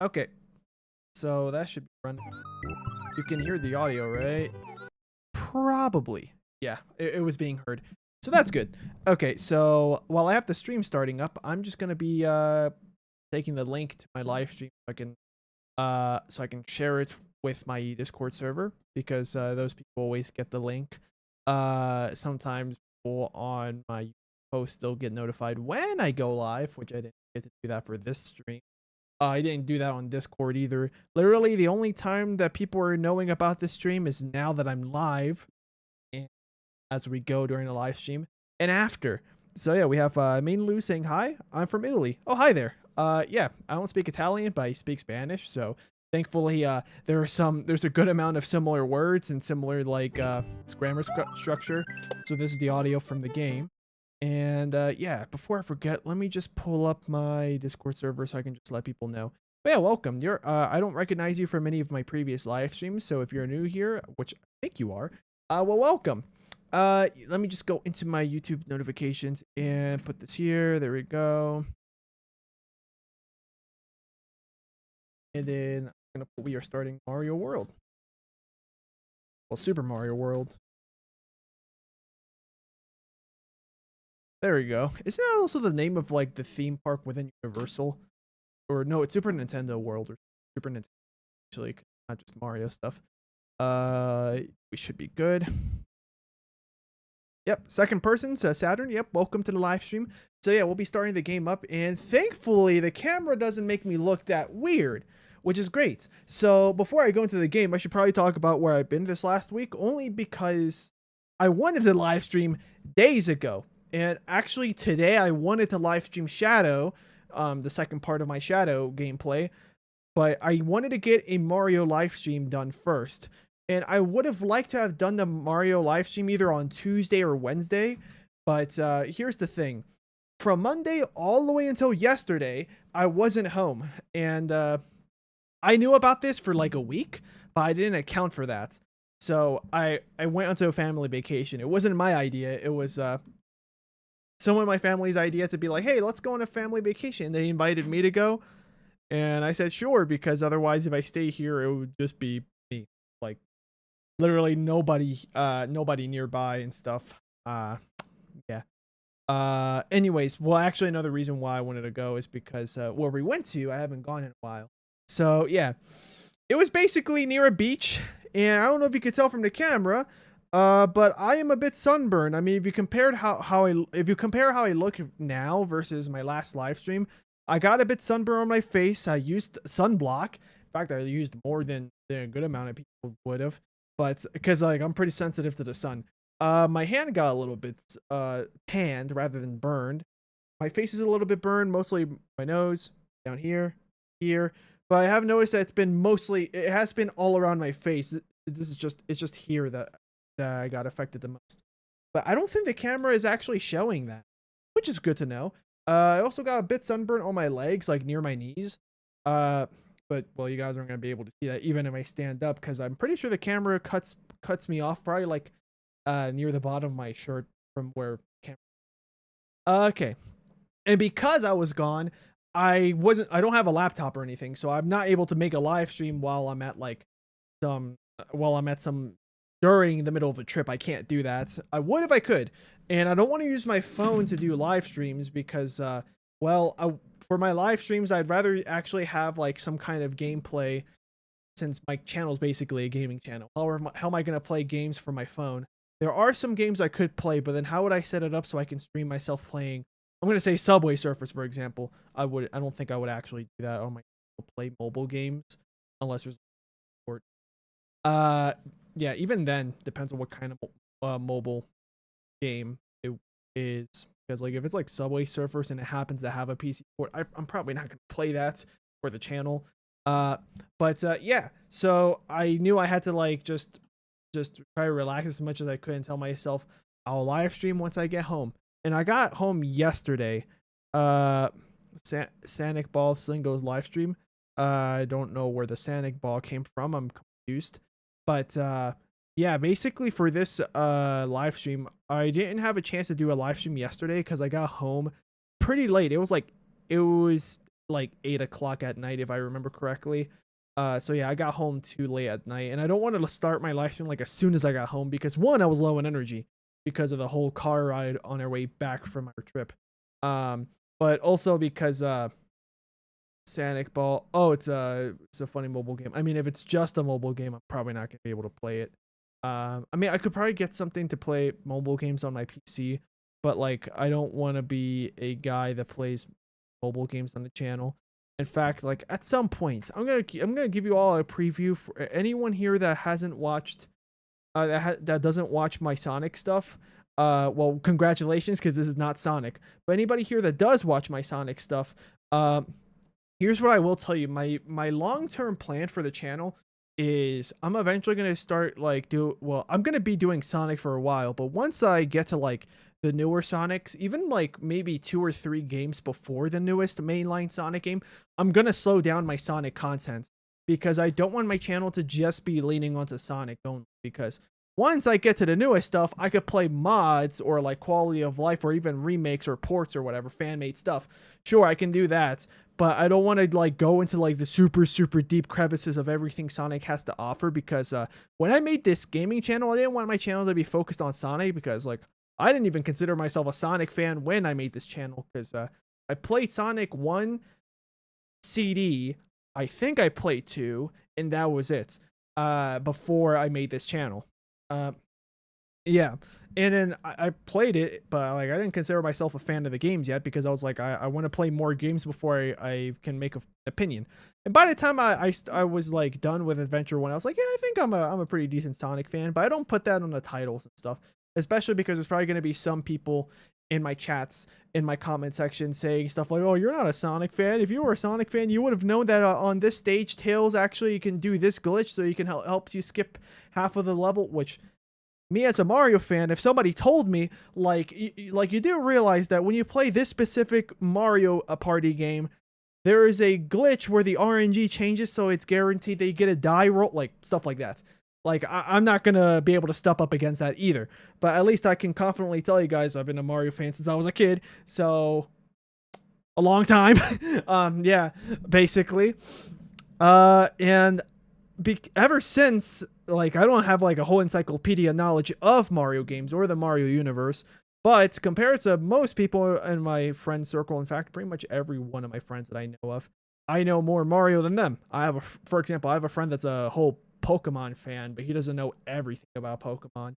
Okay, so that should be running. You can hear the audio, right? Probably. Yeah, it was being heard. So that's good. Okay, so while I have the stream starting up, I'm just gonna be taking the link to my live stream so I can share it with my Discord server because those people always get the link. Sometimes people on my post they'll get notified when I go live, which I didn't get to do that for this stream. I didn't do that on Discord either. Literally, the only time that people are knowing about this stream is now that I'm live, and as we go during the live stream and after. So yeah, we have Main Lou saying hi. I'm from Italy. Oh, hi there. Yeah, I don't speak Italian, but I speak Spanish. So thankfully, there's a good amount of similar words and similar grammar structure. So this is the audio from the game. And yeah, before I forget, let me just pull up my Discord server so I can just let people know. But yeah, welcome. I don't recognize you from any of my previous live streams, so if you're new here, which I think you are, well, welcome. Let me just go into my YouTube notifications and put this here. There we go. And then we are starting Mario World. Well, Super Mario World. There we go. Isn't that also the name of like the theme park within Universal? Or no, it's Super Nintendo World or Super Nintendo actually, not just Mario stuff. We should be good. Yep, second person, so Saturn. Yep, welcome to the live stream. So yeah, we'll be starting the game up, and thankfully the camera doesn't make me look that weird, which is great. So before I go into the game, I should probably talk about where I've been this last week, only because I wanted to live stream days ago. And actually today I wanted to live stream Shadow, the second part of my Shadow gameplay, but I wanted to get a Mario live stream done first. And I would have liked to have done the Mario live stream either on Tuesday or Wednesday, but here's the thing. From Monday all the way until yesterday, I wasn't home. And I knew about this for like a week, but I didn't account for that. So I went onto a family vacation. It wasn't my idea. It was someone in my family's idea to be like, hey, let's go on a family vacation. They invited me to go. And I said, sure, because otherwise if I stay here, it would just be me. Like literally nobody nearby and stuff. Yeah. Anyways, well, actually another reason why I wanted to go is because where we went to, I haven't gone in a while. So yeah, it was basically near a beach, and I don't know if you could tell from the camera, but I am a bit sunburned. I mean, if you compare how I look now versus my last live stream, I got a bit sunburned on my face. I used sunblock. In fact, I used more than a good amount of people would have, but because like I'm pretty sensitive to the sun. My hand got a little bit tanned rather than burned. My face is a little bit burned, mostly my nose, down here. But I have noticed that it has been all around my face. It's just here that I got affected the most. But I don't think the camera is actually showing that, which is good to know. I also got a bit sunburnt on my legs, like near my knees. But well, you guys aren't gonna be able to see that even if I stand up, because I'm pretty sure the camera cuts me off probably like near the bottom of my shirt from where camera. Okay, and because I was gone, I don't have a laptop or anything, so I'm not able to make a live stream while I'm at some during the middle of a trip. I can't do that. I would if I could, and I don't want to use my phone to do live streams because for my live streams I'd rather actually have like some kind of gameplay, since my channel is basically a gaming channel. How am I going to play games from my phone? There are some games I could play, but then how would I set it up so I can stream myself playing? I'm going to say Subway Surfers, for example. I don't think I would actually do that on my play mobile games unless there's support. Yeah, even then depends on what kind of mobile game it is, because like if it's like Subway Surfers and it happens to have a PC port, I'm probably not going to play that for the channel. But yeah, so I knew I had to like just try to relax as much as I could and tell myself I'll live stream once I get home. And I got home yesterday. Sanic Ball Sleengo's live stream. I don't know where the Sanic Ball came from. I'm confused. But yeah, basically for this live stream, I didn't have a chance to do a live stream yesterday because I got home pretty late. It was like 8 o'clock at night if I remember correctly. So yeah, I got home too late at night, and I don't want to start my live stream like as soon as I got home because one, I was low in energy because of the whole car ride on our way back from our trip. But also because Sonic Ball. Oh, it's a funny mobile game. I mean, if it's just a mobile game, I'm probably not gonna be able to play it. I mean, I could probably get something to play mobile games on my PC, but like, I don't want to be a guy that plays mobile games on the channel. In fact, like at some point, I'm gonna give you all a preview for anyone here that hasn't watched, that doesn't watch my Sonic stuff. Well, congratulations, because this is not Sonic. But anybody here that does watch my Sonic stuff, here's what I will tell you. My long-term plan for the channel is I'm eventually going to start like I'm going to be doing Sonic for a while, but once I get to like the newer Sonics, even like maybe 2 or 3 games before the newest mainline Sonic game, I'm going to slow down my Sonic content because I don't want my channel to just be leaning onto Sonic only, because once I get to the newest stuff, I could play mods or like quality of life or even remakes or ports or whatever, fan-made stuff. Sure, I can do that, but I don't want to like go into like the super deep crevices of everything Sonic has to offer, because when I made this gaming channel, I didn't want my channel to be focused on Sonic, because like I didn't even consider myself a Sonic fan when I made this channel, because I played Sonic 1 CD, I think I played 2, and that was it before I made this channel. Yeah, and then I played it, but like I didn't consider myself a fan of the games yet, because I was like, I want to play more games before I can make an opinion. And by the time I was like done with Adventure 1, I was like, yeah, I think I'm a pretty decent Sonic fan, but I don't put that on the titles and stuff, especially because there's probably going to be some people in my chats, in my comment section, saying stuff like, oh, you're not a Sonic fan. If you were a Sonic fan, you would have known that on this stage, Tails actually can do this glitch, so you can help you skip half of the level, which me as a Mario fan, if somebody told me, like you do realize that when you play this specific Mario Party game, there is a glitch where the RNG changes, so it's guaranteed that you get a die roll, like stuff like that. Like, I'm not gonna be able to step up against that either, but at least I can confidently tell you guys I've been a Mario fan since I was a kid, so a long time. Yeah, basically. And ever since, like, I don't have like a whole encyclopedia knowledge of Mario games or the Mario universe, but compared to most people in my friend circle, in fact, pretty much every one of my friends that I know of, I know more Mario than them. For example, I have a friend that's a whole Pokemon fan, but he doesn't know everything about Pokemon.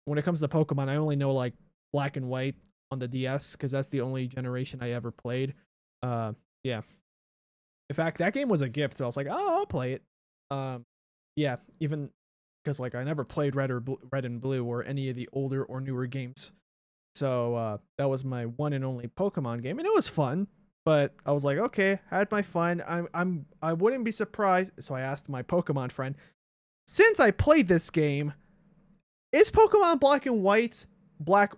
When it comes to Pokemon, I only know like Black and White on the DS, because that's the only generation I ever played. Yeah. In fact, that game was a gift, so I was like, oh, I'll play it. Yeah, even because like I never played Red and Blue or any of the older or newer games, so that was my one and only Pokemon game, and it was fun. But I was like, okay, had my fun. I wouldn't be surprised. So I asked my Pokemon friend, since I played this game, is Pokemon Black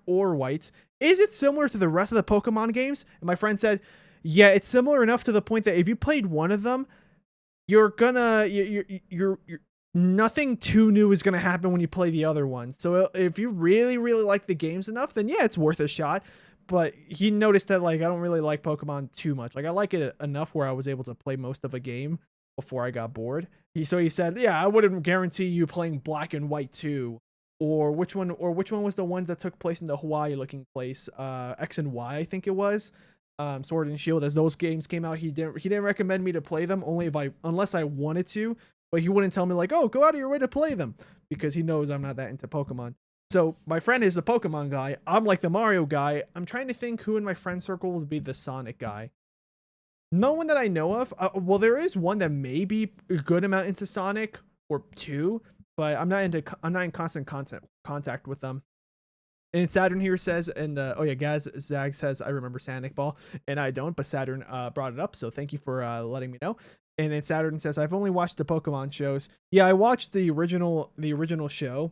or White, is it similar to the rest of the Pokemon games? And my friend said, yeah, it's similar enough to the point that if you played one of them, you're nothing too new is gonna happen when you play the other ones. So if you really like the games enough, then yeah, it's worth a shot. But he noticed that like I don't really like Pokemon too much. Like I like it enough where I was able to play most of a game before I got bored. He said, yeah, I wouldn't guarantee you playing Black and White 2. Or which one was the ones that took place in the Hawaii looking place? X and Y, I think it was. Sword and Shield, as those games came out, he didn't recommend me to play them unless I wanted to, but he wouldn't tell me like, oh, go out of your way to play them, because he knows I'm not that into Pokemon. So my friend is the Pokemon guy. I'm like the Mario guy. I'm trying to think who in my friend circle would be the Sonic guy. No one that I know of. Well, there is one that may be a good amount into Sonic, or 2, but I'm not in constant contact with them. And Saturn here says, and oh yeah, Zag says, I remember Sonic Ball, and I don't, but Saturn brought it up, so thank you for letting me know. And then Saturn says, I've only watched the Pokemon shows. Yeah, I watched the original show,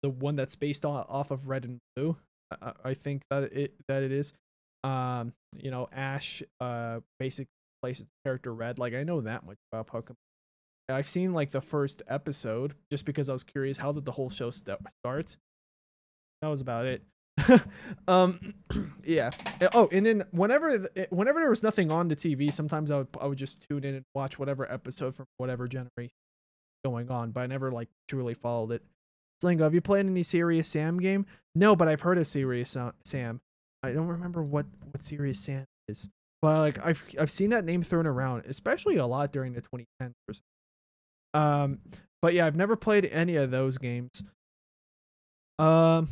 the one that's based off of Red and Blue. I think that it is. You know, Ash basically plays character Red. Like, I know that much about Pokemon. I've seen like the first episode just because I was curious, how did the whole show start? That was about it. um, yeah. Oh, and then whenever there was nothing on the TV, sometimes I would just tune in and watch whatever episode from whatever generation going on, but I never like truly followed it. Sleengo, have you played any Serious Sam game? No, but I've heard of Serious Sam. I don't remember what Serious Sam is, but like I've seen that name thrown around, especially a lot during the 2010s. Um, but yeah, I've never played any of those games. Um,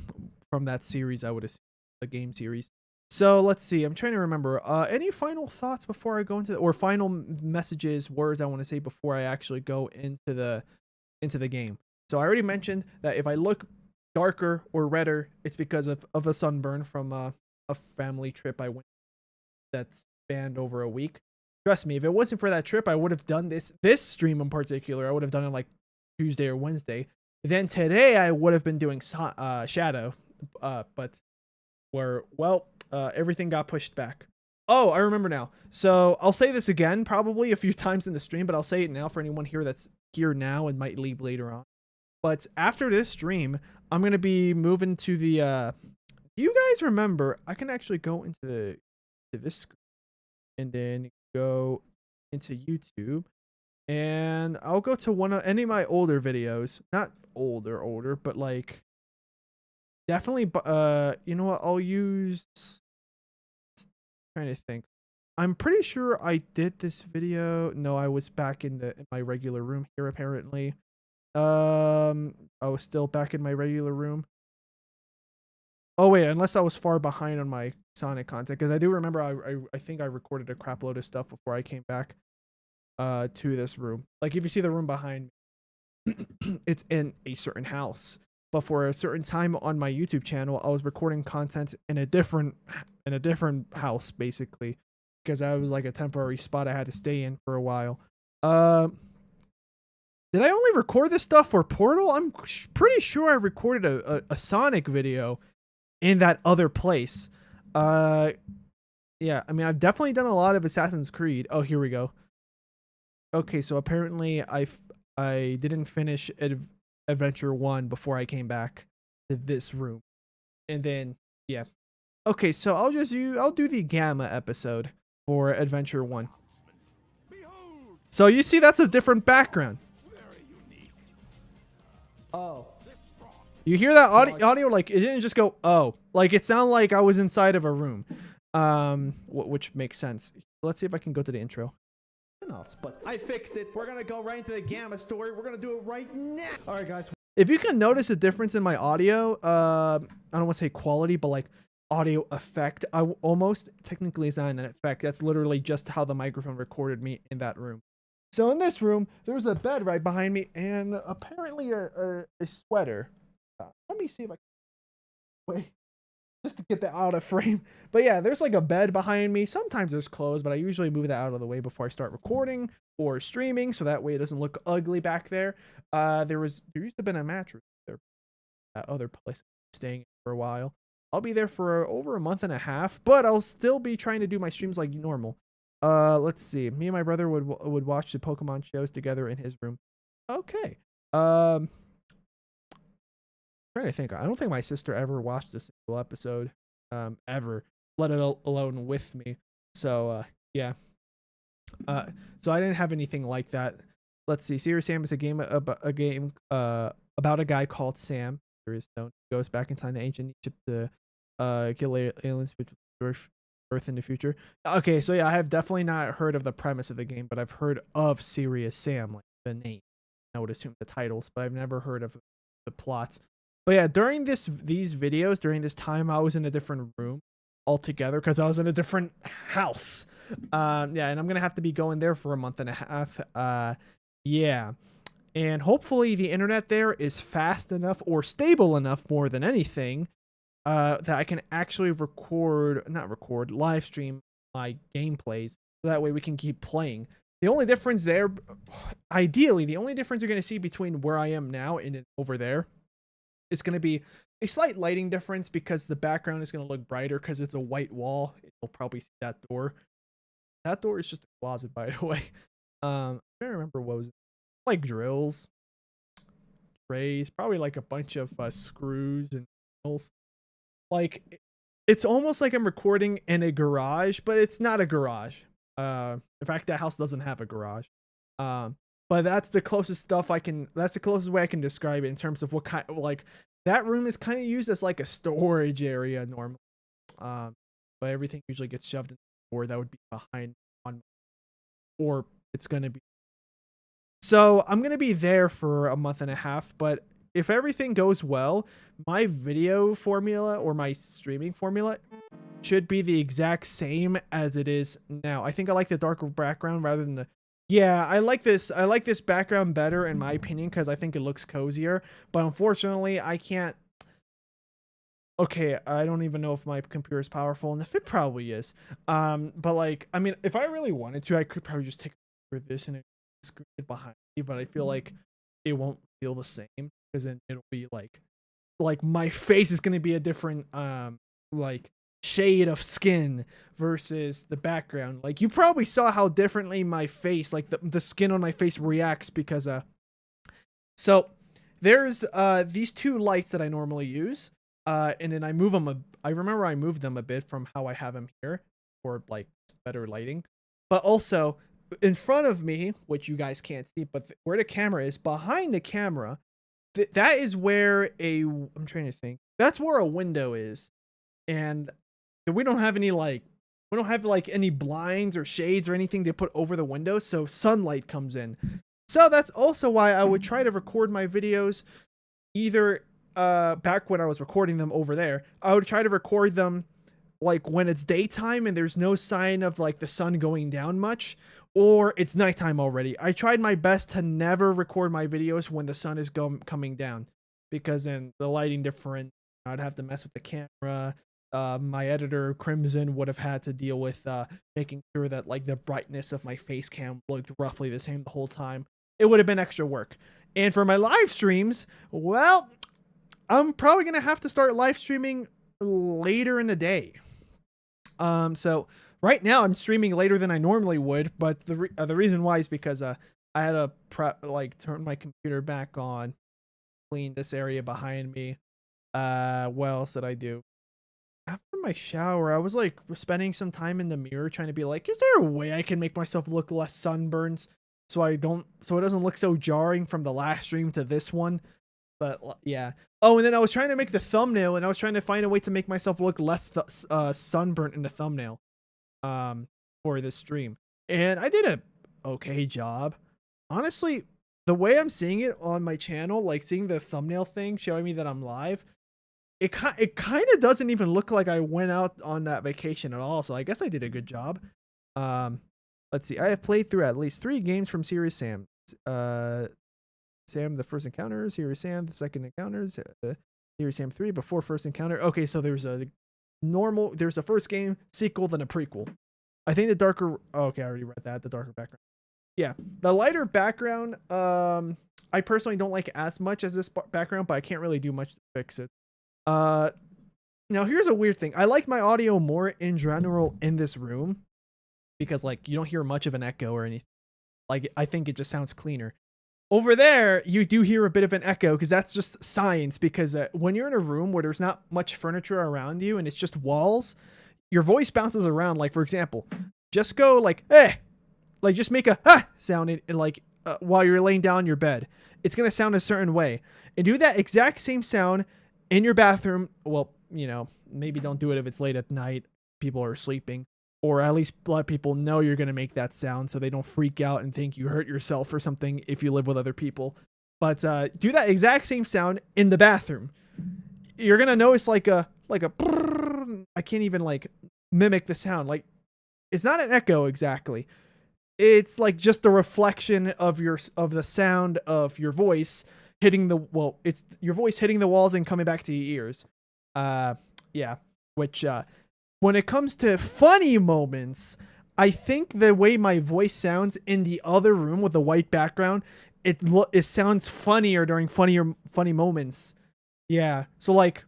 from that series, I would assume the game series. So let's see. I'm trying to remember. Any final thoughts before I go into or final messages, words I want to say before I actually go into the game. So I already mentioned that if I look darker or redder, it's because of a sunburn from a family trip I went that spanned over a week. Trust me, if it wasn't for that trip, I would have done this stream in particular. I would have done it like Tuesday or Wednesday. Then today I would have been doing Shadow, but everything got pushed back. Oh, I remember now. So I'll say this again, probably a few times in the stream, but I'll say it now for anyone here that's here now and might leave later on. But after this stream, I'm gonna be moving to the. Do you guys remember? I can actually go into this screen and then go into YouTube, and I'll go to any of my older videos. Not older, but like definitely. You know what? I'll use. Trying to think. I'm pretty sure I did this video. No, I was back in my regular room here apparently. I was still back in my regular room. Oh wait, unless I was far behind on my Sonic content, because I do remember I think I recorded a crap load of stuff before I came back to this room. Like if you see the room behind me, it's in a certain house. But for a certain time on my YouTube channel, I was recording content in a different house basically, because I was like a temporary spot I had to stay in for a while. Did I only record this stuff for Portal? I'm pretty sure I recorded a Sonic video in that other place. Yeah, I mean, I've definitely done a lot of Assassin's Creed. Oh, here we go. Okay, so apparently I didn't finish Adventure 1 before I came back to this room. And then, yeah. Okay, so I'll do the Gamma episode for Adventure 1. So you see that's a different background. Oh. You hear that audio? Like it didn't just go, oh. Like it sounded like I was inside of a room. Which makes sense. Let's see if I can go to the intro. But I fixed it. We're gonna go right into the Gamma story. We're gonna do it right now. All right, guys. If you can notice a difference in my audio, I don't want to say quality, but like audio effect. I almost technically it's not an effect. That's literally just how the microphone recorded me in that room. So in this room, there's a bed right behind me, and apparently a sweater. Let me see if I can wait just to get that out of frame. But yeah, there's like a bed behind me. Sometimes there's clothes, but I usually move that out of the way before I start recording or streaming, so that way it doesn't look ugly back there. There used to have been a mattress there at other place I'm staying for a while. I'll be there for over a month and a half, but I'll still be trying to do my streams like normal. Let's see. Me and my brother would watch the Pokemon shows together in his room. Okay. Trying to think. I don't think my sister ever watched a single episode, ever, let it alone with me. So, yeah. So I didn't have anything like that. Let's see. Serious Sam is a game about a guy called Sam. There is no goes back in time to ancient Egypt to kill aliens with Earth in the future. Okay, so yeah, I have definitely not heard of the premise of the game, but I've heard of Serious Sam, like the name. I would assume the titles, but I've never heard of the plots. But yeah, during these videos, during this time, I was in a different room altogether because I was in a different house. Yeah, and I'm gonna have to be going there for a month and a half. Yeah, and hopefully the internet there is fast enough or stable enough, more than anything, that I can actually live stream my gameplays. So that way we can keep playing. The only difference there, ideally, the only difference you're gonna see between where I am now and over there, it's going to be a slight lighting difference because the background is going to look brighter because it's a white wall. You'll probably see that door. That door is just a closet, by the way. I don't remember what was it. Like drills, trays, probably like a bunch of screws and nails. like it's almost like I'm recording in a garage, but it's not a garage. In fact, that house doesn't have a garage. Um, but that's the closest stuff I can. That's the closest way I can describe it in terms of what kind. Like that room is kind of used as like a storage area normally. Um, but everything usually gets shoved in, or that would be behind on, or it's gonna be. So I'm gonna be there for a month and a half, but if everything goes well, my video formula or my streaming formula should be the exact same as it is now. I think I like the darker background rather than the. Yeah, I like this. I like this background better in my opinion because I think it looks cozier. But unfortunately, I can't. Okay, I don't even know if my computer is powerful, and if it probably is. But like, I mean, if I really wanted to, I could probably just take this and screen it behind me. But I feel like it won't feel the same because then it'll be like my face is gonna be a different like shade of skin versus the background. Like you probably saw how differently my face, like the skin on my face reacts because so there's these two lights that I normally use. And then I move them. I remember I moved them a bit from how I have them here for like better lighting. But also in front of me, which you guys can't see, but where the camera is, behind the camera, that is where I'm trying to think. That's where a window is, and we don't have any any blinds or shades or anything to put over the window, so sunlight comes in. So that's also why I would try to record my videos either back when I was recording them over there, I would try to record them like when it's daytime and there's no sign of like the sun going down much, or it's nighttime already. I tried my best to never record my videos when the sun is coming down, because then the lighting different. I'd have to mess with the camera. My editor Crimson would have had to deal with making sure that like the brightness of my face cam looked roughly the same the whole time. It would have been extra work. And for my live streams, well, I'm probably going to have to start live streaming later in the day. So right now I'm streaming later than I normally would, but the reason why is because I had to turn my computer back on, clean this area behind me. What else did I do? After my shower, I was like spending some time in the mirror trying to be like, is there a way I can make myself look less sunburns so it doesn't look so jarring from the last stream to this one? But yeah. Oh, and then I was trying to make the thumbnail, and I was trying to find a way to make myself look less sunburnt in the thumbnail for this stream. And I did a okay job. Honestly, the way I'm seeing it on my channel, like seeing the thumbnail thing showing me that I'm live, it kind of doesn't even look like I went out on that vacation at all. So I guess I did a good job. Let's see. I have played through at least 3 games from Serious Sam. Sam, the first encounter, Serious Sam, the second encounters, Serious Sam 3 before first encounter. Okay, so there's a first game, sequel, then a prequel. I think the darker, okay, I already read that, the darker background. Yeah, the lighter background, I personally don't like as much as this background, but I can't really do much to fix it. Now here's a weird thing. I like my audio more in general in this room because like you don't hear much of an echo or anything. Like I think it just sounds cleaner. Over there, you do hear a bit of an echo because that's just science. Because when you're in a room where there's not much furniture around you and it's just walls, your voice bounces around. Like, for example, just go like, eh, like just make a sound while you're laying down in your bed. It's going to sound a certain way. And do that exact same sound in your bathroom. Well, you know, maybe don't do it if it's late at night. People are sleeping. Or at least let people know you're going to make that sound so they don't freak out and think you hurt yourself or something if you live with other people. But do that exact same sound in the bathroom. You're going to notice like a I can't even like mimic the sound. Like it's not an echo exactly. It's like just a reflection of the sound of your voice hitting it's your voice hitting the walls and coming back to your ears. Yeah, which when it comes to funny moments, I think the way my voice sounds in the other room with the white background, it sounds funnier during funny moments. Yeah. So like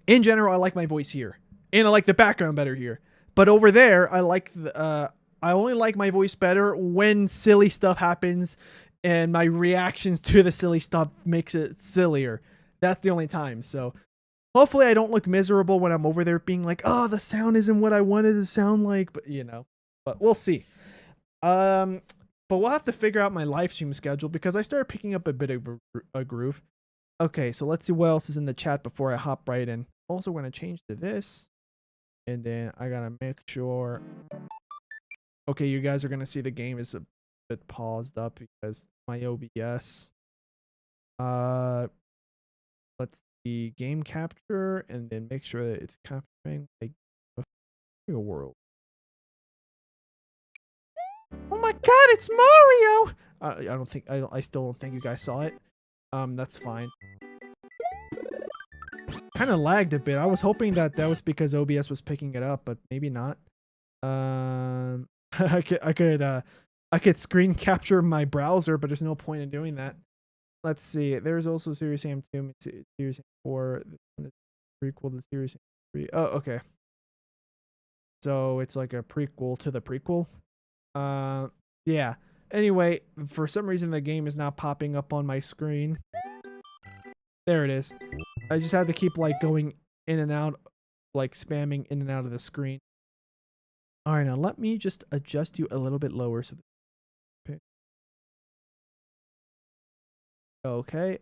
in general, I like my voice here, and I like the background better here. But over there, I only like my voice better when silly stuff happens and my reactions to the silly stuff makes it sillier. That's the only time. So Hopefully I don't look miserable when I'm over there being like, oh, the sound isn't what I wanted it to sound like, but you know, but we'll see. But we'll have to figure out my live stream schedule because I started picking up a bit of a groove. Okay, so let's see what else is in the chat before I hop right in. Also, we're going to change to this. And then I got to make sure. Okay, you guys are going to see the game is a bit paused up because my OBS. Let's see, game capture, and then make sure that it's capturing like a real world. Oh my god, it's Mario! I still don't think you guys saw it. That's fine. Kind of lagged a bit. I was hoping that was because OBS was picking it up, but maybe not. I could screen capture my browser, but there's no point in doing that. Let's see. There's also Serious Sam 2, Serious Sam 4, prequel to Serious Sam 3. Oh, okay. So it's like a prequel to the prequel. Yeah. Anyway, for some reason the game is not popping up on my screen. There it is. I just had to keep like going in and out, like spamming in and out of the screen. All right, now let me just adjust you a little bit lower so. Okay.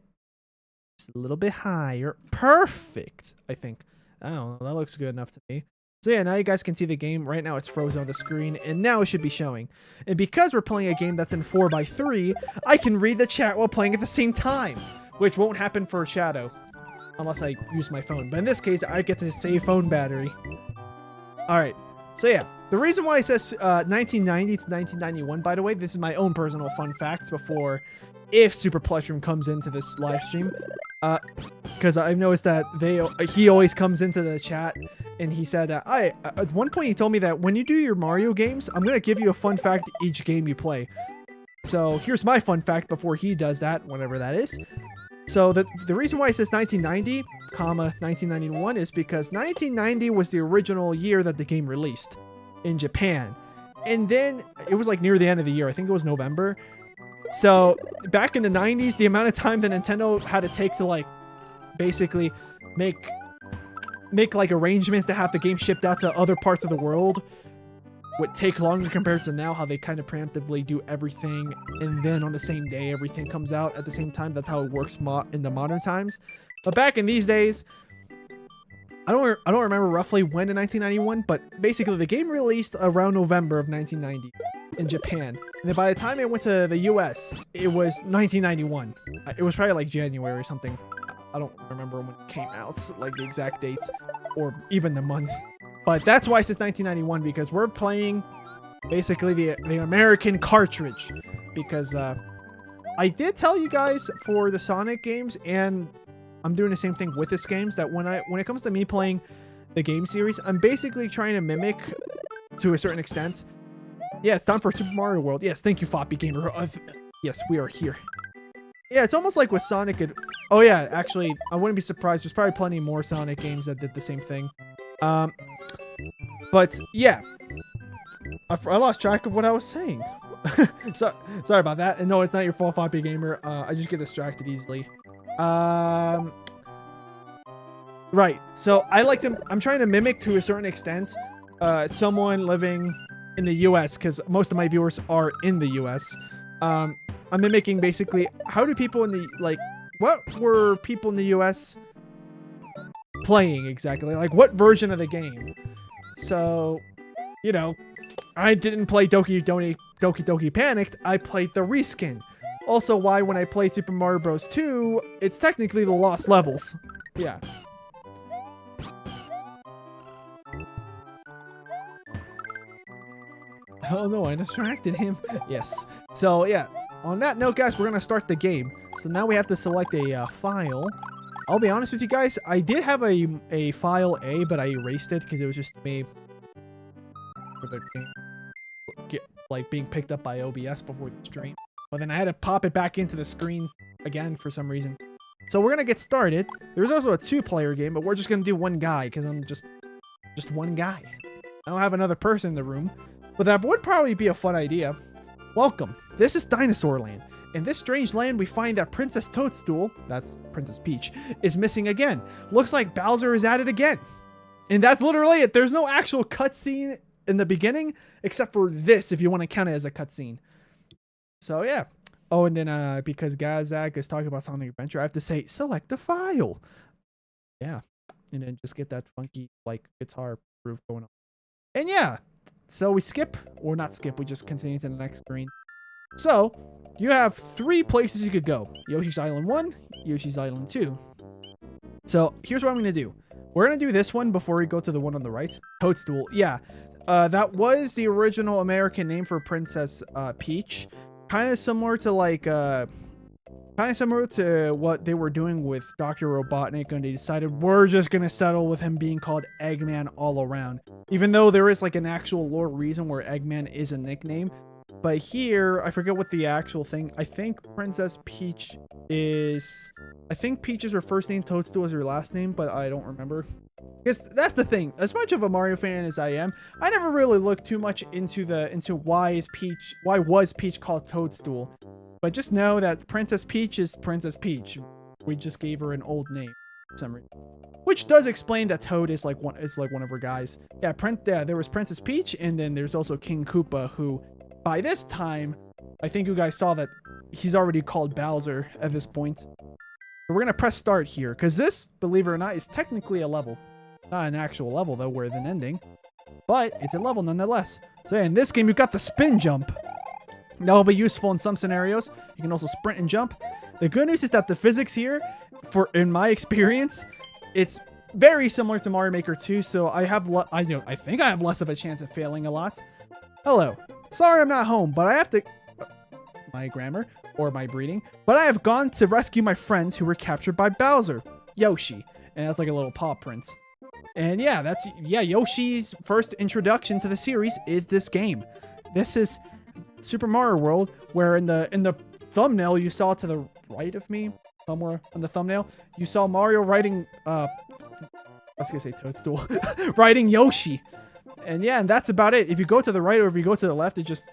Just a little bit higher. Perfect. I think. I don't know. That looks good enough to me. So yeah, now you guys can see the game. Right now it's frozen on the screen, and now it should be showing. And because we're playing a game that's in 4x3, I can read the chat while playing at the same time, which won't happen for Shadow unless I use my phone. But in this case, I get to save phone battery. All right. So yeah, the reason why it says 1990 to 1991, by the way, this is my own personal fun fact before if Super Plush Room comes into this live stream. Because I've noticed that he always comes into the chat and he said, at one point he told me that when you do your Mario games, I'm going to give you a fun fact each game you play. So here's my fun fact before he does that, whatever that is. So the reason why it says 1990, 1991 is because 1990 was the original year that the game released in Japan. And then it was like near the end of the year. I think it was November. So back in the 90s, the amount of time that Nintendo had to take to like basically make like arrangements to have the game shipped out to other parts of the world would take longer compared to now, how they kind of preemptively do everything and then on the same day everything comes out at the same time. That's how it works in the modern times. But back in these days, I don't remember roughly when in 1991, but basically the game released around November of 1990 in Japan. And then by the time it went to the US, it was 1991. It was probably like January or something. I don't remember when it came out, like the exact dates or even the month. But that's why it says 1991, because we're playing basically the American cartridge. Because I did tell you guys for the Sonic games, and I'm doing the same thing with this games, that when it comes to me playing the game series, I'm basically trying to mimic to a certain extent. Yeah, it's time for Super Mario World. Yes, thank you, Floppy Gamer. Yes, we are here. Yeah, it's almost like with Sonic. Oh yeah, actually, I wouldn't be surprised. There's probably plenty more Sonic games that did the same thing. But yeah, I lost track of what I was saying. Sorry about that. And no, it's not your fault, Floppy Gamer. I just get distracted easily. Right. So I'm trying to mimic to a certain extent, someone living in the US, because most of my viewers are in the US. I'm mimicking basically how do people in the, like, what were people in the US playing exactly? Like, what version of the game? So, you know, I didn't play Doki Doki Panicked. I played the reskin. Also, why when I played Super Mario Bros. 2, it's technically the lost levels. Yeah. Oh no, I distracted him. Yes. So yeah, on that note, guys, we're gonna start the game. So now we have to select a file. I'll be honest with you guys, I did have a file A, but I erased it because it was just me for the game, like being picked up by OBS before the stream. But then I had to pop it back into the screen again for some reason. So we're gonna get started. There's also a 2-player game, but we're just gonna do one guy because I'm just one guy. I don't have another person in the room, but that would probably be a fun idea. Welcome. This is Dinosaur Land, In this strange land, we find that Princess Toadstool, that's Princess Peach, is missing again. Looks like Bowser is at it again. And that's literally it. There's no actual cutscene in the beginning, except for this, if you want to count it as a cutscene. So yeah. Oh, and then because Gazak is talking about Sonic Adventure, I have to say, select a file. Yeah. And then just get that funky, like, guitar groove going on. And yeah. So we skip, or not skip, we just continue to the next screen. So, you have 3 places you could go. Yoshi's Island 1, Yoshi's Island 2. So, here's what I'm going to do. We're going to do this one before we go to the one on the right. Toadstool. Yeah. That was the original American name for Princess Peach. Kind of similar to like what they were doing with Dr. Robotnik, and they decided we're just gonna settle with him being called Eggman all around. Even though there is like an actual lore reason where Eggman is a nickname. But here, I forget what the actual thing. I think Princess Peach is... I think Peach is her first name, Toadstool is her last name, but I don't remember. Because that's the thing. As much of a Mario fan as I am, I never really looked too much into why was Peach called Toadstool. But just know that Princess Peach is Princess Peach. We just gave her an old name for some reason. Which does explain that Toad is like one of her guys. Yeah, there was Princess Peach, and then there's also King Koopa, who by this time, I think you guys saw that he's already called Bowser at this point. So we're gonna press start here, because this, believe it or not, is technically a level. Not an actual level though, with an ending. But it's a level nonetheless. So yeah, in this game, you've got the spin jump. That will be useful in some scenarios. You can also sprint and jump. The good news is that the physics here, in my experience, it's very similar to Mario Maker 2, so I think I have less of a chance of failing a lot. Hello. Sorry I'm not home, but I have to... my grammar, or my breeding. But I have gone to rescue my friends who were captured by Bowser. Yoshi. And that's like a little paw prints. And yeah, Yoshi's first introduction to the series is this game. This is Super Mario World, where in the thumbnail you saw to the right of me, somewhere on the thumbnail, you saw Mario riding, I was gonna say Toadstool, riding Yoshi. And yeah, and that's about it. If you go to the right or if you go to the left, it just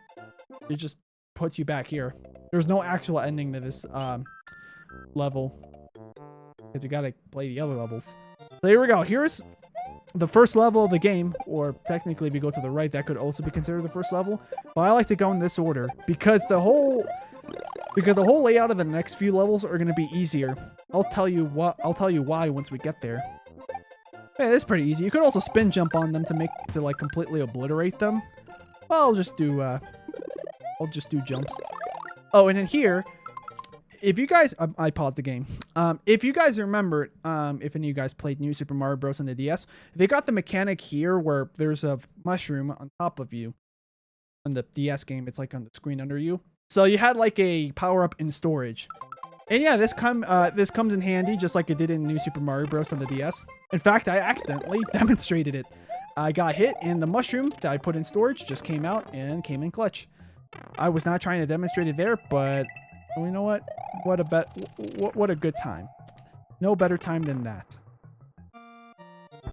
puts you back here. There's no actual ending to this level, because you gotta play the other levels. So here we go. Here's the first level of the game, or technically if you go to the right, that could also be considered the first level. But I like to go in this order because the whole layout of the next few levels are going to be easier. I'll tell you why once we get there. Yeah, it's pretty easy. You could also spin jump on them to like completely obliterate them. Well, I'll just do jumps. Oh, and in here, if you guys, I paused the game. If you guys remember, if any of you guys played New Super Mario Bros. On the DS, they got the mechanic here where there's a mushroom on top of you. On the DS game, it's like on the screen under you. So you had like a power-up in storage. And yeah, this comes in handy just like it did in New Super Mario Bros. On the DS. In fact, I accidentally demonstrated it. I got hit and the mushroom that I put in storage just came out and came in clutch. I was not trying to demonstrate it there, but you know what? What a good time. No better time than that.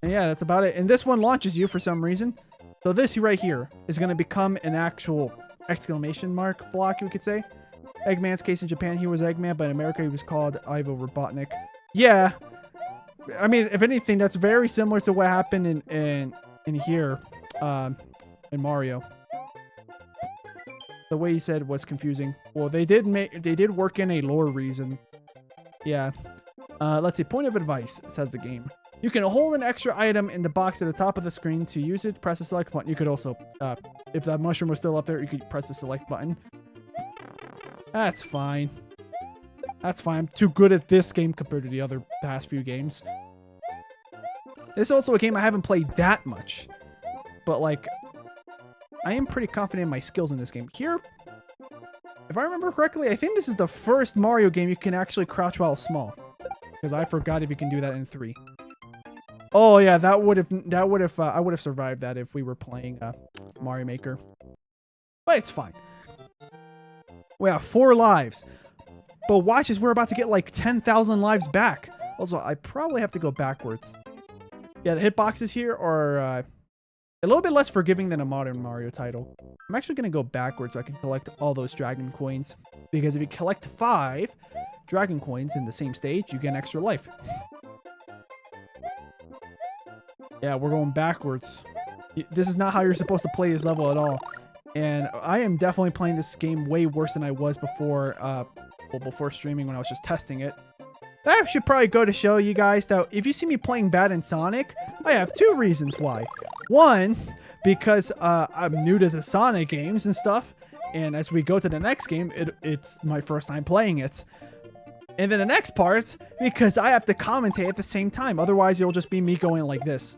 And yeah, that's about it. And this one launches you for some reason. So this right here is going to become an actual exclamation mark block, you could say. Eggman's case in Japan, he was Eggman, but in America he was called Ivo Robotnik. Yeah. I mean, if anything, that's very similar to what happened in here, in Mario. The way he said was confusing. Well, they did work in a lore reason. Yeah. Let's see. Point of advice, says the game. You can hold an extra item in the box at the top of the screen. To use it, press the select button. You could also, if that mushroom was still up there, you could press the select button. That's fine. That's fine. I'm too good at this game compared to the other past few games. This is also a game I haven't played that much. But, like, I am pretty confident in my skills in this game. Here, if I remember correctly, I think this is the first Mario game you can actually crouch while small. Because I forgot if you can do that in 3. Oh yeah, I would have survived that if we were playing Mario Maker. But it's fine. We have 4 lives. But watch as we're about to get like 10,000 lives back. Also, I probably have to go backwards. Yeah, the hitboxes here are A little bit less forgiving than a modern Mario title. I'm actually going to go backwards so I can collect all those dragon coins. Because if you collect 5 dragon coins in the same stage, you get an extra life. Yeah, we're going backwards. This is not how you're supposed to play this level at all. And I am definitely playing this game way worse than I was before, before streaming when I was just testing it. That should probably go to show you guys that if you see me playing bad in Sonic, I have 2 reasons why. One, because I'm new to the Sonic games and stuff. And as we go to the next game, it's my first time playing it. And then the next part, because I have to commentate at the same time. Otherwise, it'll just be me going like this.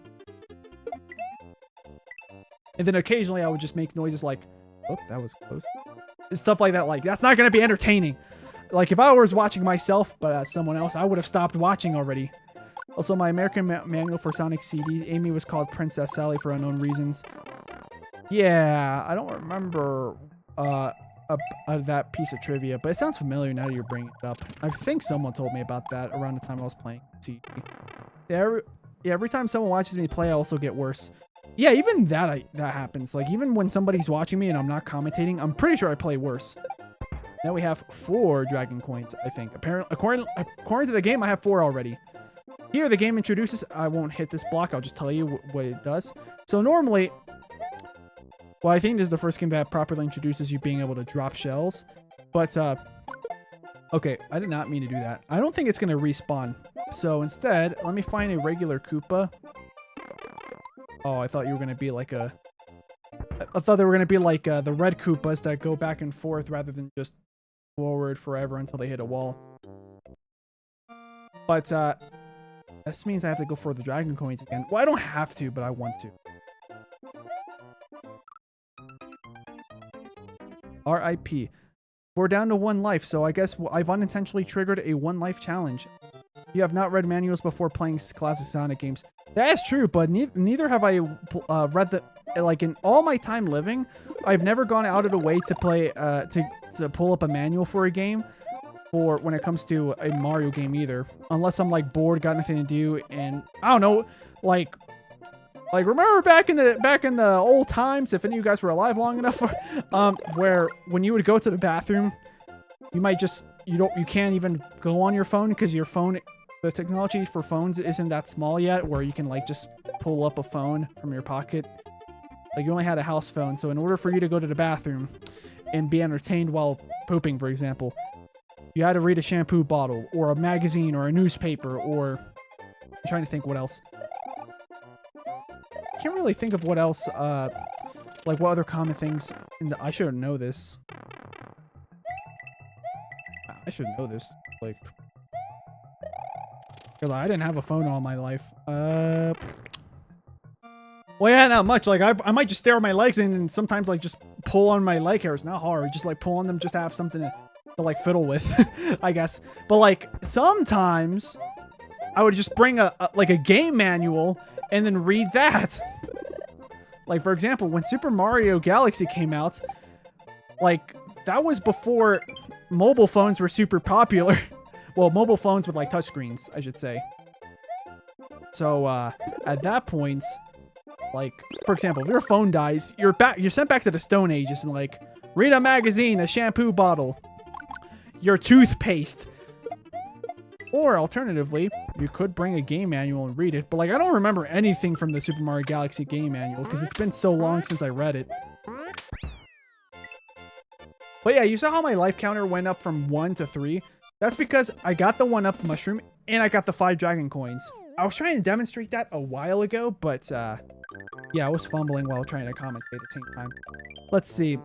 And then occasionally I would just make noises like, oh, that was close. And stuff like that. Like, that's not going to be entertaining. Like, if I was watching myself, but as someone else, I would have stopped watching already. Also, my American manual for Sonic CD, Amy was called Princess Sally for unknown reasons. Yeah, I don't remember that piece of trivia, but it sounds familiar now that you're bringing it up. I think someone told me about that around the time I was playing CD. Yeah, every time someone watches me play, I also get worse. Yeah, even that happens. Like, even when somebody's watching me and I'm not commentating, I'm pretty sure I play worse. Now we have 4 dragon coins, I think. Apparently, according to the game, I have 4 already. Here, the game introduces... I won't hit this block. I'll just tell you what it does. So normally... Well, I think this is the first game that properly introduces you being able to drop shells. But, okay, I did not mean to do that. I don't think it's going to respawn. So instead, let me find a regular Koopa. Oh, I thought you were going to be like a... I thought they were going to be like the red Koopas that go back and forth rather than just forward forever until they hit a wall. But, this means I have to go for the dragon coins again. Well, I don't have to, but I want to. RIP. We're down to 1 life, so I guess I've unintentionally triggered a 1 life challenge. You have not read manuals before playing classic Sonic games. That is true, but neither have I read the... Like, in all my time living, I've never gone out of the way to play... to pull up a manual for a game. Or when it comes to a Mario game either. Unless I'm, like, bored, got nothing to do, and... I don't know, like... Like, remember back in the old times, if any of you guys were alive long enough, where when you would go to the bathroom, you might just... You can't even go on your phone because your phone... The technology for phones isn't that small yet, where you can, like, just pull up a phone from your pocket. Like, you only had a house phone, so in order for you to go to the bathroom and be entertained while pooping, for example, you had to read a shampoo bottle, or a magazine, or a newspaper, or... I'm trying to think what else. I can't really think of what else, like, what other common things... I should know this. I should know this, like... Because I didn't have a phone all my life. Well, yeah, not much. Like, I might just stare at my legs and sometimes, like, just pull on my leg hairs. Not hard. Just, like, pull on them just to have something to like, fiddle with, I guess. But, like, sometimes I would just bring a game manual and then read that. Like, for example, when Super Mario Galaxy came out, like, that was before mobile phones were super popular. Well, mobile phones with, like, touchscreens, I should say. So, at that point, like, for example, if your phone dies, you're sent back to the Stone Ages and, like, read a magazine, a shampoo bottle, your toothpaste. Or, alternatively, you could bring a game manual and read it. But, like, I don't remember anything from the Super Mario Galaxy game manual because it's been so long since I read it. But, yeah, you saw how my life counter went up from 1 to 3? That's because I got the 1-up mushroom and I got the 5 dragon coins. I was trying to demonstrate that a while ago, but yeah, I was fumbling while trying to commentate at the same time. Let's see.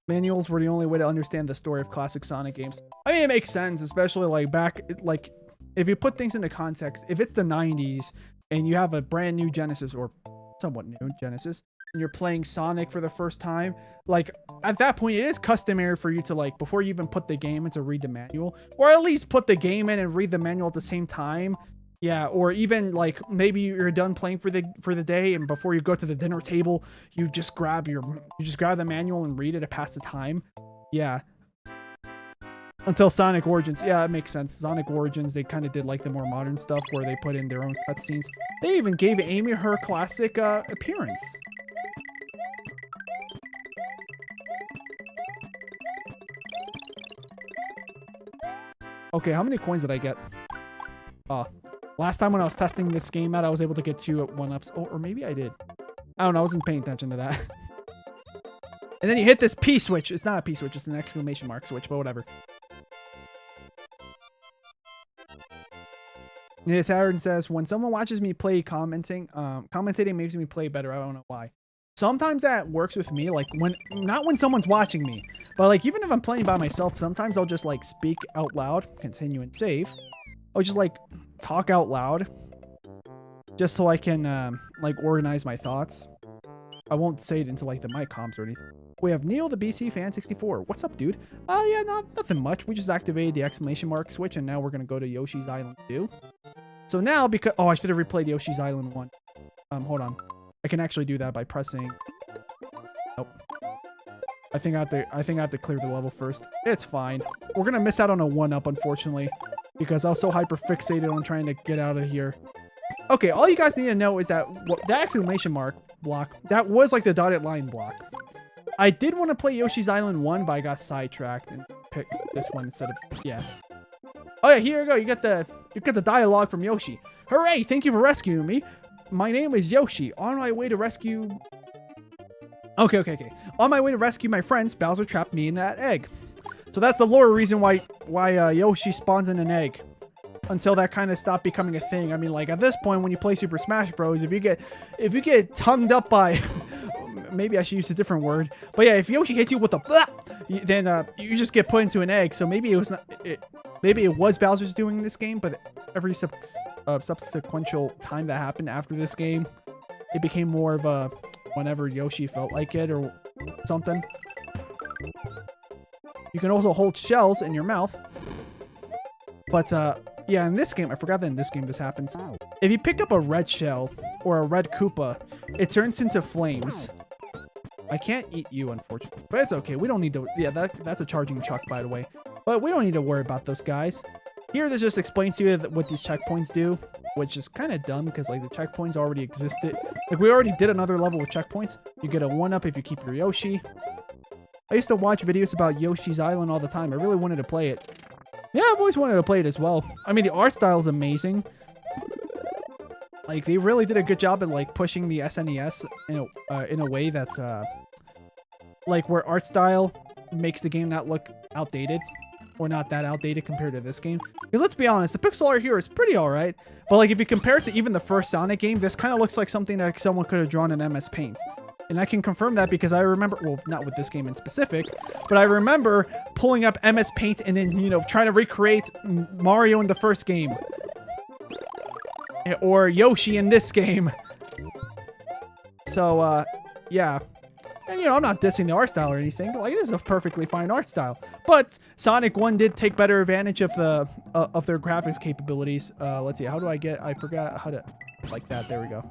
Manuals were the only way to understand the story of classic Sonic games. I mean, it makes sense, especially like like if you put things into context. If it's the 90s and you have a brand new Genesis or somewhat new Genesis, and you're playing Sonic for the first time, like, at that point, it is customary for you to, like, before you even put the game in, to read the manual, or at least put the game in and read the manual at the same time. Yeah, or even, like, maybe you're done playing for the day, and before you go to the dinner table, you just grab the manual and read it to pass the time. Yeah. Until Sonic Origins. Yeah, that makes sense. Sonic Origins, they kind of did like the more modern stuff where they put in their own cutscenes. They even gave Amy her classic appearance. Okay, how many coins did I get? Last time when I was testing this game out, I was able to get 2 1-ups. Oh, or maybe I did. I don't know. I wasn't paying attention to that. And then you hit this P switch. It's not a P switch. It's an exclamation mark switch, but whatever. Saturn says, when someone watches me play commentating makes me play better. I don't know why. Sometimes that works with me, like not when someone's watching me, but like even if I'm playing by myself, sometimes I'll just like speak out loud, continue and save. I'll just like talk out loud just so I can like organize my thoughts. I won't say it into like the mic comms or anything. We have Neil the BC fan 64. What's up, dude? Yeah, nothing much. We just activated the exclamation mark switch and now we're gonna go to Yoshi's Island 2. So now because I should have replayed Yoshi's Island 1. Hold on. I can actually do that by pressing. Nope. I think I have to clear the level first. It's fine. We're gonna miss out on a 1-up, unfortunately, because I was so hyper fixated on trying to get out of here. Okay, all you guys need to know is that that exclamation mark block, that was like the dotted line block. I did want to play Yoshi's Island 1, but I got sidetracked and picked this one instead of Oh yeah, here you go. You got the dialogue from Yoshi. Hooray! Thank you for rescuing me. My name is Yoshi. On my way to rescue... Okay. On my way to rescue my friends, Bowser trapped me in that egg. So that's the lore reason why Yoshi spawns in an egg. Until that kind of stopped becoming a thing. I mean, like at this point, when you play Super Smash Bros, if you get tongued up by... maybe I should use a different word. But yeah, if Yoshi hits you with a blah, then you just get put into an egg. So maybe it was not... Maybe it was Bowser's doing this game, but every subsequential time that happened after this game, it became more of a whenever Yoshi felt like it or something. You can also hold shells in your mouth. But yeah, in this game, I forgot that in this game this happens. If you pick up a red shell or a red Koopa, it turns into flames. I can't eat you, unfortunately, but it's okay. We don't need to... Yeah, that's a charging chuck, by the way. But we don't need to worry about those guys. Here, this just explains to you what these checkpoints do, which is kind of dumb because, like, the checkpoints already existed. Like, we already did another level with checkpoints. You get a 1-up if you keep your Yoshi. I used to watch videos about Yoshi's Island all the time. I really wanted to play it. Yeah, I've always wanted to play it as well. I mean, the art style is amazing. Like, they really did a good job at, like, pushing the SNES in a way that's, like, where art style makes the game not look outdated. Or not that outdated compared to this game. Because let's be honest, the pixel art here is pretty alright. But, like, if you compare it to even the first Sonic game, this kind of looks like something that someone could have drawn in MS Paint. And I can confirm that because I remember, well, not with this game in specific, but I remember pulling up MS Paint and then, you know, trying to recreate Mario in the first game. Or Yoshi in this game. So, yeah. And, you know, I'm not dissing the art style or anything. But, like, this is a perfectly fine art style. But Sonic 1 did take better advantage of the of their graphics capabilities. Let's see. How do I get... I forgot how to... Like that. There we go.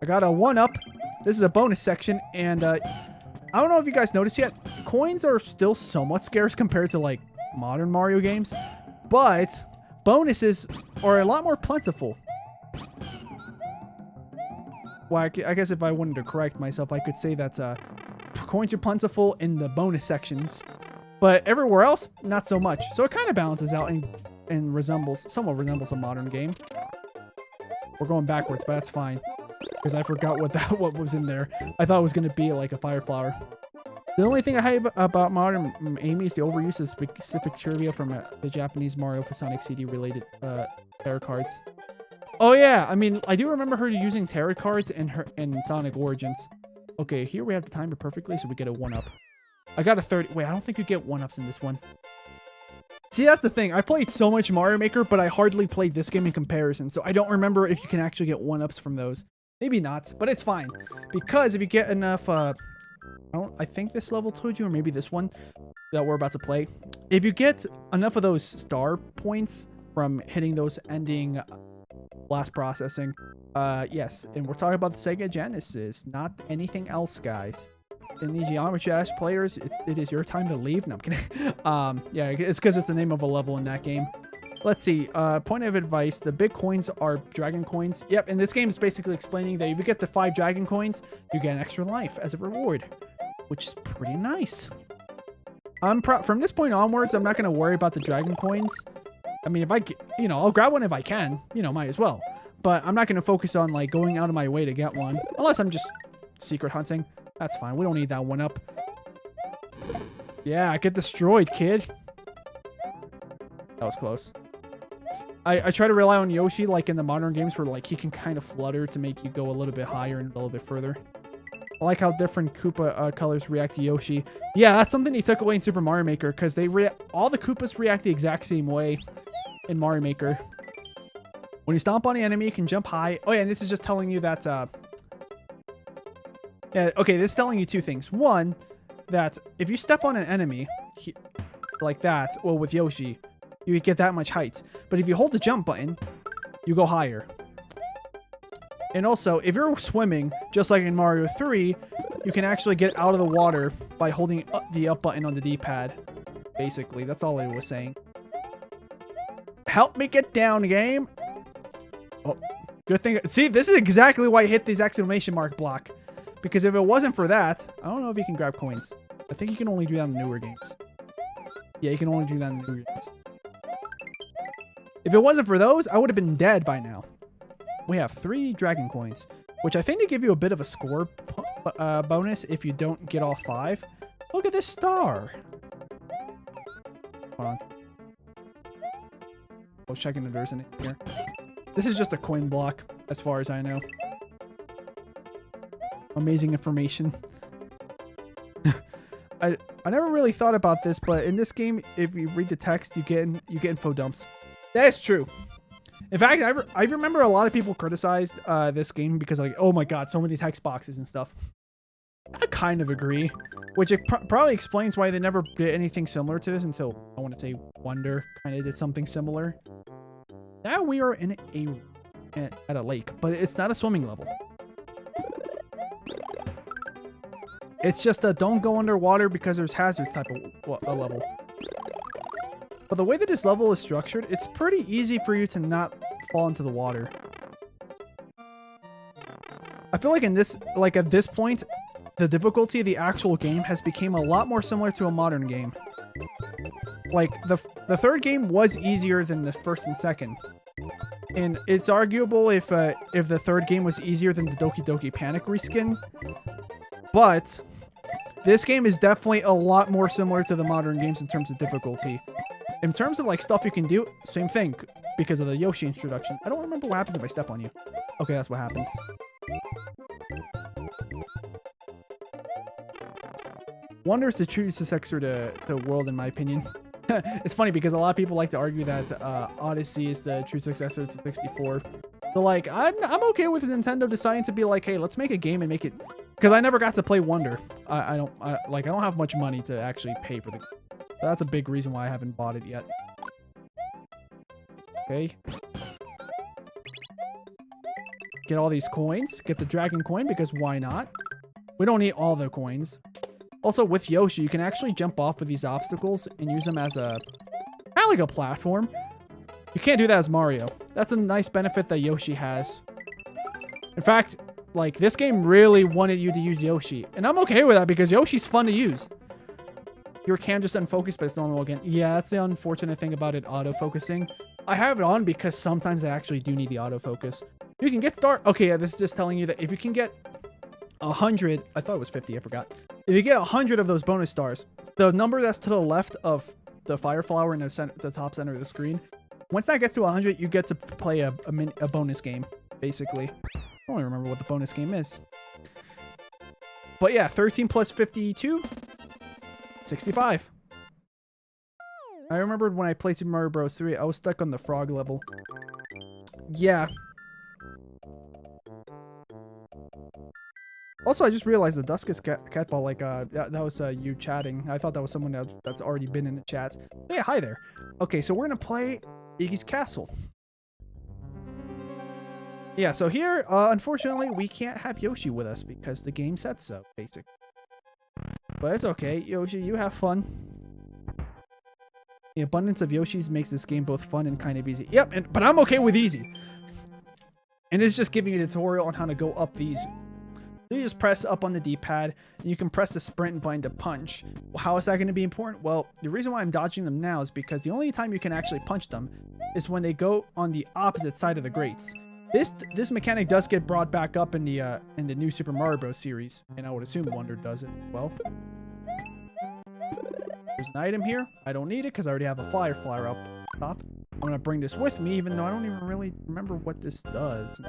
I got a 1-up. This is a bonus section. And, I don't know if you guys noticed yet. Coins are still somewhat scarce compared to, like, modern Mario games. But bonuses are a lot more plentiful. Well, I guess if I wanted to correct myself, I could say that coins are plentiful in the bonus sections, but everywhere else, not so much. So it kind of balances out and somewhat resembles a modern game. We're going backwards, but that's fine because I forgot what was in there. I thought it was going to be like a fire flower. The only thing I hate about modern Amy is the overuse of specific trivia from the Japanese Mario for Sonic CD related tarot cards. Oh yeah, I mean, I do remember her using tarot cards in Sonic Origins. Okay, here we have to time it perfectly, so we get a 1-up. I got a 30. Wait, I don't think you get 1-ups in this one. See, that's the thing. I played so much Mario Maker, but I hardly played this game in comparison, so I don't remember if you can actually get 1-ups from those. Maybe not, but it's fine. Because if you get enough, I think this level told you, or maybe this one that we're about to play. If you get enough of those star points from hitting those ending... blast processing. Yes, and we're talking about the Sega Genesis, not anything else, guys. in the Geometry Dash players, it is your time to leave. No, I'm kidding. Yeah, it's because it's the name of a level in that game. Let's see. Point of advice: the big coins are dragon coins. Yep, and this game is basically explaining that if you get the 5 dragon coins, you get an extra life as a reward, which is pretty nice. From this point onwards, I'm not gonna worry about the dragon coins. I mean, if I get, I'll grab one if I can. Might as well. But I'm not gonna focus on like going out of my way to get one, unless I'm just secret hunting. That's fine. We don't need that one up. Yeah, get destroyed, kid. That was close. I try to rely on Yoshi like in the modern games where like he can kind of flutter to make you go a little bit higher and a little bit further. I like how different Koopa colors react to Yoshi. Yeah, that's something he took away in Super Mario Maker because all the Koopas react the exact same way in Mario Maker. When you stomp on the enemy, you can jump high. Oh yeah, and this is just telling you that yeah, okay, this is telling you 2 things. One, that if you step on an enemy like that, well, with Yoshi, you get that much height. But if you hold the jump button, you go higher. And also, if you're swimming, just like in Mario 3, you can actually get out of the water by holding the up button on the D-pad. Basically, that's all it was saying. Help me get down, game. Oh, good thing. See, this is exactly why I hit this exclamation mark block. Because if it wasn't for that, I don't know if you can grab coins. I think you can only do that in the newer games. Yeah, you can only do that in the newer games. If it wasn't for those, I would have been dead by now. We have 3 dragon coins, which I think they give you a bit of a score bonus if you don't get all 5. Look at this star. Hold on. I was checking if there's anything here. This is just a coin block, as far as I know. Amazing information. I never really thought about this, but in this game, if you read the text, you get info dumps. That is true. In fact, I remember a lot of people criticized this game because like, oh my god, so many text boxes and stuff. I kind of agree, which it probably explains why they never did anything similar to this until, I want to say, Wonder kind of did something similar. Now we are at a lake, but it's not a swimming level. It's just a don't go underwater because there's hazards type of a level. But the way that this level is structured, it's pretty easy for you to not fall into the water. I feel like at this point, the difficulty of the actual game has become a lot more similar to a modern game. Like the 3rd game was easier than the 1st and 2nd. And it's arguable if the 3rd game was easier than the Doki Doki Panic reskin. But this game is definitely a lot more similar to the modern games in terms of difficulty. In terms of like stuff you can do, same thing because of the Yoshi introduction. I don't remember what happens if I step on you. Okay, that's what happens. Wonder is the true successor to the world, in my opinion. It's funny because a lot of people like to argue that Odyssey is the true successor to 64. So like, I'm okay with Nintendo deciding to be like, hey, let's make a game and make it, because I never got to play Wonder. I don't have much money to actually pay for the game. So that's a big reason why I haven't bought it yet. Okay. Get all these coins. Get the dragon coin because why not? We don't need all the coins. Also, with Yoshi, you can actually jump off of these obstacles and use them as kind of like a platform. You can't do that as Mario. That's a nice benefit that Yoshi has. In fact, like, this game really wanted you to use Yoshi. And I'm okay with that because Yoshi's fun to use. Your cam just unfocused, but it's normal again. Yeah, that's the unfortunate thing about it auto-focusing. I have it on because sometimes I actually do need the autofocus. You can get start. Okay, yeah, this is just telling you that if you can get 100, I thought it was 50, I forgot. If you get 100 of those bonus stars, the number that's to the left of the fire flower in the top center of the screen, once that gets to 100, you get to play a bonus game, basically. I don't even remember what the bonus game is. But yeah, 13 plus 52, 65. I remembered when I played Super Mario Bros. 3, I was stuck on the frog level. Yeah. Also, I just realized the Duskus Catball, like, that was you chatting. I thought that was someone that's already been in the chat. Hey, hi there. Okay, so we're gonna play Iggy's Castle. Yeah, so here, unfortunately, we can't have Yoshi with us because the game said so, basically. But it's okay. Yoshi, you have fun. The abundance of Yoshis makes this game both fun and kind of easy. Yep, but I'm okay with easy. And it's just giving you a tutorial on how to go up these. So you just press up on the D-pad, and you can press the sprint button to punch. Well, how is that going to be important? Well, the reason why I'm dodging them now is because the only time you can actually punch them is when they go on the opposite side of the grates. This mechanic does get brought back up in the new Super Mario Bros. Series, and I would assume Wonder does it as well. There's an item here. I don't need it because I already have a flyer up top. I'm going to bring this with me, even though I don't even really remember what this does.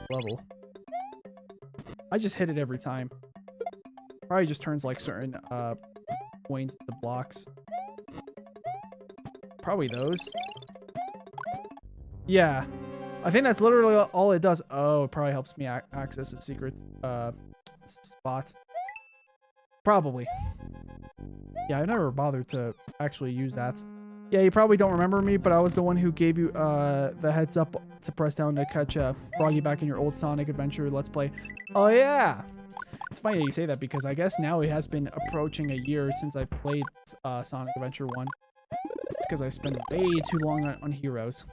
Level. I just hit it every time. Probably just turns like certain coins into blocks. Probably those. Yeah. I think that's literally all it does. Oh, it probably helps me access a secret spot. Probably. Yeah, I never bothered to actually use that. Yeah, you probably don't remember me, but I was the one who gave you the heads up to press down to catch Froggy back in your old Sonic Adventure Let's Play. Oh, yeah. It's funny that you say that because I guess now it has been approaching a year since I played Sonic Adventure 1. It's because I spent way too long on Heroes.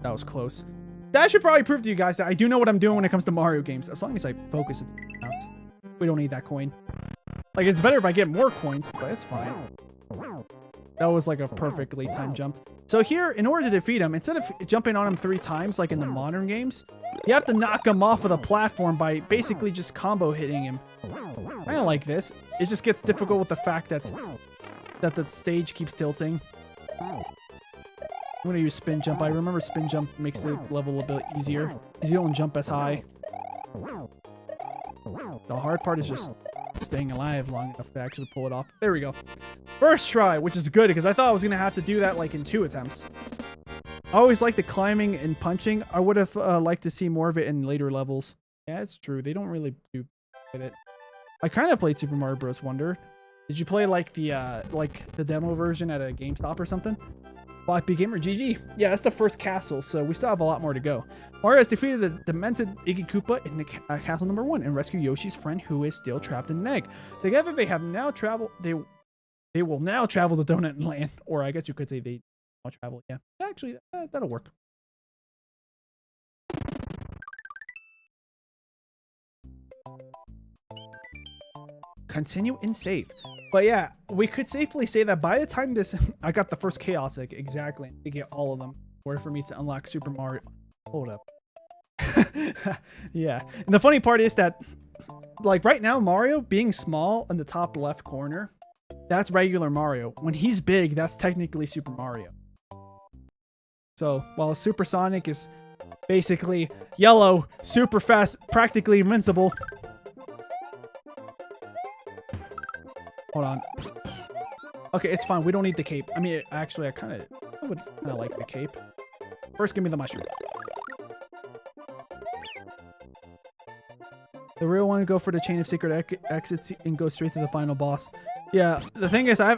That was close. That should probably prove to you guys that I do know what I'm doing when it comes to Mario games, as long as I focus it out. We don't need that coin. Like, it's better if I get more coins, but it's fine. That was like a perfectly timed jump. So here, in order to defeat him, instead of jumping on him 3 times like in the modern games, you have to knock him off of the platform by basically just combo hitting him. Kind of like this. It just gets difficult with the fact that the stage keeps tilting. I'm going to use spin jump. I remember spin jump makes the level a bit easier because you don't jump as high. The hard part is just staying alive long enough to actually pull it off. There we go. First try, which is good because I thought I was going to have to do that like in 2 attempts. I always like the climbing and punching. I would have liked to see more of it in later levels. Yeah, it's true. They don't really do with it. I kind of played Super Mario Bros. Wonder. Did you play like the demo version at a GameStop or something? Floppy Gamer GG. Yeah, that's the first castle, so we still have a lot more to go. Mario has defeated the demented Iggy Koopa in the castle number 1 and rescued Yoshi's friend who is still trapped in an egg. Together they have now traveled. They will now travel to Donut Land, or I guess you could say they will travel. Yeah, actually, that'll work. Continue and save. But yeah, we could safely say that by the time I got the first Chaos Egg, exactly, to get all of them, in order for me to unlock Super Mario. Hold up. Yeah, and the funny part is that, like right now, Mario being small in the top left corner, that's regular Mario. When he's big, that's technically Super Mario. So while Super Sonic is basically yellow, super fast, practically invincible. Hold on. Okay, it's fine. We don't need the cape. I mean, actually, I would kind of like the cape. First, give me the mushroom. The real one, go for the chain of secret exits and go straight to the final boss. Yeah, the thing is, I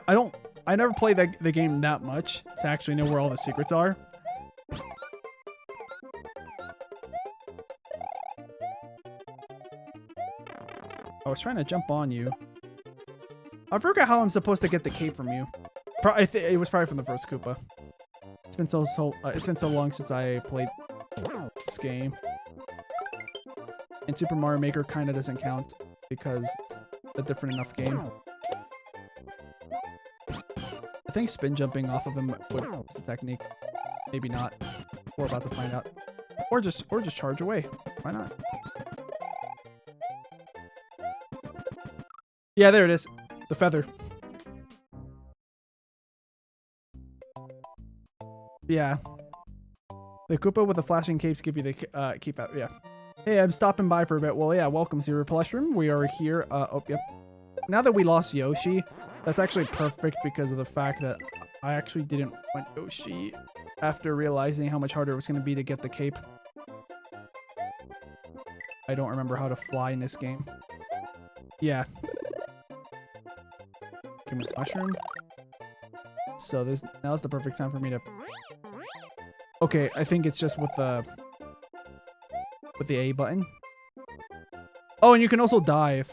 never played the game that much to actually know where all the secrets are. I was trying to jump on you. I forgot how I'm supposed to get the cape from you. It was probably from the first Koopa. It's been so long since I played this game. And Super Mario Maker kind of doesn't count because it's a different enough game. I think spin jumping off of him was the technique. Maybe not. We're about to find out. Or just charge away. Why not? Yeah, there it is. The feather. Yeah. The Koopa with the flashing capes give you the keep out. Yeah. Hey, I'm stopping by for a bit. Well, yeah, welcome, Zero Plushroom. We are here. Oh, yep. Now that we lost Yoshi, that's actually perfect because of the fact that I actually didn't want Yoshi after realizing how much harder it was going to be to get the cape. I don't remember how to fly in this game. Yeah. Give me the mushroom. So now's the perfect time for me to. Okay, I think it's just with the A button. Oh, and you can also dive.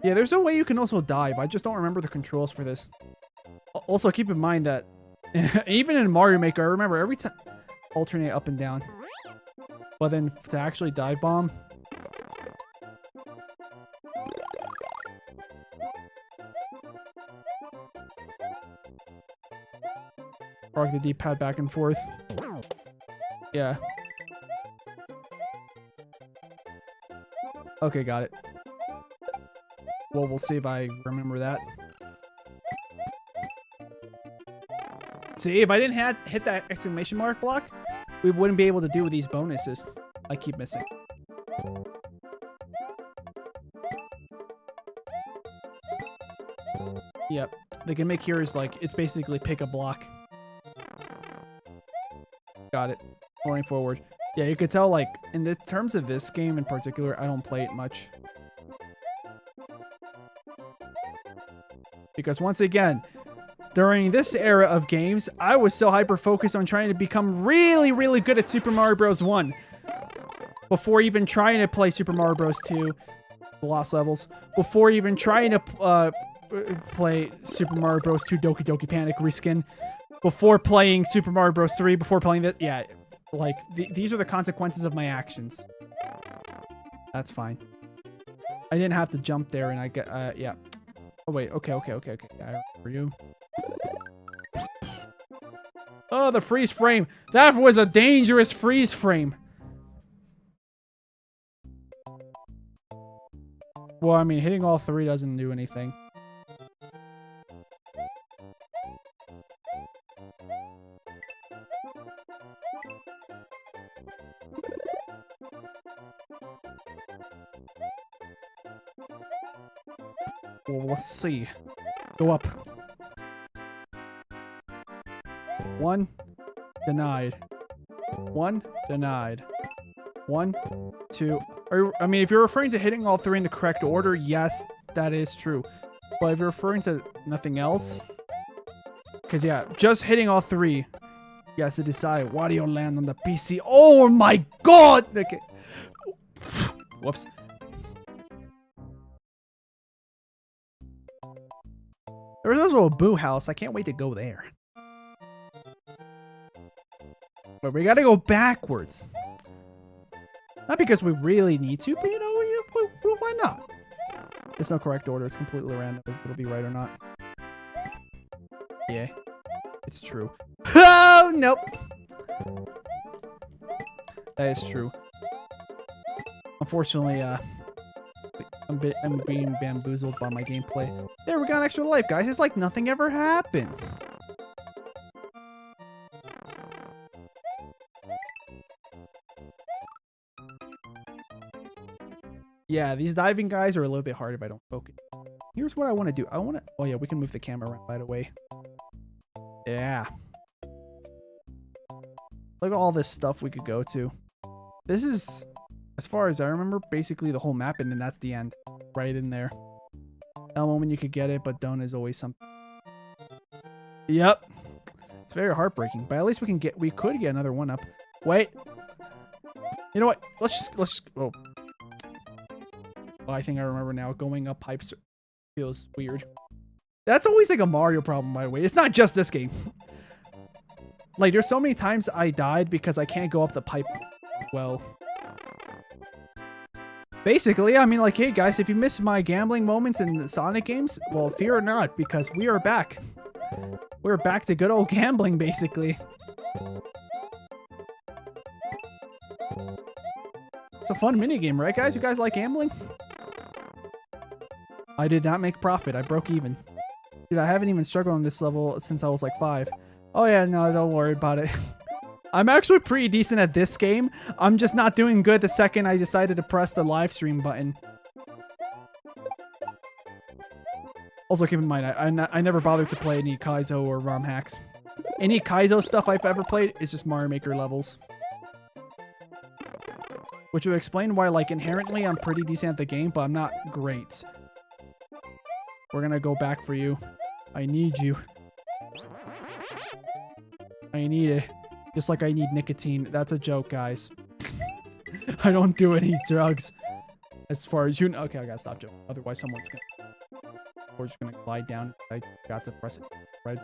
Yeah, there's a way you can also dive. I just don't remember the controls for this. Also, keep in mind that even in Mario Maker, I remember every time alternate up and down. But then to actually dive bomb. Rock the D-pad back and forth. Yeah. Okay, got it. Well, we'll see if I remember that. See, if I didn't hit that exclamation mark block, we wouldn't be able to do these bonuses I keep missing. Yep. The gimmick here is like, it's basically pick a block. Got it. Going forward. Yeah, you could tell, like, in the terms of this game in particular, I don't play it much. Because once again, during this era of games, I was so hyper-focused on trying to become really, really good at Super Mario Bros. 1. Before even trying to play Super Mario Bros. 2, the Lost Levels. Before even trying to play Super Mario Bros. 2 Doki Doki Panic Reskin. Before playing Super Mario Bros. 3, before playing that. Yeah, like, these are the consequences of my actions. That's fine. I didn't have to jump there and I get, yeah. Oh, wait. Okay. I remember you. Oh, the freeze frame. That was a dangerous freeze frame. Well, I mean, hitting all three doesn't do anything. Well, let's see. Go up. 1. Denied. 1. Denied. 1, 2. I mean, if you're referring to hitting all three in the correct order, yes, that is true. But if you're referring to nothing else, because yeah, just hitting all three, you have to decide Wario Land on the PC. Oh my god! Okay. Whoops. There's also a Boo House. I can't wait to go there. But we gotta go backwards. Not because we really need to, but you know, why not? There's no correct order. It's completely random if it'll be right or not. Yeah, it's true. Oh, nope. That is true. Unfortunately, I'm being bamboozled by my gameplay. There, we got an extra life, guys. It's like nothing ever happened. Yeah, these diving guys are a little bit hard if I don't focus. Here's what I want to do. Oh yeah, we can move the camera around right away. Yeah. Look at all this stuff we could go to. This is, as far as I remember, basically the whole map, and then that's the end. Right in there. At the moment you could get it, but don't is always something. Yep. It's very heartbreaking, but at least we could get another one up. Wait. You know what? Let's just, oh. I think I remember now. Going up pipes feels weird. That's always like a Mario problem, by the way. It's not just this game. Like, there's so many times I died because I can't go up the pipe well. Basically, I mean, like, hey guys, if you miss my gambling moments in the Sonic games, well, fear not, because we are back. We're back to good old gambling, basically. It's a fun minigame, right, guys? You guys like gambling? I did not make profit. I broke even. Dude, I haven't even struggled on this level since I was like 5. Oh yeah, no, don't worry about it. I'm actually pretty decent at this game. I'm just not doing good the second I decided to press the live stream button. Also, keep in mind, I never bothered to play any Kaizo or ROM hacks. Any Kaizo stuff I've ever played is just Mario Maker levels. Which would explain why, like, inherently I'm pretty decent at the game, but I'm not great. We're gonna go back for you. I need you. I need it. Just like I need nicotine. That's a joke, guys. I don't do any drugs. As far as you know. Okay, I gotta stop joking. Otherwise, someone's gonna... We're just gonna glide down. I got to press it. Right?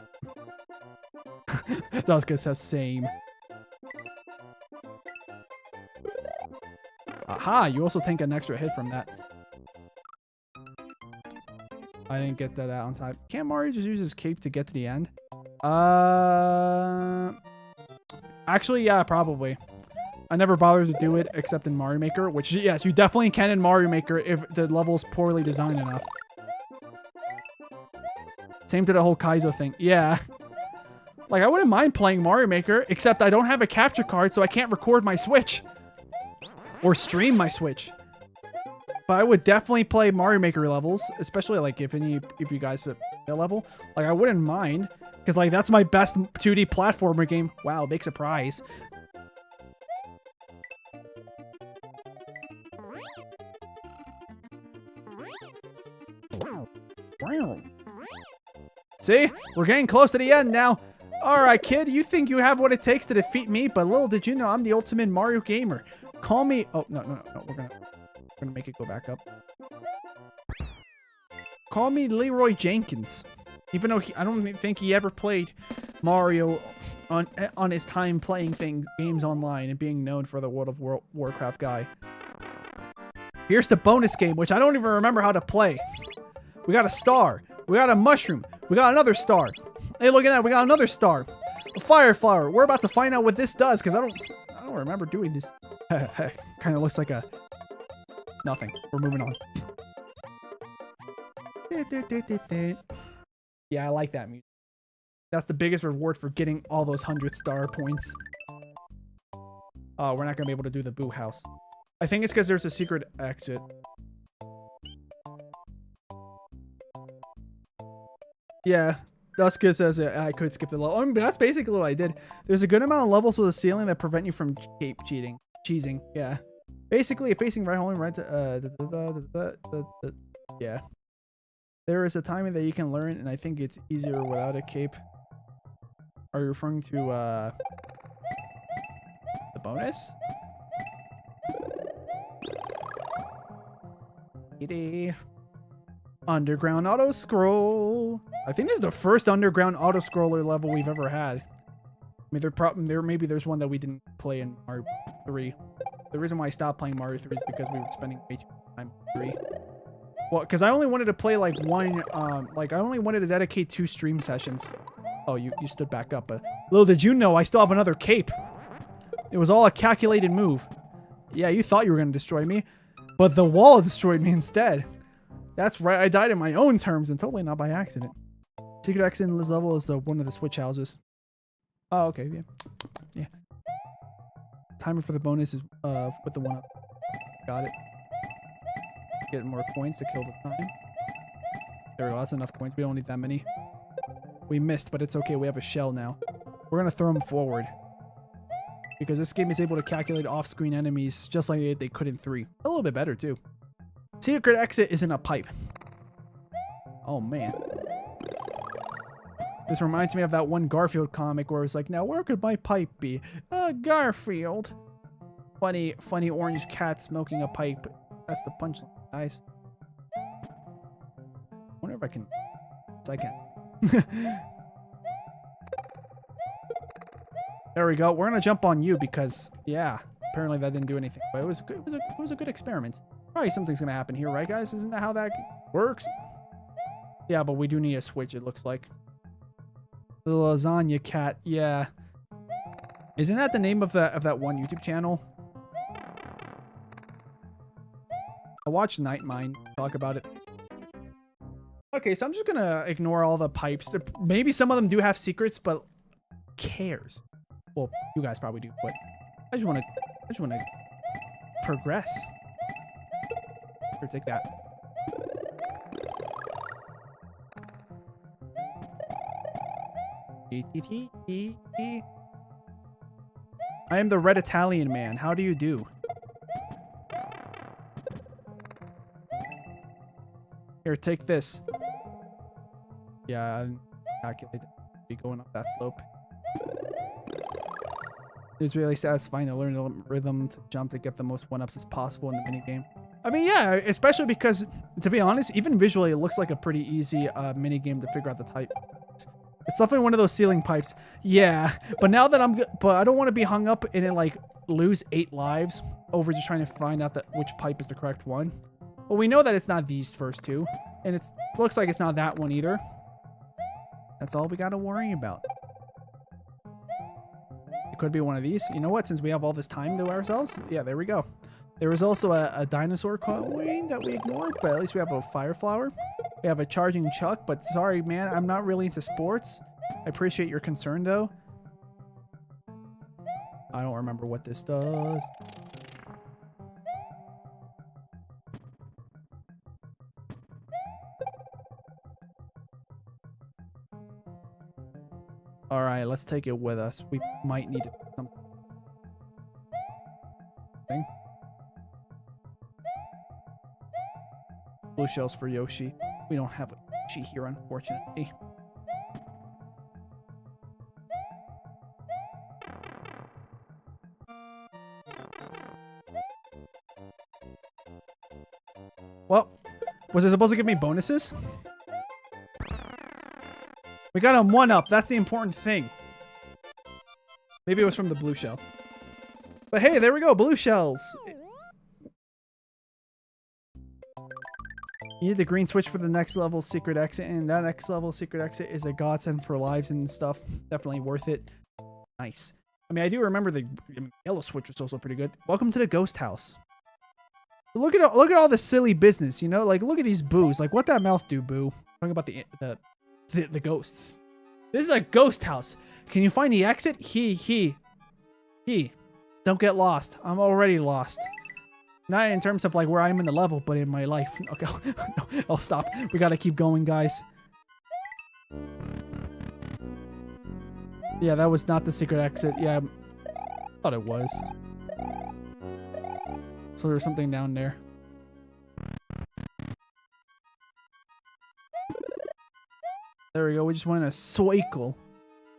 That was gonna say same. Aha! You also take an extra hit from that. I didn't get that out on time. Can't Mario just use his cape to get to the end? Actually, yeah, probably. I never bothered to do it except in Mario Maker, which, yes, you definitely can in Mario Maker if the level's poorly designed enough. Same to the whole Kaizo thing. Yeah. Like, I wouldn't mind playing Mario Maker, except I don't have a capture card, so I can't record my Switch. Or stream my Switch. But I would definitely play Mario Maker levels, especially, like, if you guys at that level. Like, I wouldn't mind, because, like, that's my best 2D platformer game. Wow, big surprise. See? We're getting close to the end now. Alright, kid, you think you have what it takes to defeat me, but little did you know I'm the ultimate Mario gamer. Call me... Oh, no. We're gonna make it go back up. Call me Leroy Jenkins. Even though I don't think he ever played Mario on his time playing games online and being known for the World of Warcraft guy. Here's the bonus game, which I don't even remember how to play. We got a star. We got a mushroom. We got another star. Hey, look at that. We got another star. A fire flower. We're about to find out what this does, because I don't remember doing this. Kind of looks like a... Nothing. We're moving on. Yeah, I like that music. That's the biggest reward for getting all those 100 star points. Oh, we're not going to be able to do the Boo House. I think it's because there's a secret exit. Yeah, Duska says I could skip the level. I mean, but that's basically what I did. There's a good amount of levels with a ceiling that prevent you from cheesing. Yeah. Basically, facing right, holding right to, yeah. There is a timing that you can learn, and I think it's easier without a cape. Are you referring to, the bonus? Underground auto scroll. I think this is the first underground auto scroller level we've ever had. I mean, maybe there's one that we didn't play in Mario 3. The reason why I stopped playing Mario 3 is because we were spending way too much time on 3. Well, because I only wanted to play like one, like I only wanted to dedicate 2 stream sessions. Oh, you stood back up, but little did you know I still have another cape. It was all a calculated move. Yeah, you thought you were going to destroy me, but the wall destroyed me instead. That's right, I died in my own terms and totally not by accident. Secret exit in this level is one of the switch houses. Oh, okay, yeah. Timer for the bonus is with the 1-up. Got it. Get more coins to kill the time. There we go, that's enough coins. We don't need that many. We missed, but it's okay. We have a shell now. We're going to throw them forward. Because this game is able to calculate off-screen enemies just like they could in 3. A little bit better, too. Secret exit is in a pipe. Oh, man. This reminds me of that one Garfield comic where it's like, now where could my pipe be? Garfield. Funny orange cat smoking a pipe. That's the punchline, guys. I wonder if I can... Yes, I can. There we go. We're gonna jump on you because, yeah, apparently that didn't do anything. But it was good. It was a good experiment. Probably something's gonna happen here, right, guys? Isn't that how that works? Yeah, but we do need a switch. It looks like the lasagna cat. Yeah, isn't that the name of that one YouTube channel? I watched Nightmine talk about it. Okay, so I'm just gonna ignore all the pipes. Maybe some of them do have secrets, but cares? Well, you guys probably do, but I just want to progress. Here, take that. I am the red Italian man. How do you do? Here, take this. Yeah, I didn't calculate it. Be going up that slope. It's really satisfying to learn the rhythm to jump to get the most one-ups as possible in the minigame. I mean, yeah, especially because, to be honest, even visually, it looks like a pretty easy minigame to figure out the type. It's definitely one of those ceiling pipes. Yeah, but now that but I don't want to be hung up and then, like, lose 8 lives over just trying to find out which pipe is the correct one. Well, we know that it's not these first 2, and it looks like it's not that one either. That's all we got to worry about. It could be one of these. You know what? Since we have all this time to ourselves, yeah, there we go. There was also a dinosaur coin that we ignored, but at least we have a fire flower. We have a charging chuck, but sorry, man, I'm not really into sports. I appreciate your concern, though. I don't remember what this does. All right, let's take it with us. We might need something. Blue shells for Yoshi. We don't have a Yoshi here, unfortunately. Well, was it supposed to give me bonuses? We got a 1-up. That's the important thing. Maybe it was from the blue shell. But hey, there we go. Blue shells. You need the green switch for the next level secret exit, and that next level secret exit is a godsend for lives and stuff. Definitely worth it. Nice. I mean, I do remember the yellow switch was also pretty good. Welcome to the ghost house. Look at all the silly business, you know? Like, look at these boos. Like, what that mouth do, boo? Talking about the ghosts. This is a ghost house. Can you find the exit? He. Don't get lost. I'm already lost. Not in terms of like where I'm in the level, but in my life. Okay, no, I'll stop. We gotta keep going, guys. Yeah, that was not the secret exit. Yeah, I thought it was. So there's something down there. There we go. We just went in a cycle.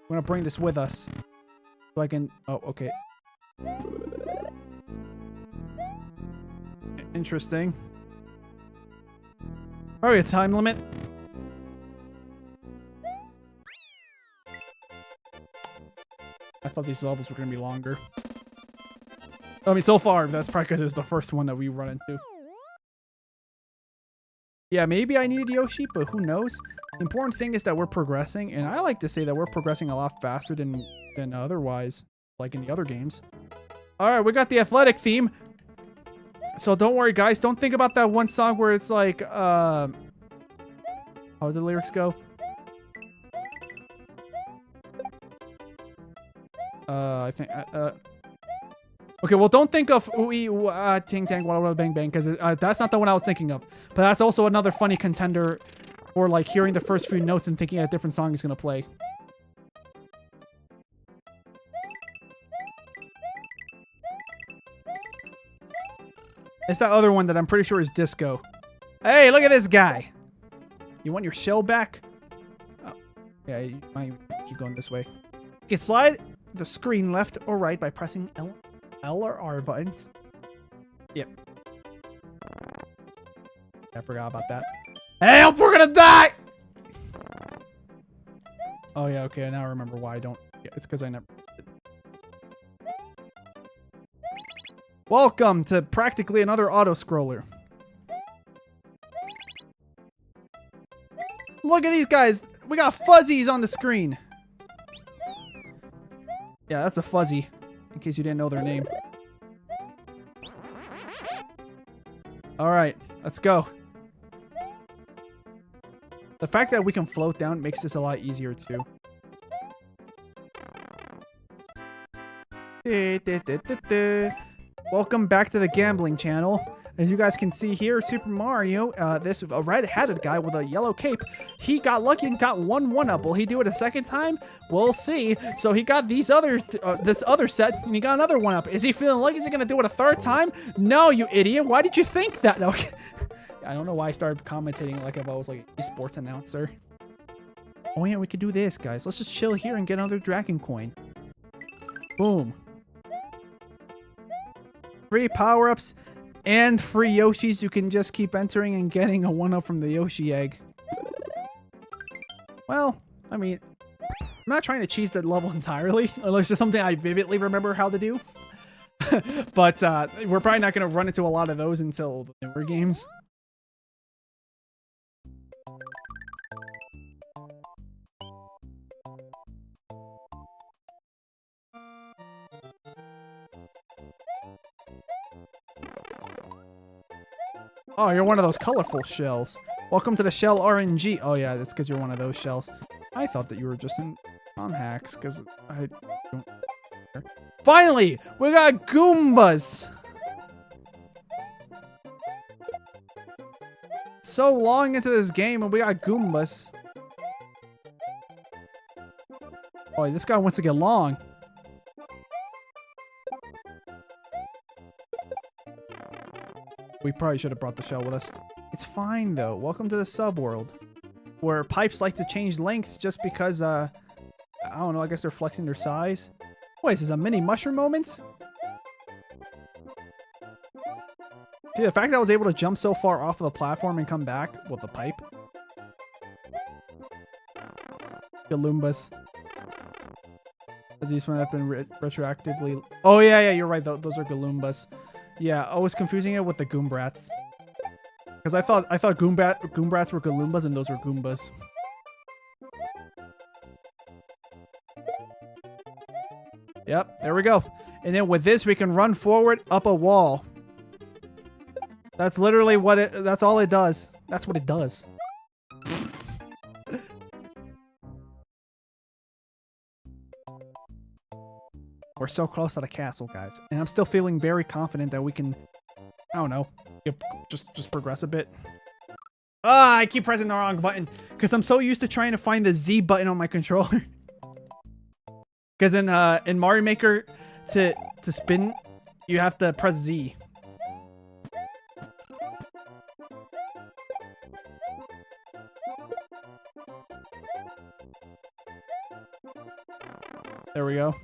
We're gonna bring this with us. So I can... Oh, okay. Interesting. Probably a time limit. I thought these levels were gonna be longer. I mean, so far, that's probably because it was the first one that we run into. Yeah, maybe I needed Yoshi, but who knows? The important thing is that we're progressing, and I like to say that we're progressing a lot faster than otherwise, like in the other games. Alright, we got the athletic theme. So don't worry, guys. Don't think about that one song where it's like, how do the lyrics go? I think, okay, well, don't think of ooey, ting tang, walla walla bang bang, because that's not the one I was thinking of. But that's also another funny contender for, like, hearing the first few notes and thinking a different song is going to play. It's that other one that I'm pretty sure is disco. Hey, look at this guy. You want your shell back? Oh, yeah, you might keep going this way. You can slide the screen left or right by pressing L or R buttons. Yep. I forgot about that. Help! We're gonna die! Oh, yeah, okay. Now I remember why I don't... Yeah, it's because I never... Welcome to practically another auto-scroller. Look at these guys. We got fuzzies on the screen. Yeah, that's a fuzzy, in case you didn't know their name. All right, let's go. The fact that we can float down makes this a lot easier, too. Welcome back to the gambling channel. As you guys can see here, Super Mario, this red-hatted guy with a yellow cape, he got lucky and got 1-up. Will he do it a second time? We'll see. So he got these this other set, and he got another 1-up. Is he feeling like he's gonna do it a third time? No, you idiot. Why did you think that? No, I don't know why I started commentating like if I was like a sports announcer. Oh yeah, we could do this, guys. Let's just chill here and get another dragon coin. Boom. free power-ups and free Yoshis. You can just keep entering and getting a 1-up from the Yoshi egg. Well, I mean, I'm not trying to cheese the level entirely, unless it's something I vividly remember how to do. But we're probably not going to run into a lot of those until the newer games. Oh, you're one of those colorful shells. Welcome to the shell RNG. Oh yeah, that's because you're one of those shells. I thought that you were just in on hacks because I don't care. Finally, we got Goombas. So long into this game and we got Goombas. Oh, this guy wants to get long. We probably should have brought the shell with us. It's fine, though. Welcome to the subworld, where pipes like to change length just because, I don't know, I guess they're flexing their size. What, is this a mini mushroom moment? See, the fact that I was able to jump so far off of the platform and come back with a pipe. Galoombas. These one have been retroactively... Oh, yeah, you're right. Those are Galoombas. Yeah, I was confusing it with the Goombrats. Because I thought Goombrats were Galoombas and those were Goombas. Yep, there we go. And then with this, we can run forward up a wall. That's literally what that's all it does. That's what it does. We're so close to the castle, guys. And I'm still feeling very confident that we can, I don't know, just progress a bit. Ah, I keep pressing the wrong button because I'm so used to trying to find the Z button on my controller. Because in Mario Maker, to spin, you have to press Z. There we go.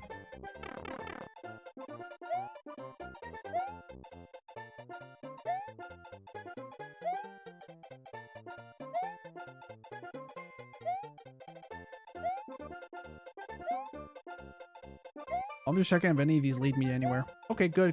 I'm just checking if any of these lead me anywhere. Okay, good.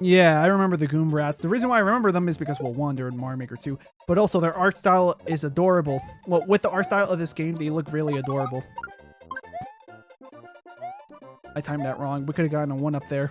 Yeah, I remember the Goombrats. The reason why I remember them is because, well, one, they're in Mario Maker 2, but also their art style is adorable. Well, with the art style of this game, they look really adorable. I timed that wrong. We could have gotten a 1-up there.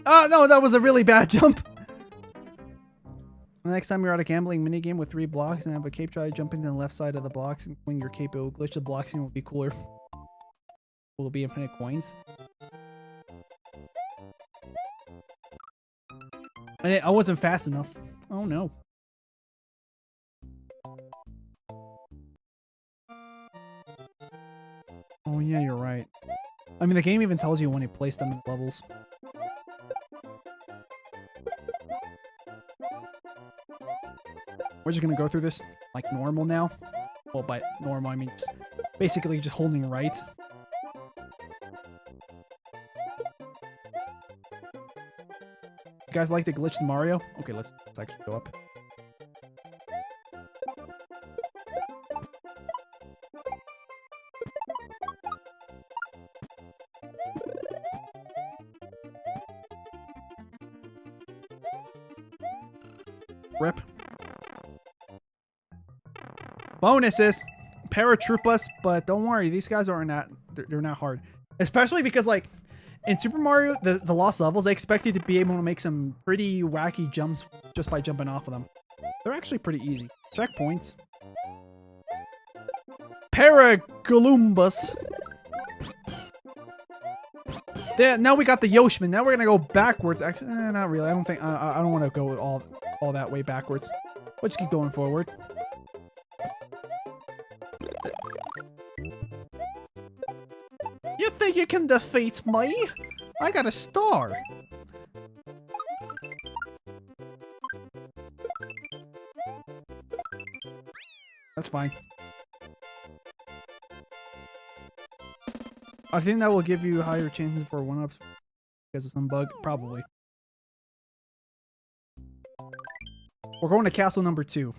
Oh, no, that was a really bad jump. The next time you're at a gambling minigame with 3 blocks and have a cape, try jumping to the left side of the blocks and swing your cape. It will glitch the blocks and it will be cooler. Will be infinite coins. And I wasn't fast enough. Oh, no. Oh, yeah, you're right. I mean, the game even tells you when you place them in levels. We're just gonna go through this like normal now. Well, by normal, I mean basically just holding right. You guys like the glitched Mario? Okay, let's actually go up. Rip. Bonuses, paratroopas, but don't worry, these guys aren't they're not hard. Especially because like in Super Mario, the lost levels, they expect you to be able to make some pretty wacky jumps just by jumping off of them. They're actually pretty easy. Checkpoints. Galoombas. There, now we got the Yoshman. Now we're gonna go backwards. Actually, not really. I don't think I don't want to go all that way backwards. Let's keep going forward. You think you can defeat me? I got a star. That's fine. I think that will give you higher chances for 1-ups because of some bug. Probably. We're going to castle number 2.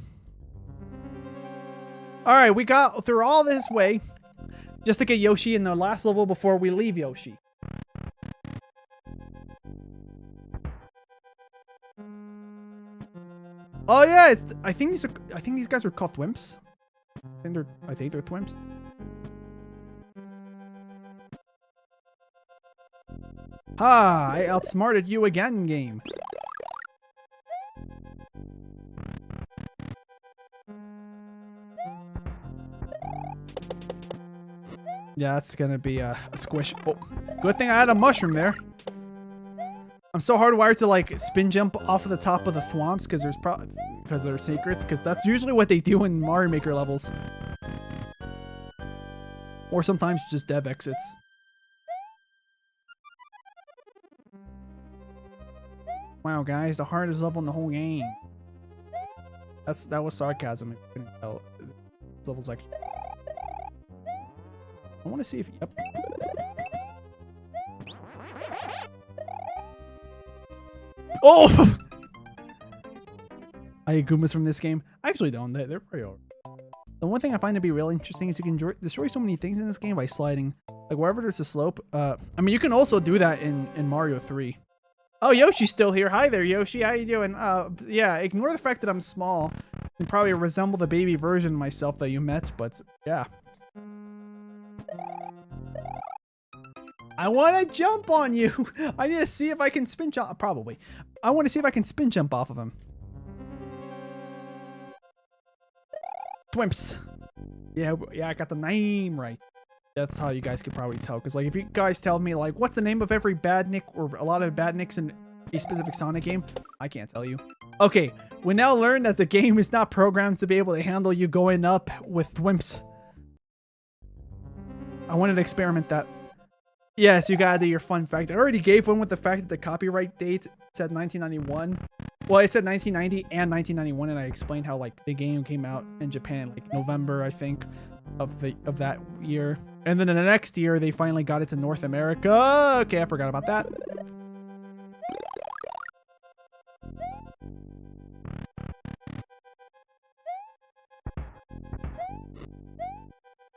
Alright, we got through all this way just to get Yoshi in the last level before we leave Yoshi. Oh yeah, I think these guys are called Thwimps. I think they're Thwimps. Ha! I outsmarted you again, game. Yeah, that's gonna be a squish. Oh, good thing I had a mushroom there. I'm so hardwired to like spin jump off of the top of the thwomps because they're secrets, because that's usually what they do in Mario Maker levels. Or sometimes just dev exits. Wow, guys, the hardest level in the whole game. That was sarcasm. I couldn't tell. This level's actually. I want to see if. Yep. Oh! I hate Goombas from this game. I actually don't. They're pretty old. The one thing I find to be really interesting is you can destroy so many things in this game by sliding. Like wherever there's a slope. I mean, you can also do that in Mario 3. Oh, Yoshi's still here. Hi there, Yoshi. How you doing? Yeah, ignore the fact that I'm small and probably resemble the baby version of myself that you met, but yeah. I want to jump on you. I need to see if I can spin jump. Probably. I want to see if I can spin jump off of him. Twimps. Yeah, I got the name right. That's how you guys could probably tell. Because, like, if you guys tell me, like, what's the name of every bad nick or a lot of bad nicks in a specific Sonic game, I can't tell you. Okay, we now learn that the game is not programmed to be able to handle you going up with Thwimps. I wanted to experiment that. Yes, you gotta do your fun fact. I already gave one with the fact that the copyright date said 1991. Well, it said 1990 and 1991, and I explained how like the game came out in Japan like November, I think, of that year. And then in the next year, they finally got it to North America. Okay, I forgot about that.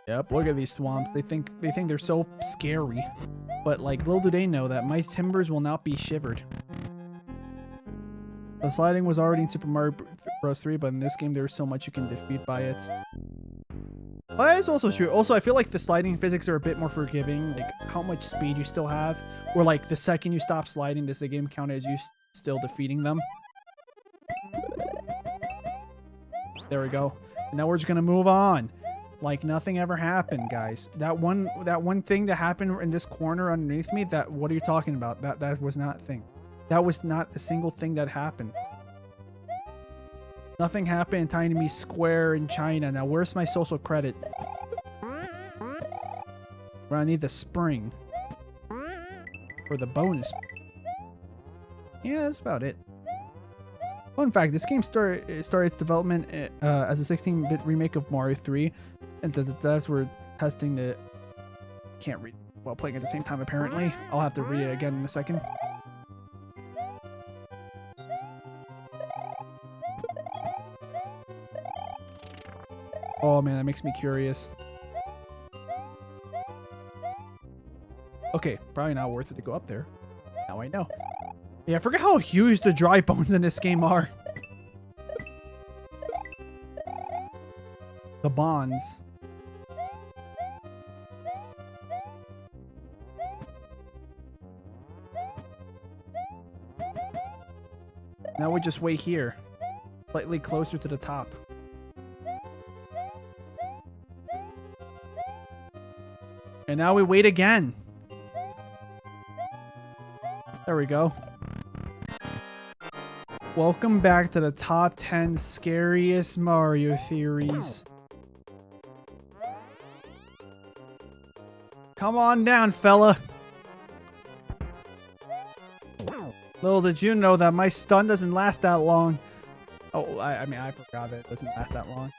Yep, look at these swamps. They think they're so scary. But like little do they know that my timbers will not be shivered. The sliding was already in Super Mario Bros. 3, but in this game there's so much you can defeat by it. Well, that is also true. Also, I feel like the sliding physics are a bit more forgiving. Like how much speed you still have. Or like the second you stop sliding, does the game count as you still defeating them? There we go. And now we're just gonna move on. Like nothing ever happened, guys. That one thing that happened in this corner underneath me, what are you talking about? That was not a thing. That was not a single thing that happened. Nothing happened in Tiny Me Square in China. Now where's my social credit? Well, I need the spring. For the bonus. Yeah, that's about it. Fun fact, this game started its development as a 16-bit remake of Mario 3. And that's where testing the... Can't read while playing at the same time, apparently. I'll have to read it again in a second. Oh man, that makes me curious. Okay, probably not worth it to go up there. Now I know. Yeah, I forget how huge the dry bones in this game are. The bonds. Now we just wait here. Slightly closer to the top. And now we wait again. There we go. Welcome back to the top 10 scariest Mario theories. Come on down, fella. Little did you know that my stun doesn't last that long. Oh, I mean, I forgot that it doesn't last that long.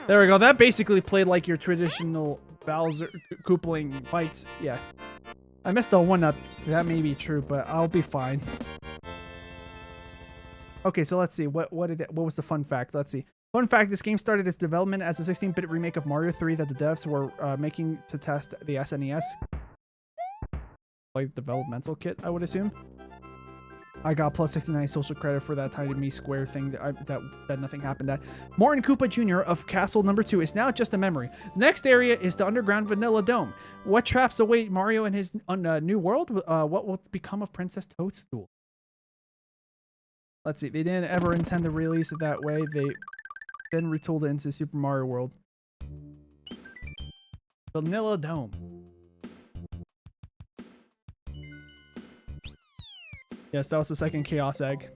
There we go. That basically played like your traditional Bowser Koopling fights. Yeah. I messed the one up. That may be true, but I'll be fine. Okay, so let's see. What was the fun fact? Let's see. Fun fact, this game started its development as a 16-bit remake of Mario 3 that the devs were making to test the SNES. Like developmental kit, I would assume. I got plus 69 social credit for that tiny me square thing that nothing happened at. Martin Koopa Jr. of Castle Number 2 is now just a memory. The next area is the underground Vanilla Dome. What traps await Mario in his new world? What will become of Princess Toadstool? Let's see. They didn't ever intend to release it that way. They then retooled it into Super Mario World. Vanilla Dome. Yes, that was the second Chaos Egg.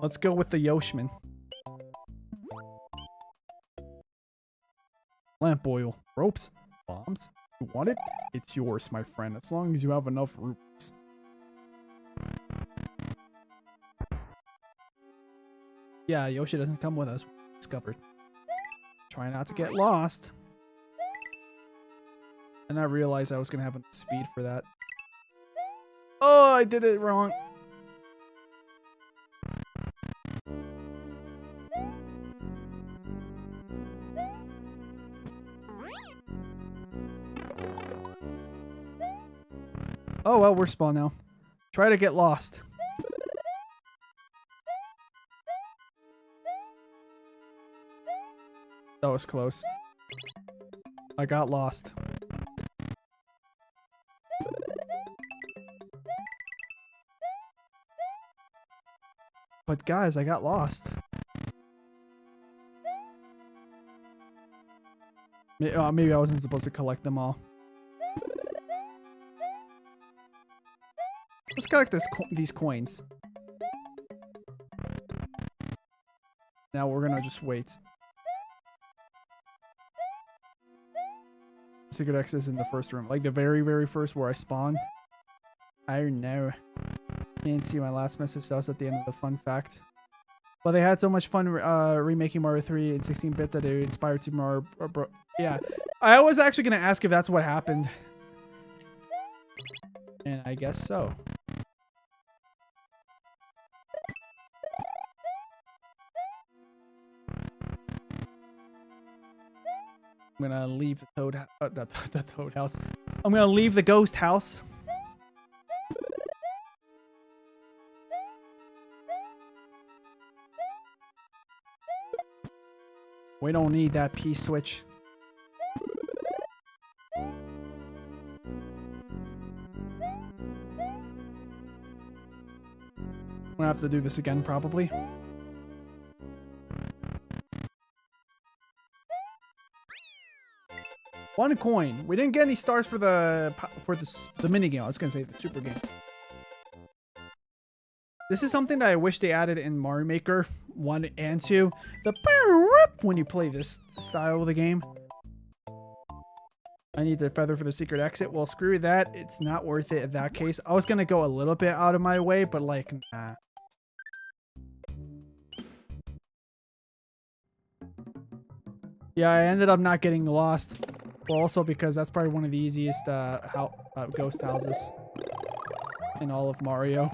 Let's go with the Yoshman. Lamp oil. Ropes. Bombs. You want it? It's yours, my friend, as long as you have enough rupees. Yeah, Yoshi doesn't come with us. Discovered. Try not to get lost. And I realized I was going to have enough speed for that. Oh, I did it wrong. Oh, well, we're spawned now. Try to get lost. That was close. I got lost. But guys, I got lost. Maybe I wasn't supposed to collect them all. Let's collect these coins. Now we're gonna just wait. Secret exit is in the first room. Like the very, very first where I spawned. I don't know. Didn't see my last message. That was at the end of the fun fact. But they had so much fun remaking Mario 3 in 16-bit that it inspired Super Mario Bros. Yeah. I was actually going to ask if that's what happened. And I guess so. I'm gonna leave the Toad house. I'm gonna leave the ghost house. We don't need that P-switch. I'm gonna have to do this again, probably. One coin. We didn't get any stars for the mini game. I was gonna say the super game. This is something that I wish they added in Mario Maker 1 and 2. The when you play this style of the game. I need the feather for the secret exit. Well, screw that. It's not worth it in that case. I was gonna go a little bit out of my way, but like, nah. Yeah, I ended up not getting lost. Well, also because that's probably one of the easiest ghost houses in all of Mario.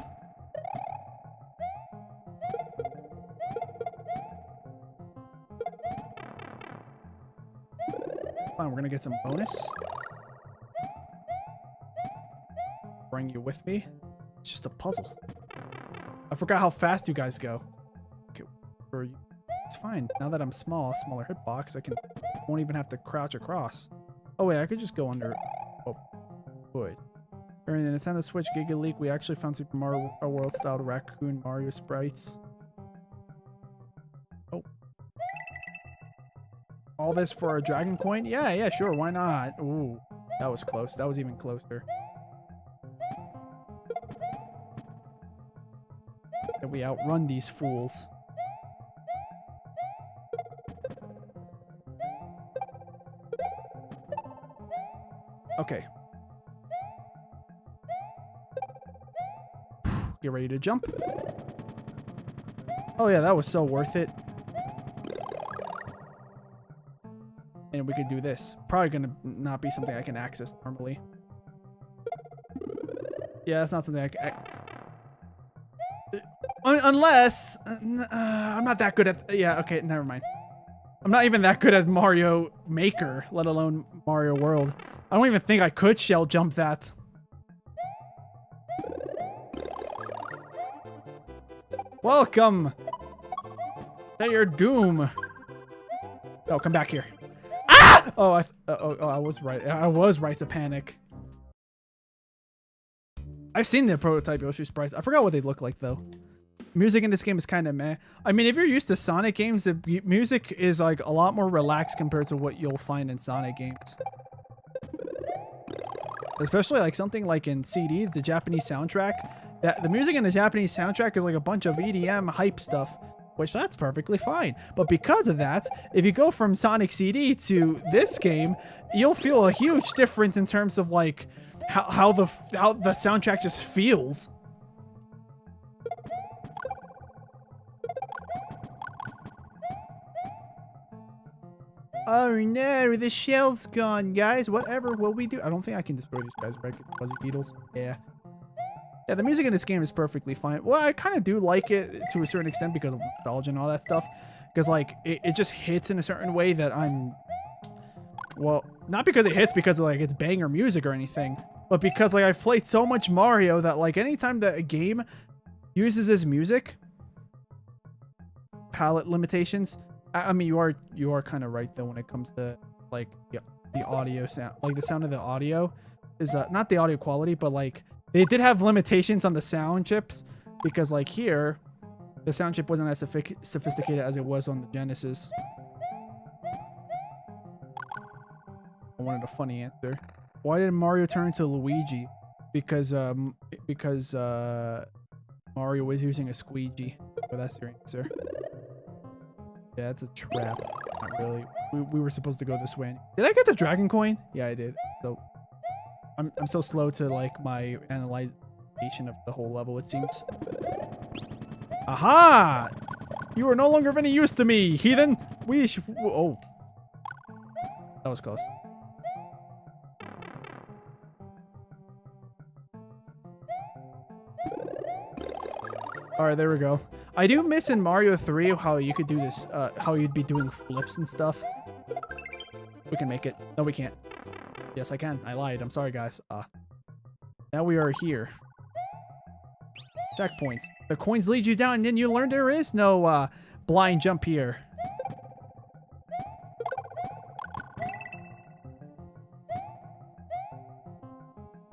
Fine, we're gonna get some bonus. Bring you with me. It's just a puzzle. I forgot how fast you guys go. Okay, it's fine. Now that I'm small, smaller hitbox, won't even have to crouch across. Oh wait, I could just go under. Oh, good. During the Nintendo Switch Giga Leak, we actually found Super Mario World-style raccoon Mario sprites. Oh. All this for a dragon coin? Yeah, sure, why not? Ooh, that was close. That was even closer. Can we outrun these fools? Okay. Get ready to jump. Oh yeah, that was so worth it. And we could do this. Probably gonna not be something I can access normally. Yeah, that's not something I can... Unless... I'm not that good at... Yeah, okay, never mind. I'm not even that good at Mario Maker, let alone Mario World. I don't even think I could shell jump that. Welcome to your doom. Oh, come back here. Ah! Oh, I was right. I was right to panic. I've seen the prototype Yoshi sprites. I forgot what they look like though. Music in this game is kind of meh. I mean, if you're used to Sonic games, the music is like a lot more relaxed compared to what you'll find in Sonic games. Especially like something like in CD, the Japanese soundtrack. The music in the Japanese soundtrack is like a bunch of EDM hype stuff, which that's perfectly fine. But because of that, if you go from Sonic CD to this game, you'll feel a huge difference in terms of like how the soundtrack just feels. Oh no, the shell's gone, guys. Whatever will we do? I don't think I can destroy these guys, right? Fuzzy beetles. Yeah. Yeah, the music in this game is perfectly fine. Well, I kind of do like it to a certain extent because of nostalgia and all that stuff. Because, like, it just hits in a certain way that I'm... Well, not because it hits because of, like, it's banger music or anything. But because, like, I've played so much Mario that, like, anytime that a game uses this music... Palette limitations... I mean, you are kind of right, though, when it comes to, like, the audio sound. Like, the sound of the audio is... not the audio quality, but, like... They did have limitations on the sound chips because, like, here, the sound chip wasn't as sophisticated as it was on the Genesis. I wanted a funny answer. Why did Mario turn into Luigi? Because Mario was using a squeegee. So that's your answer. Yeah, it's a trap. Not really. We were supposed to go this way. Did I get the dragon coin? Yeah, I did. So... I'm so slow to like my analyzation of the whole level, it seems. Aha! You are no longer of any use to me, heathen! Oh. That was close. Alright, there we go. I do miss in Mario 3 how you could do this, how you'd be doing flips and stuff. We can make it. No, we can't. Yes, I can. I lied. I'm sorry, guys. Now we are here. Checkpoints. The coins lead you down, and then you learn there is no blind jump here.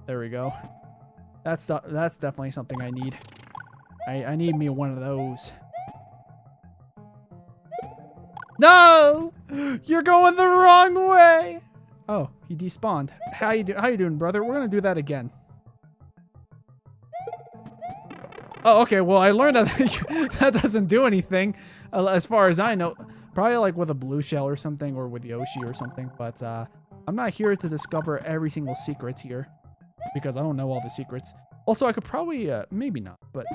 There we go. That's definitely something I need. I need me one of those. No! You're going the wrong way! Oh, he despawned. How you doing, brother? We're gonna do that again. Oh, okay. Well, I learned that that doesn't do anything, as far as I know. Probably like with a blue shell or something, or with Yoshi or something. But I'm not here to discover every single secret here, because I don't know all the secrets. Also, I could probably maybe not, but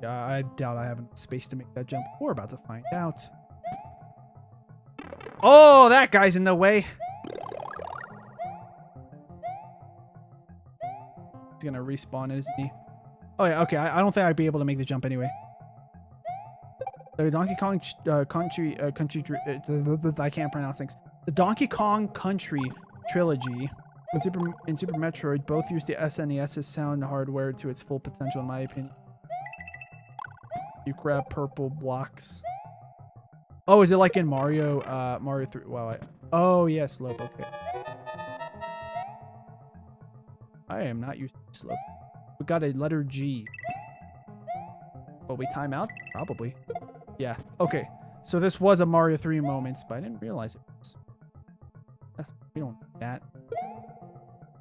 yeah, I doubt I have enough space to make that jump. We're about to find out. Oh, that guy's in the way. He's gonna respawn, isn't he? Oh yeah, okay. I don't think I'd be able to make the jump anyway. The Donkey Kong Country I can't pronounce things. The Donkey Kong Country trilogy and Super Metroid both use the SNES's sound hardware to its full potential, in my opinion. You grab purple blocks. Oh, is it like in Mario 3? Wow. Oh, yeah, slope. Okay. I am not used to slope. We got a letter G. Will we time out? Probably. Yeah. Okay. So this was a Mario 3 moment, but I didn't realize it was. We don't need that.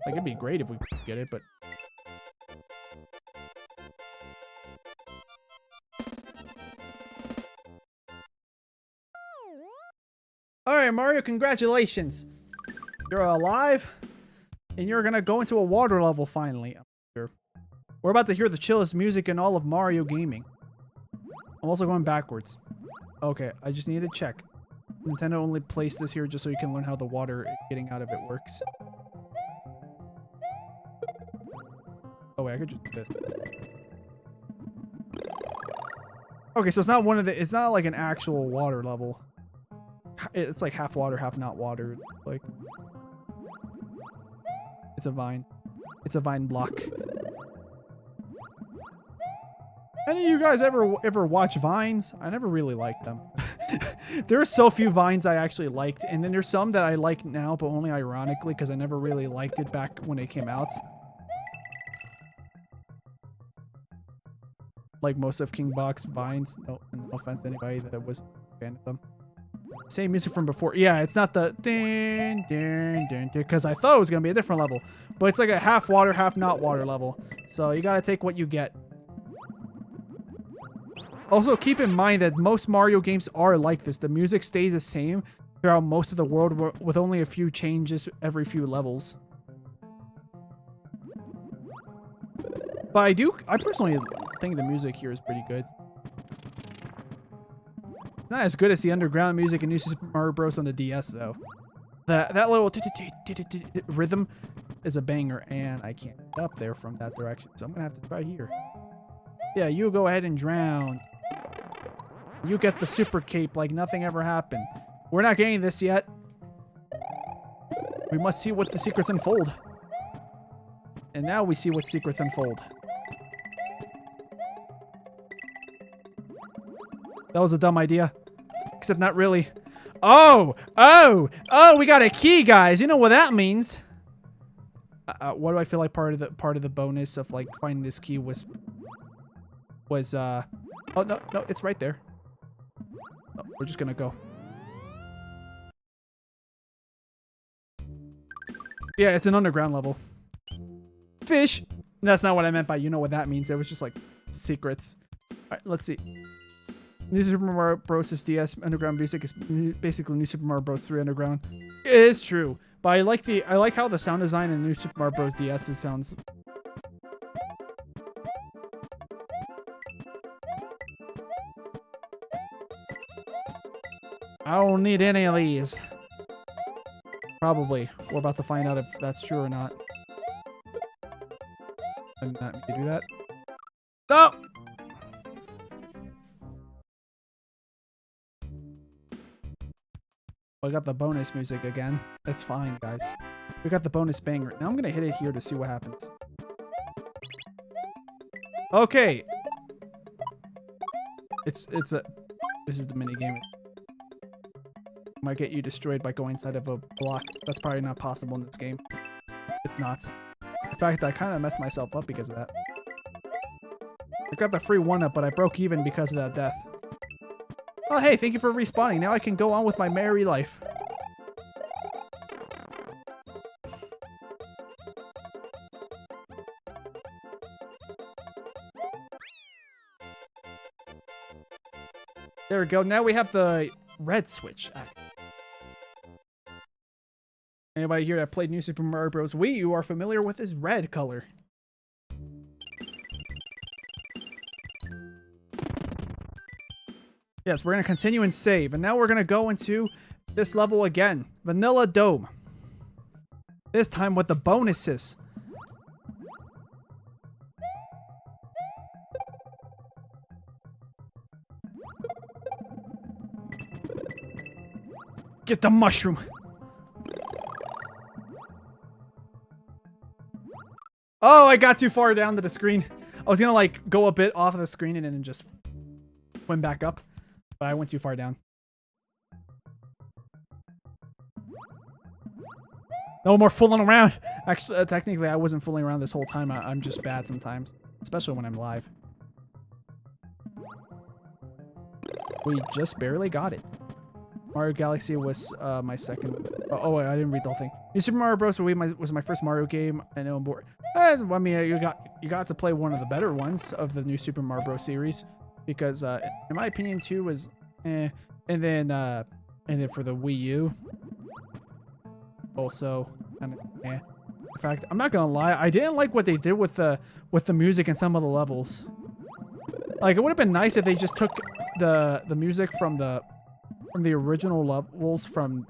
Like, it'd be great if we could get it, but... All right, Mario, congratulations. You're alive, and you're gonna go into a water level finally. I'm sure. We're about to hear the chillest music in all of Mario gaming. I'm also going backwards. Okay, I just need to check. Nintendo only placed this here just so you can learn how the water getting out of it works. Oh wait, I could just do this. Okay, so it's not one of the. It's not like an actual water level. It's like half water, half not water. Like, it's a vine. It's a vine block. Any of you guys ever watch Vines? I never really liked them. There are so few Vines I actually liked, and then there's some that I like now, but only ironically because I never really liked it back when it came out. Like most of King Box Vines. No offense to anybody that was a fan of them. Same music from before. Yeah, it's not the din din din because I thought it was gonna be a different level, but it's like a half water, half not water level. So you gotta take what you get. Also, keep in mind that most Mario games are like this. The music stays the same throughout most of the world with only a few changes every few levels. But I personally think the music here is pretty good. It's not as good as the underground music in New Super Mario Bros. On the DS, though. That little rhythm is a banger, and I can't get up there from that direction, so I'm gonna have to try here. Yeah, you go ahead and drown. You get the super cape like nothing ever happened. We're not getting this yet. We must see what the secrets unfold. And now we see what secrets unfold. That was a dumb idea. Except not really. Oh! We got a key, guys! You know what that means. What do I feel like part of the bonus of like finding this key was oh no, it's right there. Oh, we're just gonna go. Yeah, it's an underground level. Fish! That's not what I meant by you know what that means. It was just like secrets. Alright, let's see. New Super Mario Bros. DS underground music is basically New Super Mario Bros. 3 underground. It is true, but I like how the sound design in New Super Mario Bros. DS sounds. I don't need any of these. Probably. We're about to find out if that's true or not. I did not mean to do that. Stop! I got the bonus music again. That's fine, guys. We got the bonus banger. Now I'm gonna hit it here to see what happens. Okay. This is the mini game. Might get you destroyed by going inside of a block. That's probably not possible in this game. It's not. In fact, I kind of messed myself up because of that. I got the free 1-up, but I broke even because of that death. Oh, hey, thank you for respawning. Now I can go on with my merry life. There we go. Now we have the red switch. Anybody here that played New Super Mario Bros. Wii, you are familiar with this red color. Yes, we're going to continue and save. And now we're going to go into this level again. Vanilla Dome. This time with the bonuses. Get the mushroom. Oh, I got too far down to the screen. I was gonna like go a bit off of the screen and then just swim back up, but I went too far down. No more fooling around. Actually, technically, I wasn't fooling around this whole time. I'm just bad sometimes, especially when I'm live. We just barely got it. Mario Galaxy was my second. Oh, I didn't read the whole thing. New Super Mario Bros. Was my first Mario game. I know I'm bored. I mean, you got to play one of the better ones of the New Super Mario Bros. Series, because in my opinion, 2 was eh. And then And then for the Wii U, also kind of eh. In fact, I'm not gonna lie, I didn't like what they did with the music in some of the levels. Like, it would have been nice if they just took the music from the original levels from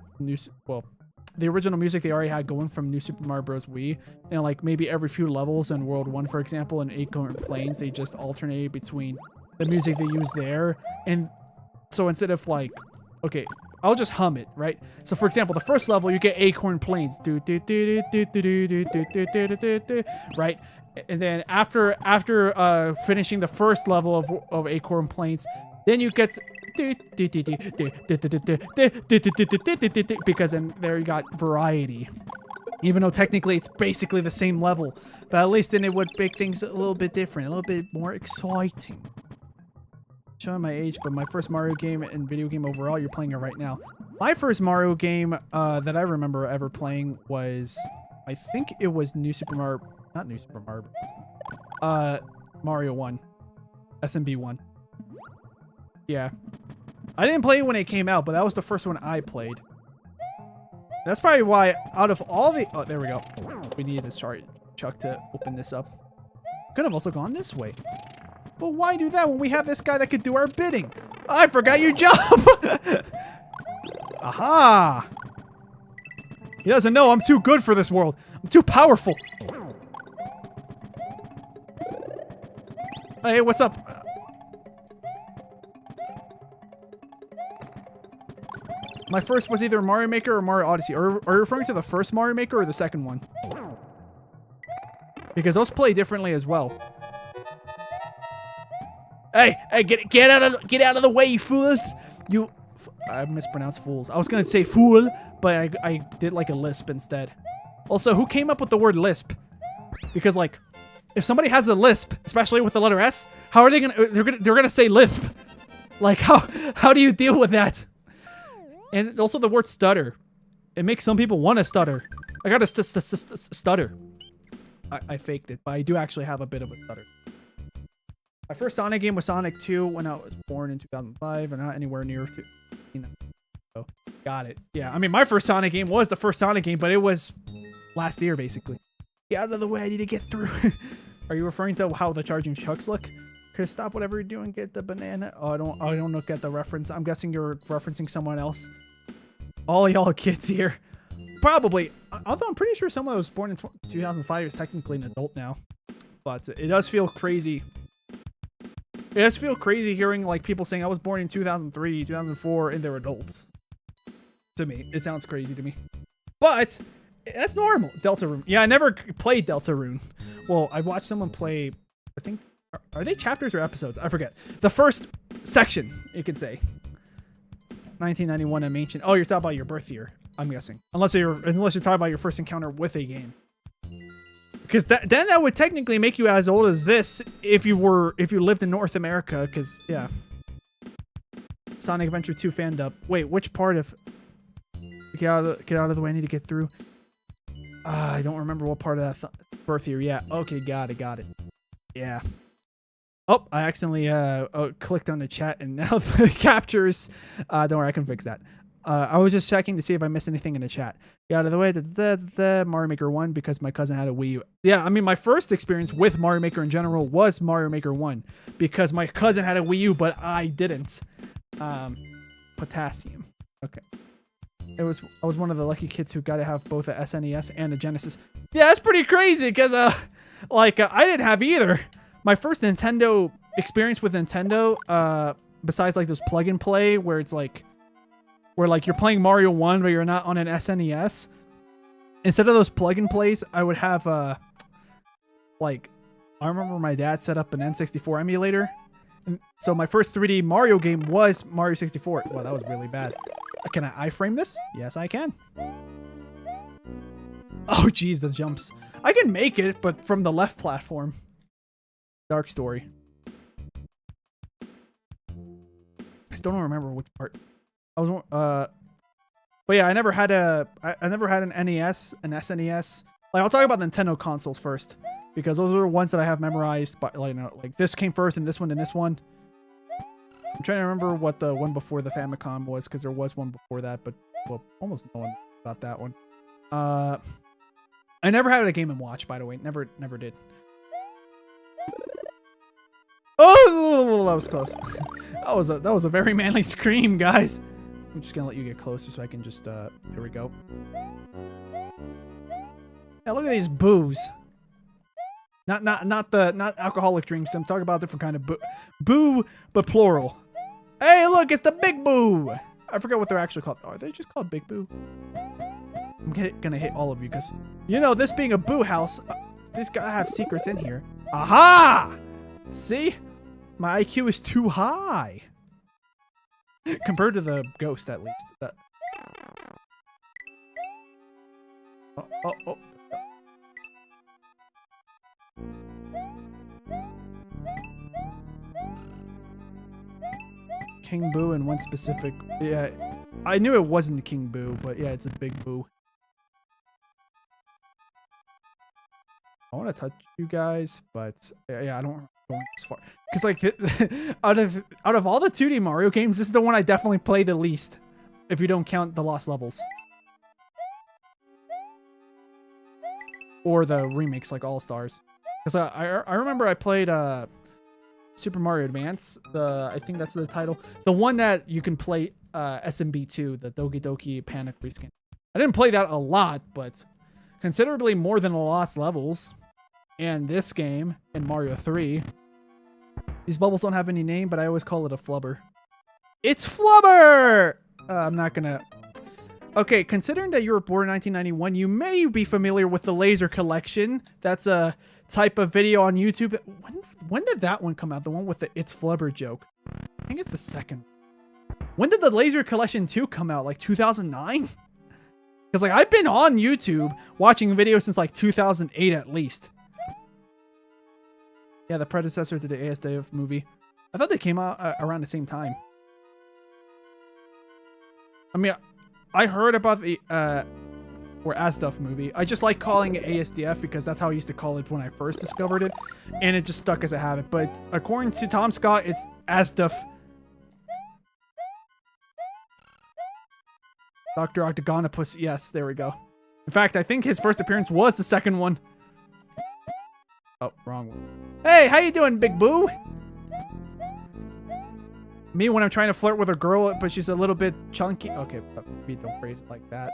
the original music they already had going from New Super Mario Bros. Wii, and like maybe every few levels in World 1, for example, in Acorn Plains, they just alternated between the music they used there. And so instead of like, okay, I'll just hum it, right? So for example, the first level, you get Acorn Plains, right? And then after finishing the first level of Acorn Plains, then you get because then there you got variety. Even though technically it's basically the same level, but at least then it would make things a little bit different, a little bit more exciting. Showing my age, but my first Mario game and video game overall, you're playing it right now. My first Mario game that I remember ever playing was, I think it was Mario 1. SMB 1. Yeah. I didn't play it when it came out, but that was the first one I played. That's probably why out of all the... Oh, there we go. We needed this Chuck to open this up. Could have also gone this way. But why do that when we have this guy that could do our bidding? I forgot you jump! Aha! He doesn't know I'm too good for this world. I'm too powerful. Hey, what's up? My first was either Mario Maker or Mario Odyssey. Are you referring to the first Mario Maker or the second one? Because those play differently as well. Hey, get out of the way, you fools! I mispronounced fools. I was gonna say fool, but I did like a lisp instead. Also, who came up with the word lisp? Because like, if somebody has a lisp, especially with the letter S, how are they gonna? They're gonna say lisp. Like how do you deal with that? And also the word stutter. It makes some people want to stutter. I got a stutter. I faked it, but I do actually have a bit of a stutter. My first Sonic game was Sonic 2 when I was born in 2005 and not anywhere near to, so got it. Yeah, I mean, my first Sonic game was the first Sonic game, but it was last year, basically. Get out of the way, I need to get through. Are you referring to how the charging chucks look? Chris, stop whatever you're doing, get the banana. Oh, I don't look at the reference. I'm guessing you're referencing someone else. All y'all kids here. Probably. Although I'm pretty sure someone that was born in 2005 is technically an adult now. But it does feel crazy. It does feel crazy hearing like people saying I was born in 2003, 2004, and they're adults. To me, it sounds crazy to me. But that's normal. Deltarune. Yeah, I never played Deltarune. Well, I watched someone play, I think, are they chapters or episodes? I forget. The first section, you could say. 1991 I'm ancient. Oh, you're talking about your birth year, I'm guessing. Unless you're talking about your first encounter with a game. Because then that would technically make you as old as this if you lived in North America, because yeah. Sonic Adventure 2 fan dub. Wait, which part of get out of the way, I need to get through. I don't remember what part of that birth year. Yeah, okay, got it. Yeah. Oh, I accidentally clicked on the chat and now the captures. Don't worry, I can fix that. I was just checking to see if I missed anything in the chat. Get out of the way. Mario Maker 1 because my cousin had a Wii U. Yeah, I mean, my first experience with Mario Maker in general was Mario Maker 1 because my cousin had a Wii U, but I didn't. Potassium. Okay. I was one of the lucky kids who got to have both a SNES and a Genesis. Yeah, that's pretty crazy because I didn't have either. My first Nintendo experience with Nintendo, besides like those plug and play where it's like, where like you're playing Mario 1 but you're not on an SNES. Instead of those plug and plays, I would have like, I remember my dad set up an N64 emulator. And so my first 3D Mario game was Mario 64. Wow, that was really bad. Can I iframe this? Yes, I can. Oh, geez, the jumps. I can make it, but from the left platform. Dark Story. I still don't remember which part. I was but yeah, I never had an NES, an SNES. Like, I'll talk about Nintendo consoles first because those are the ones that I have memorized. But like, like this came first, and this one, and this one. I'm trying to remember what the one before the Famicom was, because there was one before that, but well, almost no one about that one. I never had a Game & Watch, by the way. Never did. Oh, that was close. that was a very manly scream, guys. I'm just gonna let you get closer so I can just there we go. Yeah, look at these boos. Not alcoholic drinks. I'm talking about a different kind of boo. Boo, but plural. Hey, look, it's the Big Boo. I forget what they're actually called. Are they just called Big Boo? I'm gonna hit all of you because, you know, this being a boo house, this gotta have secrets in here. Aha! See? My IQ is too high. Compared to the ghost, at least. Oh. King Boo and one specific... Yeah, I knew it wasn't King Boo, but yeah, it's a Big Boo. I want to touch you guys, but yeah, I don't want to go this far. Because like, out of all the 2D Mario games, this is the one I definitely play the least, if you don't count the Lost Levels. Or the remakes, like All-Stars. Because I remember I played Super Mario Advance. I think that's the title. The one that you can play SMB2, the Doki Doki Panic reskin. I didn't play that a lot, but considerably more than the Lost Levels. And this game, and Mario 3. These bubbles don't have any name, but I always call it a flubber. It's Flubber! I'm not gonna... Okay, considering that you were born in 1991, you may be familiar with the Laser Collection. That's a type of video on YouTube. When did that one come out? The one with the It's Flubber joke. I think it's the second. When did the Laser Collection 2 come out? Like 2009? Because like I've been on YouTube watching videos since like 2008 at least. Yeah, the predecessor to the ASDF movie. I thought they came out around the same time. I mean, I heard about the or ASDF movie. I just like calling it ASDF because that's how I used to call it when I first discovered it, and it just stuck as a habit. But according to Tom Scott, it's ASDF. Dr. Octagonopus. Yes, there we go. In fact, I think his first appearance was the second one. Oh, wrong one. Hey, how you doing, Big Boo? Me when I'm trying to flirt with a girl, but she's a little bit chunky. Okay, maybe don't phrase it like that.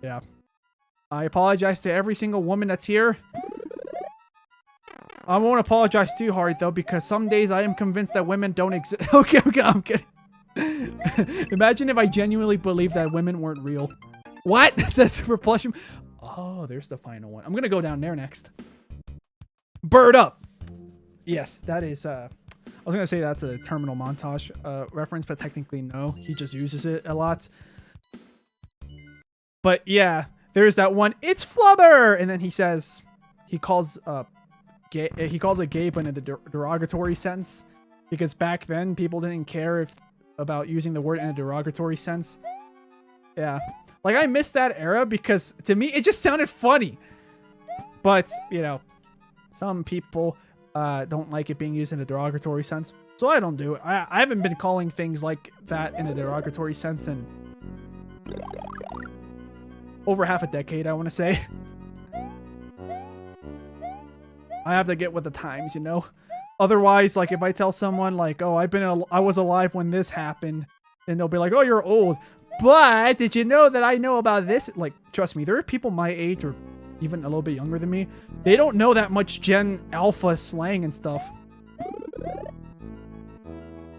Yeah. I apologize to every single woman that's here. I won't apologize too hard, though, because some days I am convinced that women don't exist. Okay, I'm kidding. Imagine if I genuinely believed that women weren't real. What? That's super plush. Oh, there's the final one. I'm gonna go down there next. Bird up. Yes, that is I was gonna say that's a Terminal Montage reference, but technically no, he just uses it a lot. But yeah, there's that one. It's Flubber, and then he says he calls it gay, but in a derogatory sense, because back then people didn't care about using the word in a derogatory sense. Yeah, like I missed that era because to me it just sounded funny, but you know. Some people don't like it being used in a derogatory sense, so I don't do it. I haven't been calling things like that in a derogatory sense in over half a decade, I want to say. I have to get with the times, you know? Otherwise, like, if I tell someone, like, oh, I was alive when this happened, then they'll be like, oh, you're old. But did you know that I know about this? Like, trust me, there are people my age or even a little bit younger than me. They don't know that much Gen Alpha slang and stuff.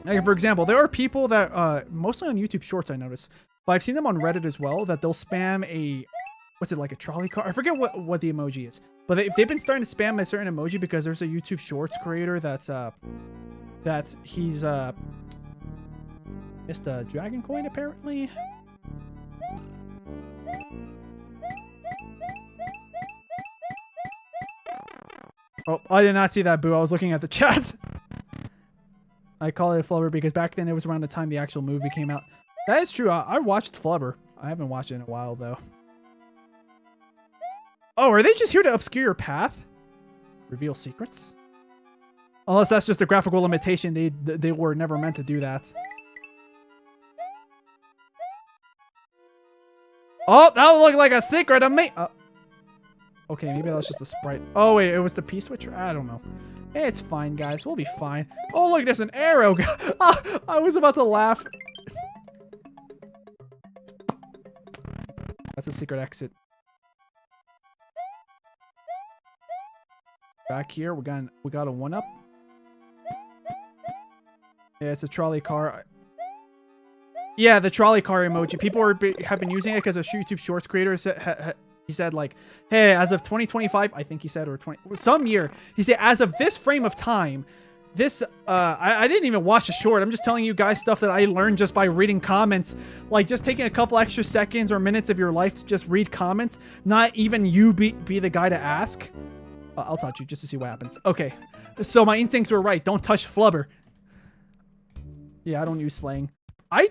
Like, for example, there are people that, mostly on YouTube Shorts, I notice, but I've seen them on Reddit as well, that they'll spam a, what's it, like a trolley car? I forget what the emoji is. But they've been starting to spam a certain emoji because there's a YouTube Shorts creator he's just a Dragon Coin, apparently. Oh, I did not see that, Boo. I was looking at the chat. I call it a Flubber because back then it was around the time the actual movie came out. That is true. I watched Flubber. I haven't watched it in a while, though. Oh, are they just here to obscure your path? Reveal secrets? Unless that's just a graphical limitation. They were never meant to do that. Oh, that would look like a secret of me. Okay, maybe that was just a sprite. Oh, wait, it was the P-switcher? I don't know. It's fine, guys. We'll be fine. Oh, look, there's an arrow. I was about to laugh. That's a secret exit. Back here, we got a 1-up. Yeah, it's a trolley car. Yeah, the trolley car emoji. People have been using it because a YouTube Shorts creator said, he said like, hey, as of 2025, I think he said, or some year, he said, as of this frame of time, this, I didn't even watch the short. I'm just telling you guys stuff that I learned just by reading comments. Like just taking a couple extra seconds or minutes of your life to just read comments. Not even you be the guy to ask. I'll touch you just to see what happens. Okay, so my instincts were right. Don't touch Flubber. Yeah, I don't use slang. I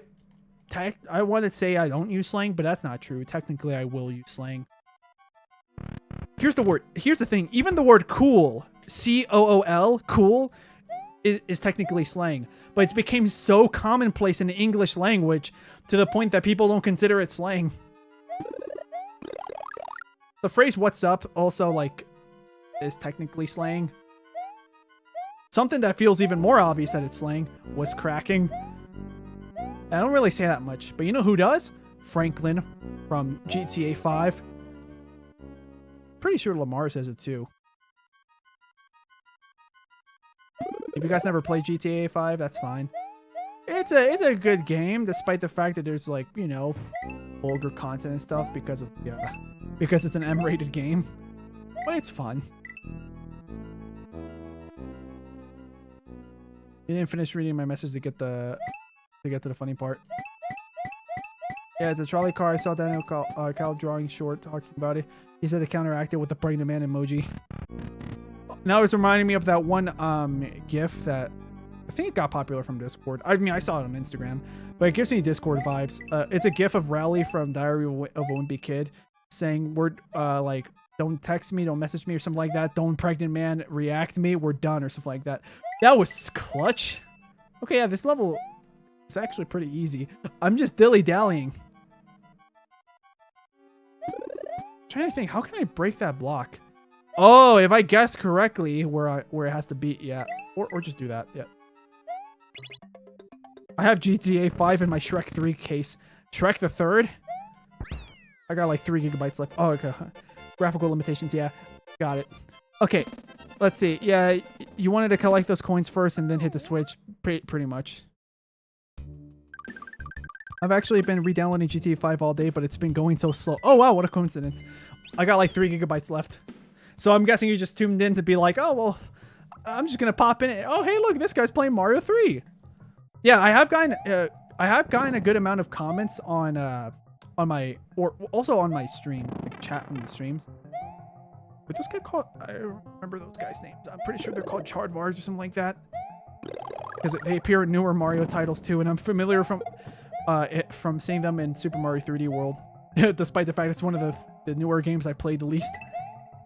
want to say I don't use slang, but that's not true. Technically, I will use slang. Here's the word. Here's the thing. Even the word cool, C-O-O-L, cool, is technically slang. But it's became so commonplace in the English language to the point that people don't consider it slang. The phrase "what's up" also like is technically slang. Something that feels even more obvious that it's slang was cracking. I don't really say that much, but you know who does? Franklin from GTA 5. Pretty sure Lamar says it too. If you guys never played GTA 5, that's fine. It's a good game, despite the fact that there's like, you know, vulgar content and stuff because it's an M-rated game. But it's fun. You didn't finish reading my message to get to the funny part. Yeah, it's a trolley car. I saw Daniel Cal drawing short talking about it. He said it counteracted with the pregnant man emoji. Now it's reminding me of that one GIF that I think it got popular from Discord. I mean, I saw it on Instagram, but it gives me Discord vibes. It's a GIF of Rally from Diary of a Wimpy Kid saying, "We're like, don't text me, don't message me," or something like that. "Don't pregnant man react me, we're done," or something like that. That was clutch. Okay, yeah, this level is actually pretty easy. I'm just dilly-dallying. Trying to think, how can I break that block? Oh, if I guess correctly where it has to be, yeah. Or just do that, yeah. I have GTA 5 in my Shrek 3 case. Shrek the Third? I got like 3 gigabytes left. Oh, okay. Graphical limitations, yeah. Got it. Okay, let's see. Yeah, you wanted to collect those coins first and then hit the switch, pretty much. I've actually been re-downloading GTA 5 all day, but it's been going so slow. Oh, wow, what a coincidence. I got like 3 gigabytes left. So I'm guessing you just tuned in to be like, oh, well, I'm just going to pop in. Oh, hey, look, this guy's playing Mario 3. Yeah, I have gotten a good amount of comments on my, or also on my stream, like chat on the streams. But those guys called, I don't remember those guys' names. I'm pretty sure they're called Chardvars or something like that. Because they appear in newer Mario titles too, and I'm familiar from seeing them in Super Mario 3D World. Despite the fact it's one of the newer games I played the least.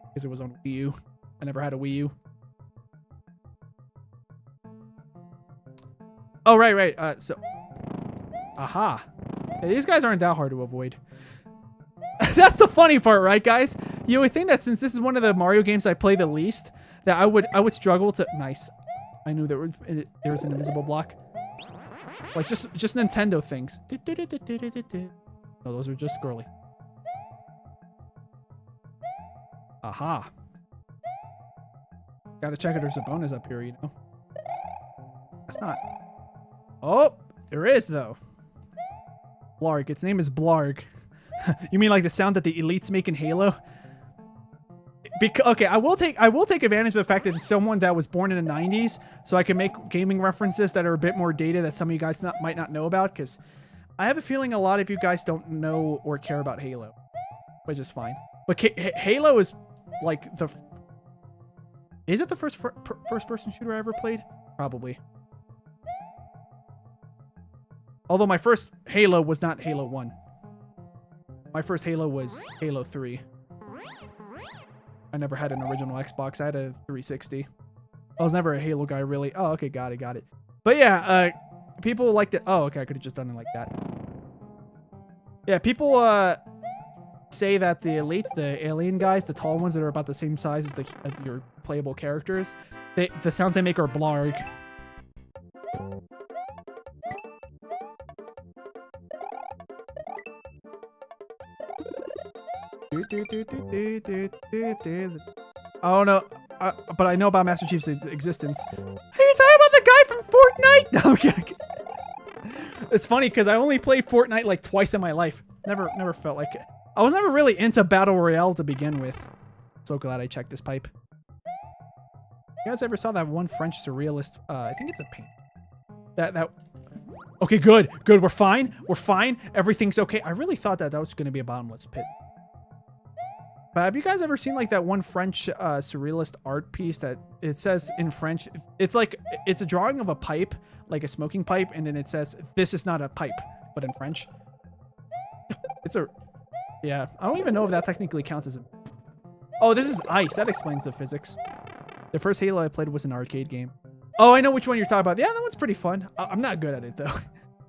Because it was on Wii U. I never had a Wii U. Oh, right. So, aha. Yeah, these guys aren't that hard to avoid. That's the funny part, right, guys? You would think that since this is one of the Mario games I play the least, that I would struggle to. Nice. I knew there was an invisible block. Like just Nintendo things. No, those are just girly. Aha. Gotta check if there's a bonus up here, you know. That's not. Oh, there is though. Blarg. Its name is Blarg. You mean like the sound that the elites make in Halo? Okay, I will take advantage of the fact that it's someone that was born in the 90s, so I can make gaming references that are a bit more dated that some of you guys might not know about, because I have a feeling a lot of you guys don't know or care about Halo, which is fine. But Halo is like the... Is it the first-person shooter I ever played? Probably. Although my first Halo was not Halo 1. My first Halo was Halo 3. I never had an original Xbox. I had a 360. I was never a Halo guy, really. Oh, okay, got it. But yeah, people like to. Oh, okay, I could have just done it like that. Yeah, people say that the elites, the alien guys, the tall ones that are about the same size as your playable characters, the sounds they make are blarg. Oh no, but I know about Master Chief's existence. Are you talking about the guy from Fortnite? No, okay. It's funny because I only played Fortnite like twice in my life. Never felt like it. I was never really into Battle Royale to begin with. So glad I checked this pipe. You guys ever saw that one French surrealist? I think it's a paint. That. Okay, good. We're fine. Everything's okay. I really thought that was going to be a bottomless pit. But have you guys ever seen like that one French surrealist art piece that it says in French? It's like, it's a drawing of a pipe, like a smoking pipe, and then it says, "This is not a pipe," but in French. It's a, yeah, I don't even know if that technically counts as a, oh, this is ice. That explains the physics. The first Halo I played was an arcade game. Oh, I know which one you're talking about. Yeah, that one's pretty fun. I'm not good at it though.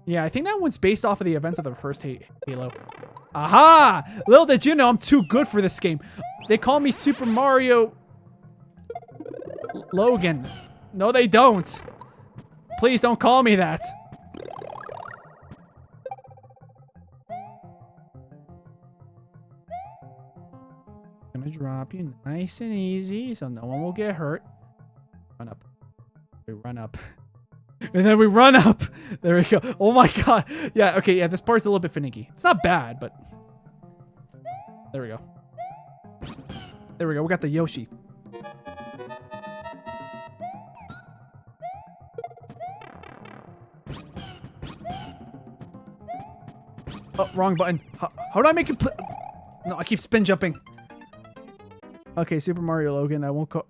Yeah, I think that one's based off of the events of the first Halo. Aha! Little did you know I'm too good for this game. They call me Super Mario Logan. No, they don't. Please don't call me that. Gonna drop you nice and easy so no one will get hurt. Run up. We run up. And then we run up. There we go. Oh my god. Yeah, okay, yeah, this part's a little bit finicky. It's not bad, but... There we go. There we go. We got the Yoshi. Oh, wrong button. How do I make it... No, I keep spin jumping. Okay, Super Mario Logan. I won't call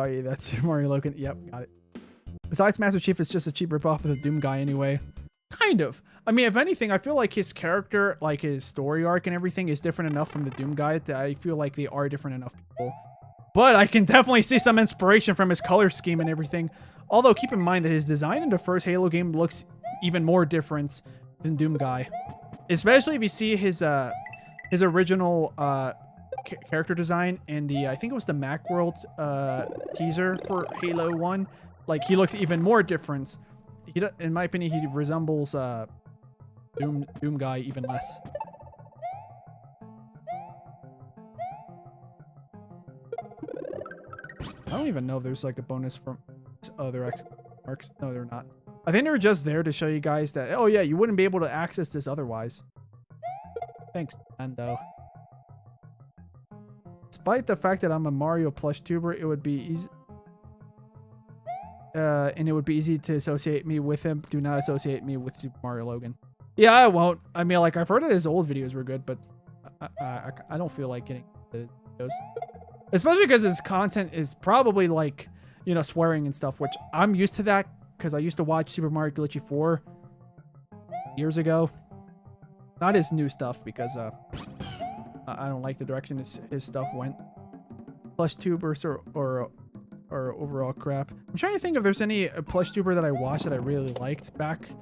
you that. Super Mario Logan. Yep, got it. Besides, Master Chief is just a cheap ripoff of the Doom guy anyway. Kind of. I mean, if anything, I feel like his character, like his story arc and everything is different enough from the Doom guy that I feel like they are different enough people. But I can definitely see some inspiration from his color scheme and everything. Although, keep in mind that his design in the first Halo game looks even more different than Doom guy. Especially if you see his original character design in the, I think it was the Macworld teaser for Halo 1. Like, he looks even more different. In my opinion, he resembles Doom guy even less. I don't even know if there's like a bonus from other X marks. No, they're not. I think they were just there to show you guys that, oh yeah, you wouldn't be able to access this otherwise. Thanks, Nintendo. Despite the fact that I'm a Mario plush tuber, it would be easy. And it would be easy to associate me with him. Do not associate me with Super Mario Logan. Yeah, I won't. I mean, like, I've heard that his old videos were good, but I don't feel like getting the videos. Especially because his content is probably, like, you know, swearing and stuff, which I'm used to that because I used to watch Super Mario Glitchy 4 years ago. Not his new stuff because I don't like the direction his stuff went. Plush tubers or overall crap. I'm trying to think if there's any plush tuber that I watched that I really liked back in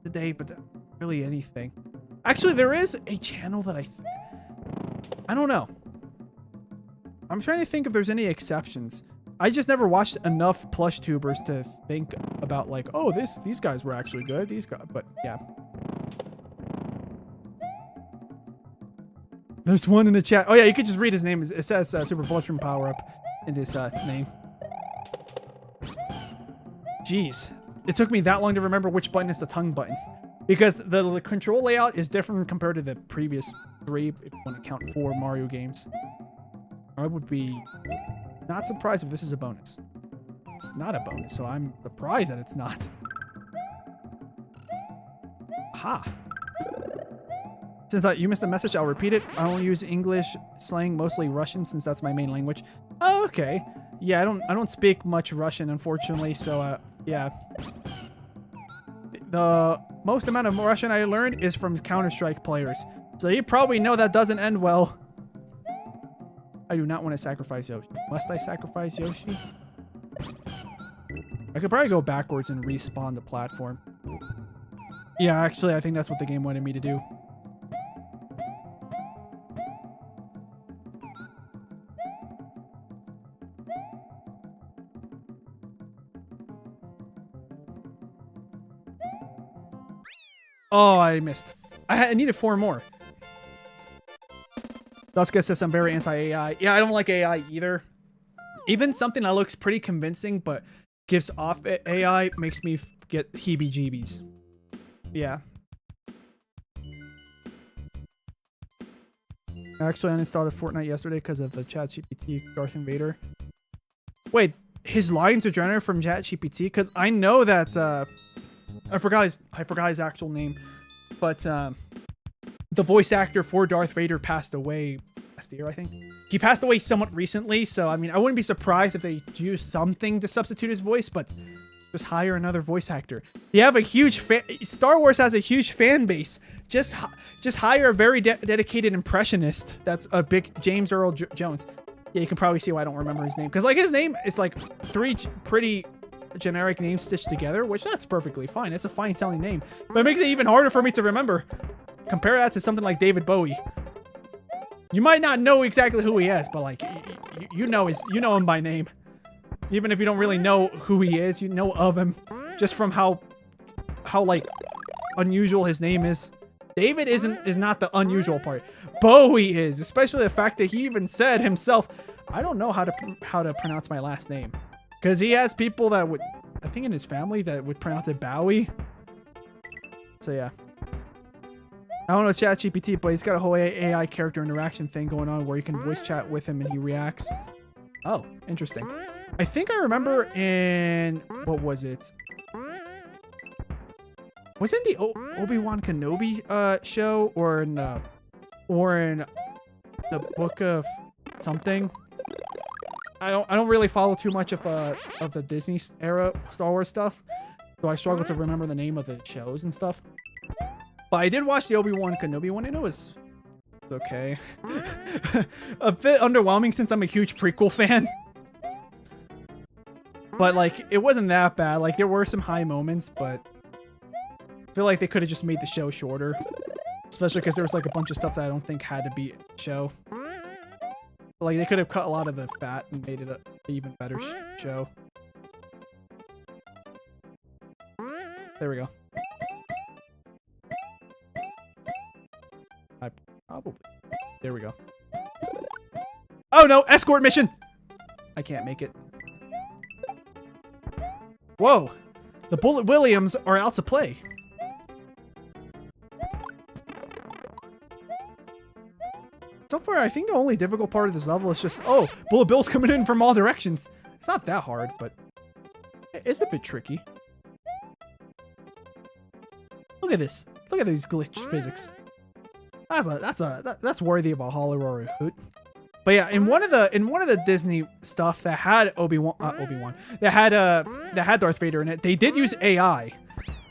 the day, but really anything. Actually, there is a channel that I don't know. I'm trying to think if there's any exceptions. I just never watched enough plush tubers to think about like, oh, these guys were actually good. These guys, but yeah. There's one in the chat. Oh yeah, you could just read his name. It says Super Bloodstream Power Up in this name. Jeez, it took me that long to remember which button is the tongue button. Because the control layout is different compared to the previous 3, if you want to count 4 Mario games. I would be not surprised if this is a bonus. It's not a bonus, so I'm surprised that it's not. Ha! Since you missed a message, I'll repeat it. I only use English, slang, mostly Russian, since that's my main language. Oh, okay. Yeah, I don't speak much Russian, unfortunately, so, yeah. The most amount of Russian I learned is from Counter-Strike players. So you probably know that doesn't end well. I do not want to sacrifice Yoshi. Must I sacrifice Yoshi? I could probably go backwards and respawn the platform. Yeah, actually, I think that's what the game wanted me to do. Oh, I missed. I needed 4 more. Duska says I'm very anti-AI. Yeah, I don't like AI either. Even something that looks pretty convincing but gives off AI makes me get heebie-jeebies. Yeah. I actually uninstalled Fortnite yesterday because of the ChatGPT Darth Invader. Wait, his lines are generated from ChatGPT? Because I know that's I forgot his actual name, but the voice actor for Darth Vader passed away last year, I think. He passed away somewhat recently, so I mean, I wouldn't be surprised if they use something to substitute his voice, but just hire another voice actor. You have a huge Star Wars has a huge fan base. Just hire a very dedicated impressionist. That's a big James Earl Jones. Yeah, you can probably see why I don't remember his name, because like his name is like 3 pretty generic names stitched together, which that's perfectly fine. It's a fine sounding name, but it makes it even harder for me to remember. Compare that to something like David Bowie. You might not know exactly who he is, but like you know him by name. Even if you don't really know who he is, you know of him just from how like unusual his name is. David is not the unusual part. Bowie is, especially the fact that he even said himself, I don't know how to pronounce my last name. Because he has people that would, I think in his family, that would pronounce it Bowie. So yeah. I don't know ChatGPT, but he's got a whole AI character interaction thing going on where you can voice chat with him and he reacts. Oh, interesting. I think I remember in, what was it? Was it in the Obi-Wan Kenobi show or in the Book of something? I don't really follow too much of the Disney era Star Wars stuff, so I struggle to remember the name of the shows and stuff. But I did watch the Obi-Wan Kenobi one, and it was okay. A bit underwhelming since I'm a huge prequel fan. But like, it wasn't that bad. Like, there were some high moments, but I feel like they could have just made the show shorter, especially because there was like a bunch of stuff that I don't think had to be a show. Like, they could have cut a lot of the fat and made it an even better show. There we go. There we go. Oh no, escort mission! I can't make it. Whoa! The Bullet Williams are out to play. So far, I think the only difficult part of this level is just, oh, Bullet Bill's coming in from all directions. It's not that hard, but it's a bit tricky. Look at this. Look at these glitch physics. That's worthy of a holler or a hoot. But yeah, in one of the Disney stuff that had that had Darth Vader in it, they did use AI,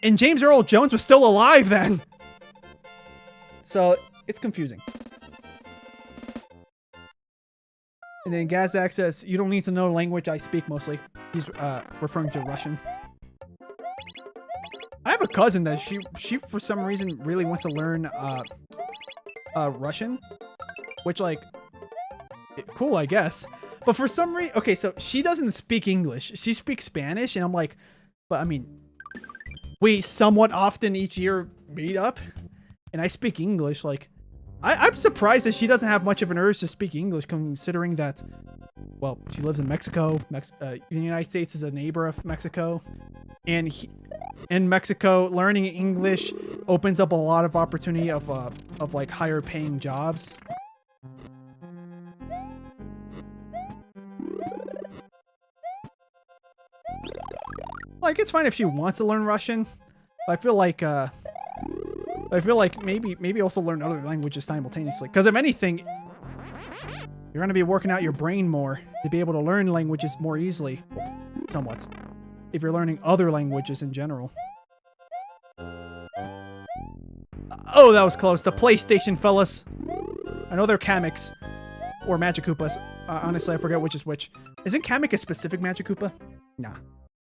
and James Earl Jones was still alive then. So it's confusing. And then Gazak says, you don't need to know the language I speak mostly. He's referring to Russian. I have a cousin that she for some reason really wants to learn Russian, which like, cool, I guess. But for some reason, okay, so she doesn't speak English. She speaks Spanish, and I'm like, but I mean, we somewhat often each year meet up, and I speak English. Like, I'm surprised that she doesn't have much of an urge to speak English, considering that, well, she lives in Mexico. The United States is a neighbor of Mexico, and in Mexico, learning English opens up a lot of opportunity of like higher paying jobs. Like, it's fine if she wants to learn Russian, but I feel like maybe also learn other languages simultaneously. Because if anything, you're going to be working out your brain more to be able to learn languages more easily, somewhat, if you're learning other languages in general. Oh, that was close. The PlayStation, fellas. I know they're Kameks. or Magic Koopas. Honestly, I forget which is which. Isn't Kamek a specific Magic Koopa? Nah.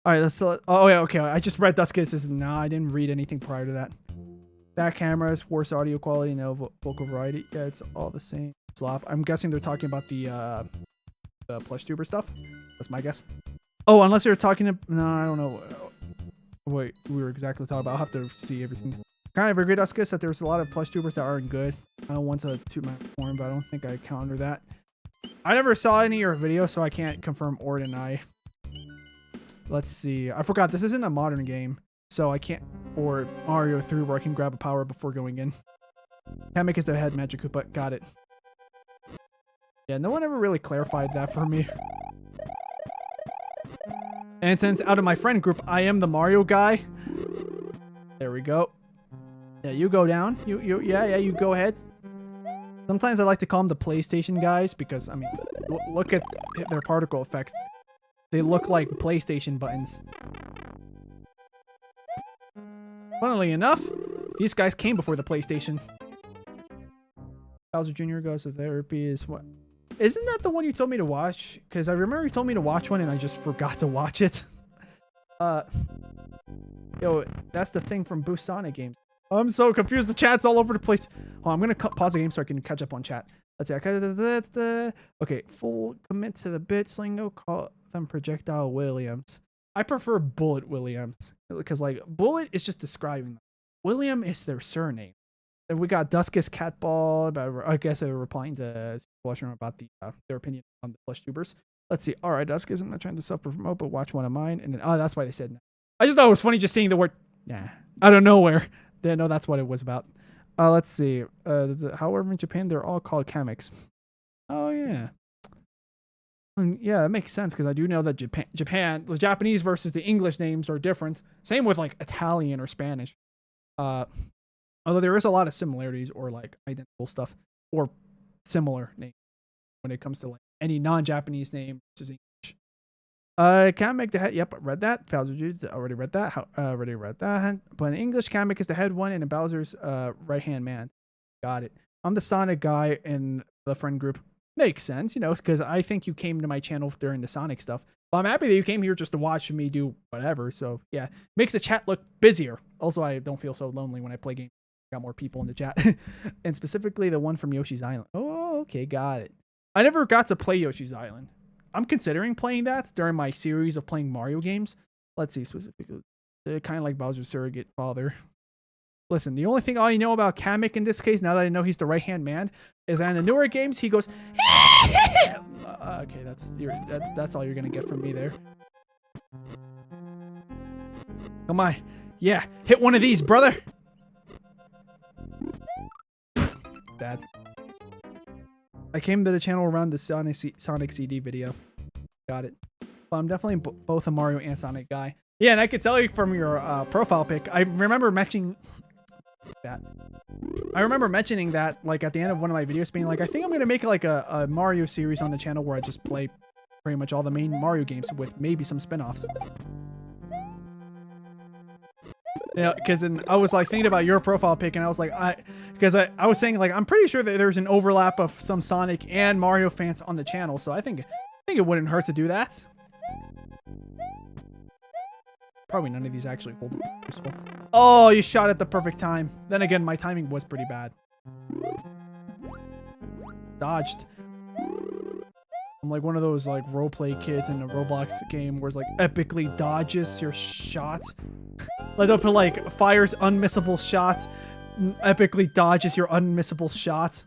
All right, let's. Oh yeah, okay. I just read Duskis. Nah, I didn't read anything prior to that. Back cameras, worse audio quality, no vocal variety. Yeah, it's all the same. Slop. I'm guessing they're talking about the plush tuber stuff. That's my guess. Oh, unless you're talking to. No, I don't know. Wait, we were exactly talking about. I'll have to see everything. Kind of agree, Duskus, that there's a lot of plush tubers that aren't good. I don't want to toot my horn, but I don't think I counter that. I never saw any of your videos, so I can't confirm or deny. Let's see. I forgot this isn't a modern game, so I can't. Or Mario 3 where I can grab a power before going in. Kamek is the head Magic Koopa. Got it. Yeah, no one ever really clarified that for me. And since out of my friend group, I am the Mario guy. There we go. Yeah, you go down. Yeah, you go ahead. Sometimes I like to call them the PlayStation guys because, I mean, look at their particle effects. They look like PlayStation buttons. Funnily enough, these guys came before the PlayStation. Bowser Jr. goes to therapy is what? Isn't that the one you told me to watch? Because I remember you told me to watch one and I just forgot to watch it. Yo, that's the thing from Boost Sonic games. I'm so confused. The chat's all over the place. Oh, I'm going to pause the game so I can catch up on chat. Let's see. Okay, full commit to the bit. Sleengo, call them Projectile Williams. I prefer Bullet Williams because, like, Bullet is just describing them. William is their surname. And we got Duskus Catball. But I guess they're replying to Blushroom about their opinion on the plush tubers. Let's see. All right, Duskus, I'm not trying to self-promote, but watch one of mine. And then, oh, that's why they said no. I just thought it was funny just seeing the word, nah, out of nowhere. Didn't know that's what it was about. Let's see. However, in Japan, they're all called Kameks. Oh, yeah. Yeah, that makes sense because I do know that Japan, the Japanese versus the English names are different. Same with like Italian or Spanish. Although there is a lot of similarities or like identical stuff or similar names when it comes to like any non-Japanese name versus English. Kamek the head. Yep, read that. Bowser already read that. Already read that. But in English, Kamek is the head one and in Bowser's right hand man. Got it. I'm the Sonic guy in the friend group. Makes sense, you know, because I think you came to my channel during the Sonic stuff. Well, I'm happy that you came here just to watch me do whatever. So yeah, makes the chat look busier. Also, I don't feel so lonely when I play games. Got more people in the chat, and specifically the one from Yoshi's Island. Oh, okay, got it. I never got to play Yoshi's Island. I'm considering playing that during my series of playing Mario games. Let's see, specifically, kind of like Bowser's surrogate father. Listen, the only thing I know about Kamek in this case, now that I know he's the right-hand man, is that in the newer games, he goes, okay, that's all you're going to get from me there. Come on. Yeah, hit one of these, brother. Dad. I came to the channel around the Sonic CD video. Got it. Well, I'm definitely both a Mario and Sonic guy. Yeah, and I could tell you from your profile pic, I remember mentioning that like at the end of one of my videos being like, I think I'm gonna make like a Mario series on the channel where I just play pretty much all the main Mario games with maybe some spin-offs. Yeah, because I was like thinking about your profile pic and I was like, I was saying like, I'm pretty sure that there's an overlap of some Sonic and Mario fans on the channel. So I think it wouldn't hurt to do that. Probably none of these actually hold useful. Oh, you shot at the perfect time. Then again, my timing was pretty bad. Dodged. I'm like one of those like roleplay kids in a Roblox game where it's like epically dodges your shot. Like they'll put like fires unmissable shots, epically dodges your unmissable shot.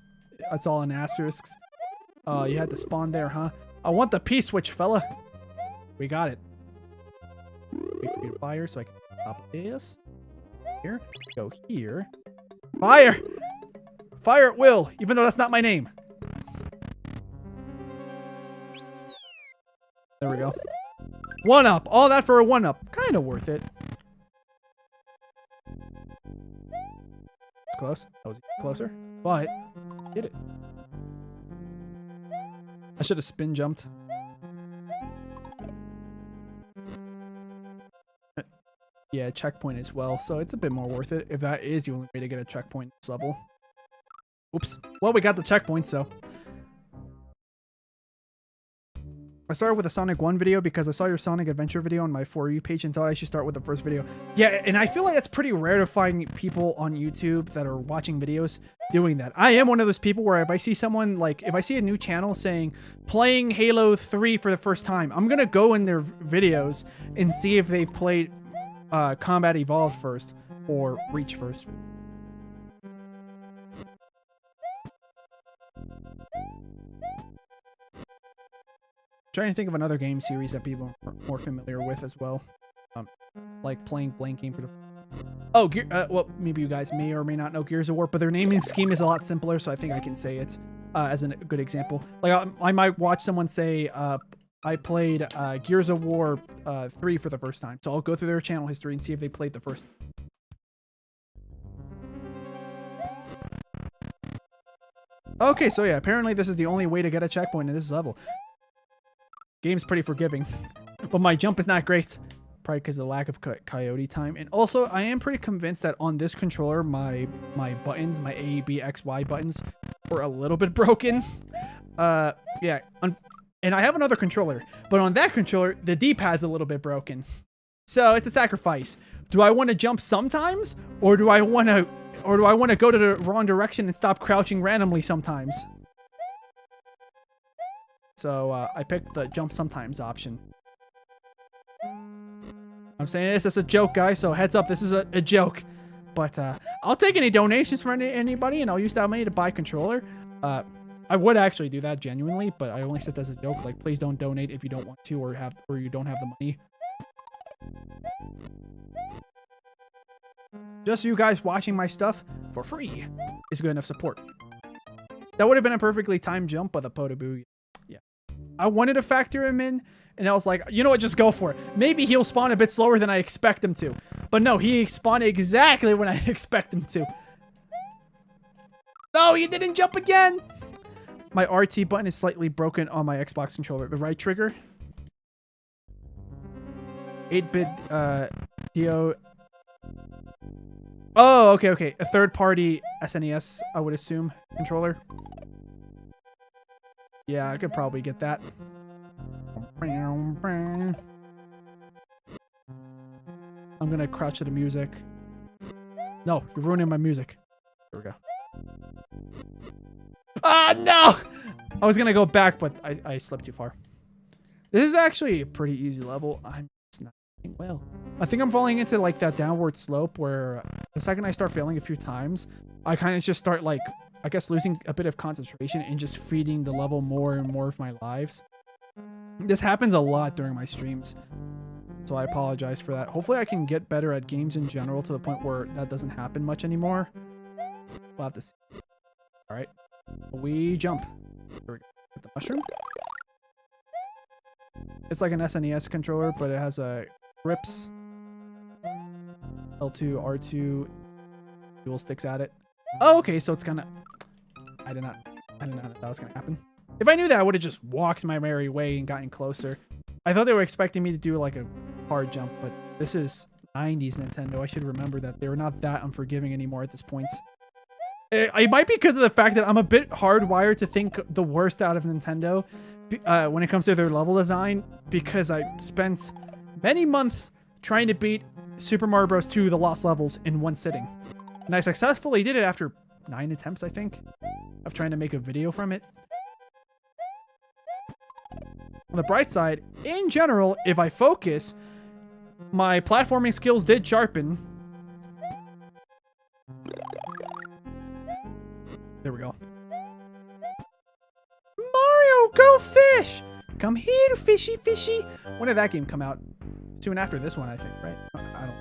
That's all in asterisks. You had to spawn there, huh? I want the P-switch, fella. We got it. Wait for me to fire so I can stop this. Here. Go here. Fire! Fire at will, even though that's not my name. There we go. 1-up. All that for a 1-up. Kind of worth it. Close. That was closer. But get it. I should have spin jumped. Yeah, checkpoint as well, so it's a bit more worth it if that is the only way to get a checkpoint this level. Oops. Well, we got the checkpoint, so I started with a Sonic 1 video because I saw your Sonic Adventure video on my For You page and thought I should start with the first video. Yeah, and I feel like it's pretty rare to find people on YouTube that are watching videos doing that. I am one of those people where if I see someone, like, if I see a new channel saying, playing Halo 3 for the first time, I'm going to go in their videos and see if they've played Combat Evolved first or Reach first. Trying to think of another game series that people are more familiar with as well. Like playing blank game for the... Oh, well, maybe you guys may or may not know Gears of War, but their naming scheme is a lot simpler, so I think I can say it as a good example. Like, I might watch someone say, I played Gears of War 3 for the first time. So I'll go through their channel history and see if they played the first. Okay, so yeah, apparently this is the only way to get a checkpoint in this level. Game's pretty forgiving, but my jump is not great. Probably because of the lack of coyote time. And also, I am pretty convinced that on this controller, my buttons, my A, B, X, Y buttons were a little bit broken. Yeah. And I have another controller, but on that controller, the D-pad's a little bit broken. So it's a sacrifice. Do I want to jump sometimes? Or do I want to go to the wrong direction and stop crouching randomly sometimes? So I picked the jump sometimes option. I'm saying this as a joke, guys, so heads up, this is a joke. But I'll take any donations from anybody, and I'll use that money to buy a controller. I would actually do that genuinely, but I only said that as a joke. Like, please don't donate if you don't want to or you don't have the money. Just you guys watching my stuff for free is good enough support. That would have been a perfectly timed jump, but the Podoboo, yeah. I wanted to factor him in, and I was like, you know what, just go for it. Maybe he'll spawn a bit slower than I expect him to. But no, he spawned exactly when I expect him to. No, he didn't jump again! My RT button is slightly broken on my Xbox controller. The right trigger. 8-bit DO. Oh, okay. A third-party SNES, I would assume, controller. Yeah, I could probably get that. I'm gonna crouch to the music. No, you're ruining my music. There we go. Ah, no! I was gonna go back, but I slipped too far. This is actually a pretty easy level. I'm just not doing well. I think I'm falling into like that downward slope where the second I start failing a few times, I kind of just start like, I guess, losing a bit of concentration and just feeding the level more and more of my lives. This happens a lot during my streams, so I apologize for that. Hopefully I can get better at games in general to the point where that doesn't happen much anymore. We'll have to see. All right. We jump. There we go. With the mushroom. It's like an SNES controller, but it has a grips. L2, R2, dual sticks at it. Oh, okay, so it's gonna... I did not know that was gonna happen. If I knew that, I would have just walked my merry way and gotten closer. I thought they were expecting me to do like a hard jump, but this is 90s Nintendo. I should remember that they were not that unforgiving anymore at this point. It might be because of the fact that I'm a bit hardwired to think the worst out of Nintendo when it comes to their level design, because I spent many months trying to beat Super Mario Bros. 2 The Lost Levels in one sitting. And I successfully did it after 9 attempts, I think, of trying to make a video from it. On the bright side, in general, if I focus, my platforming skills did sharpen. There we go. Mario, go fish! Come here, fishy, fishy. When did that game come out? Soon after this one, I think, right? I don't.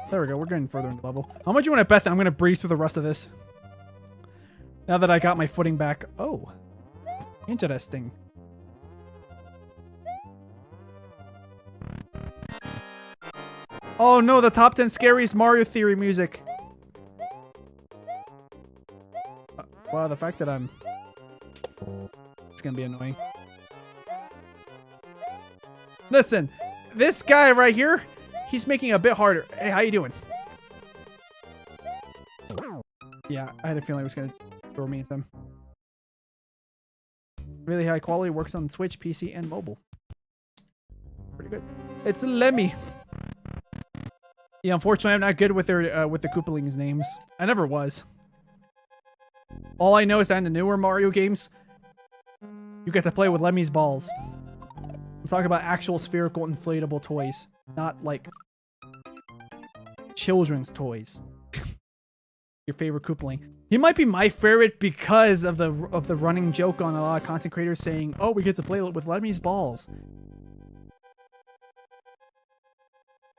There we go. We're getting further into level. How much you want to bet that I'm going to breeze through the rest of this? Now that I got my footing back. Oh, interesting. Oh no, the top 10 scariest Mario Theory music. Wow, the fact that I'm... It's gonna be annoying. Listen, this guy right here, he's making it a bit harder. Hey, how you doing? Yeah, I had a feeling it was going to throw me into him. Really high quality, works on Switch, PC, and mobile. Pretty good. It's Lemmy. Yeah, unfortunately, I'm not good with their with the Koopalings names. I never was. All I know is that in the newer Mario games, you get to play with Lemmy's balls. I'm talking about actual spherical inflatable toys, not like children's toys. Your favorite Koopaling. He might be my favorite because of the running joke on a lot of content creators saying, "Oh, we get to play with Lemmy's balls."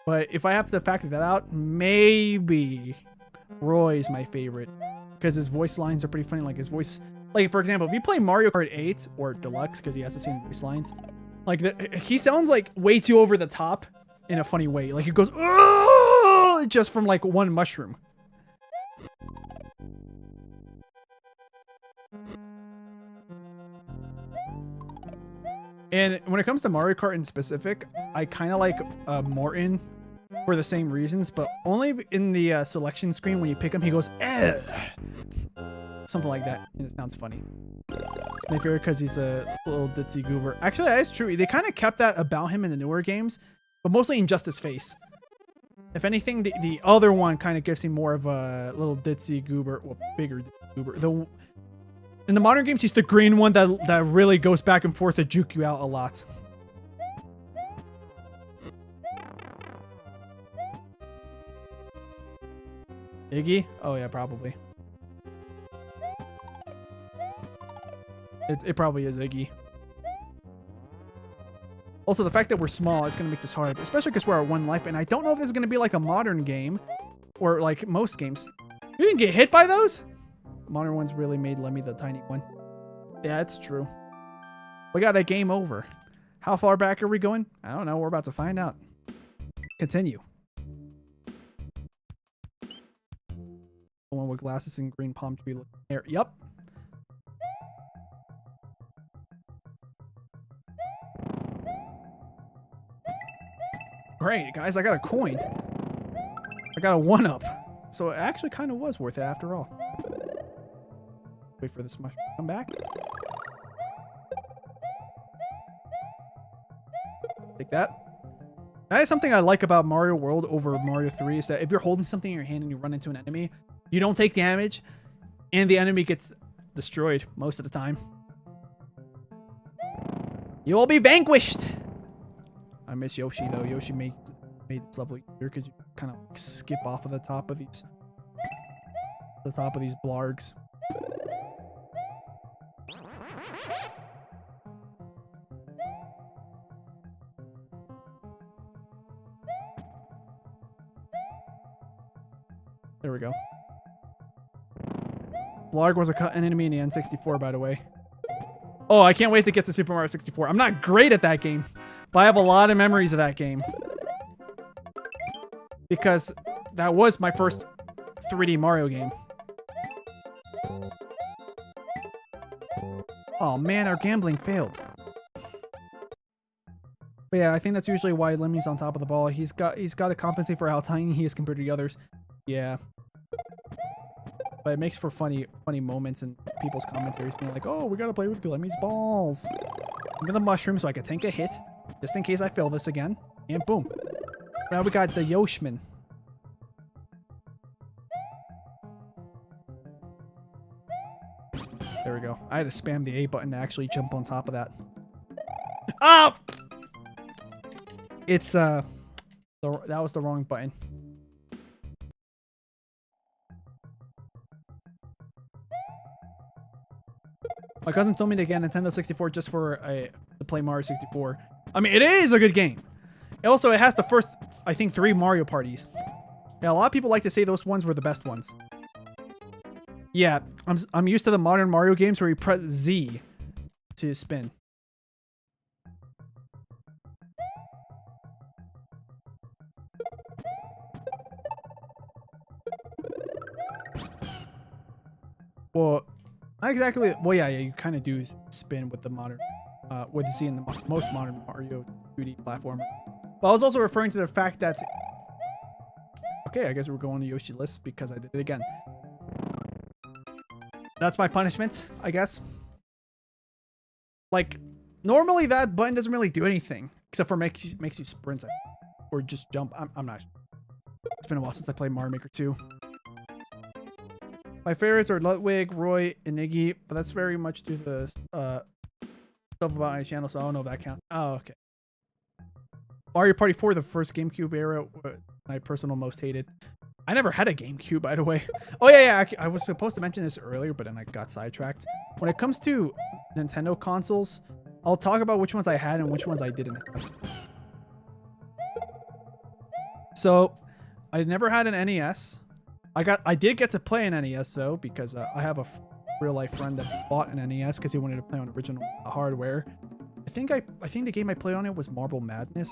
But if I have to factor that out, maybe Roy's my favorite because his voice lines are pretty funny. Like his voice, like for example, if you play Mario Kart 8 or Deluxe, because he has the same voice lines, like he sounds like way too over the top in a funny way. Like he goes, "Oh!" just from like one mushroom. And when it comes to Mario Kart in specific, I kind of like Morton for the same reasons, but only in the selection screen when you pick him, he goes, "Eh." Something like that, and it sounds funny. It's my favorite because he's a little ditzy goober. Actually, that's true. They kind of kept that about him in the newer games, but mostly in just his face. If anything, the other one kind of gives him more of a little ditzy goober, well, bigger goober. In the modern games, he's the green one that really goes back and forth to juke you out a lot. Iggy? Oh yeah, probably. It probably is Iggy. Also, the fact that we're small is going to make this hard, especially because we're at 1 life, and I don't know if this is going to be like a modern game, or like most games. You didn't get hit by those? The modern ones really made Lemmy the tiny one. Yeah, it's true. We got a game over. How far back are we going? I don't know. We're about to find out. Continue. The one with glasses and green palm tree hair. Yup. Great, guys. I got a coin. I got a 1-up. So it actually kind of was worth it after all. Wait for this mushroom to come back. Take that. That is something I like about Mario World over Mario 3 is that if you're holding something in your hand and you run into an enemy, you don't take damage and the enemy gets destroyed most of the time. You will be vanquished. I miss Yoshi though. Yoshi made this level easier because you kind of skip off of the top of these blargs. There we go. Blarg was an enemy in the N64, by the way. Oh, I can't wait to get to Super Mario 64. I'm not great at that game, but I have a lot of memories of that game. Because that was my first 3D Mario game. Oh man, our gambling failed. But yeah, I think that's usually why Lemmy's on top of the ball. He's got to compensate for how tiny he is compared to the others. Yeah. But it makes for funny moments and people's commentaries being like, "Oh, we gotta play with Lemmy's balls." Give me the mushroom so I can take a hit, just in case I fail this again. And boom. Now we got the Yoshman. There we go. I had to spam the A button to actually jump on top of that. Ah! It's that was the wrong button. My cousin told me to get a Nintendo 64 just to play Mario 64. I mean, it is a good game. Also, it has the first, I think, 3 Mario parties. Yeah, a lot of people like to say those ones were the best ones. Yeah, I'm used to the modern Mario games where you press Z to spin. Well, not exactly. Well, yeah, you kind of do spin with the modern, with Z in the most modern Mario 2D platformer. But I was also referring to the fact that. Okay, I guess we're going to Yoshi list because I did it again. That's my punishment, I guess. Like, normally that button doesn't really do anything except for makes you sprint or just jump. I'm not sure. It's been a while since I played Mario Maker 2. My favorites are Ludwig, Roy, and Iggy, but that's very much due to the stuff about my channel, so I don't know if that counts. Oh, okay. Mario Party 4, the first GameCube era, my personal most hated. I never had a GameCube, by the way. Oh, yeah. I was supposed to mention this earlier, but then I got sidetracked. When it comes to Nintendo consoles, I'll talk about which ones I had and which ones I didn't have. So, I never had an NES. I did get to play an NES, though, because I have a real-life friend that bought an NES because he wanted to play on original hardware. I think the game I played on it was Marble Madness.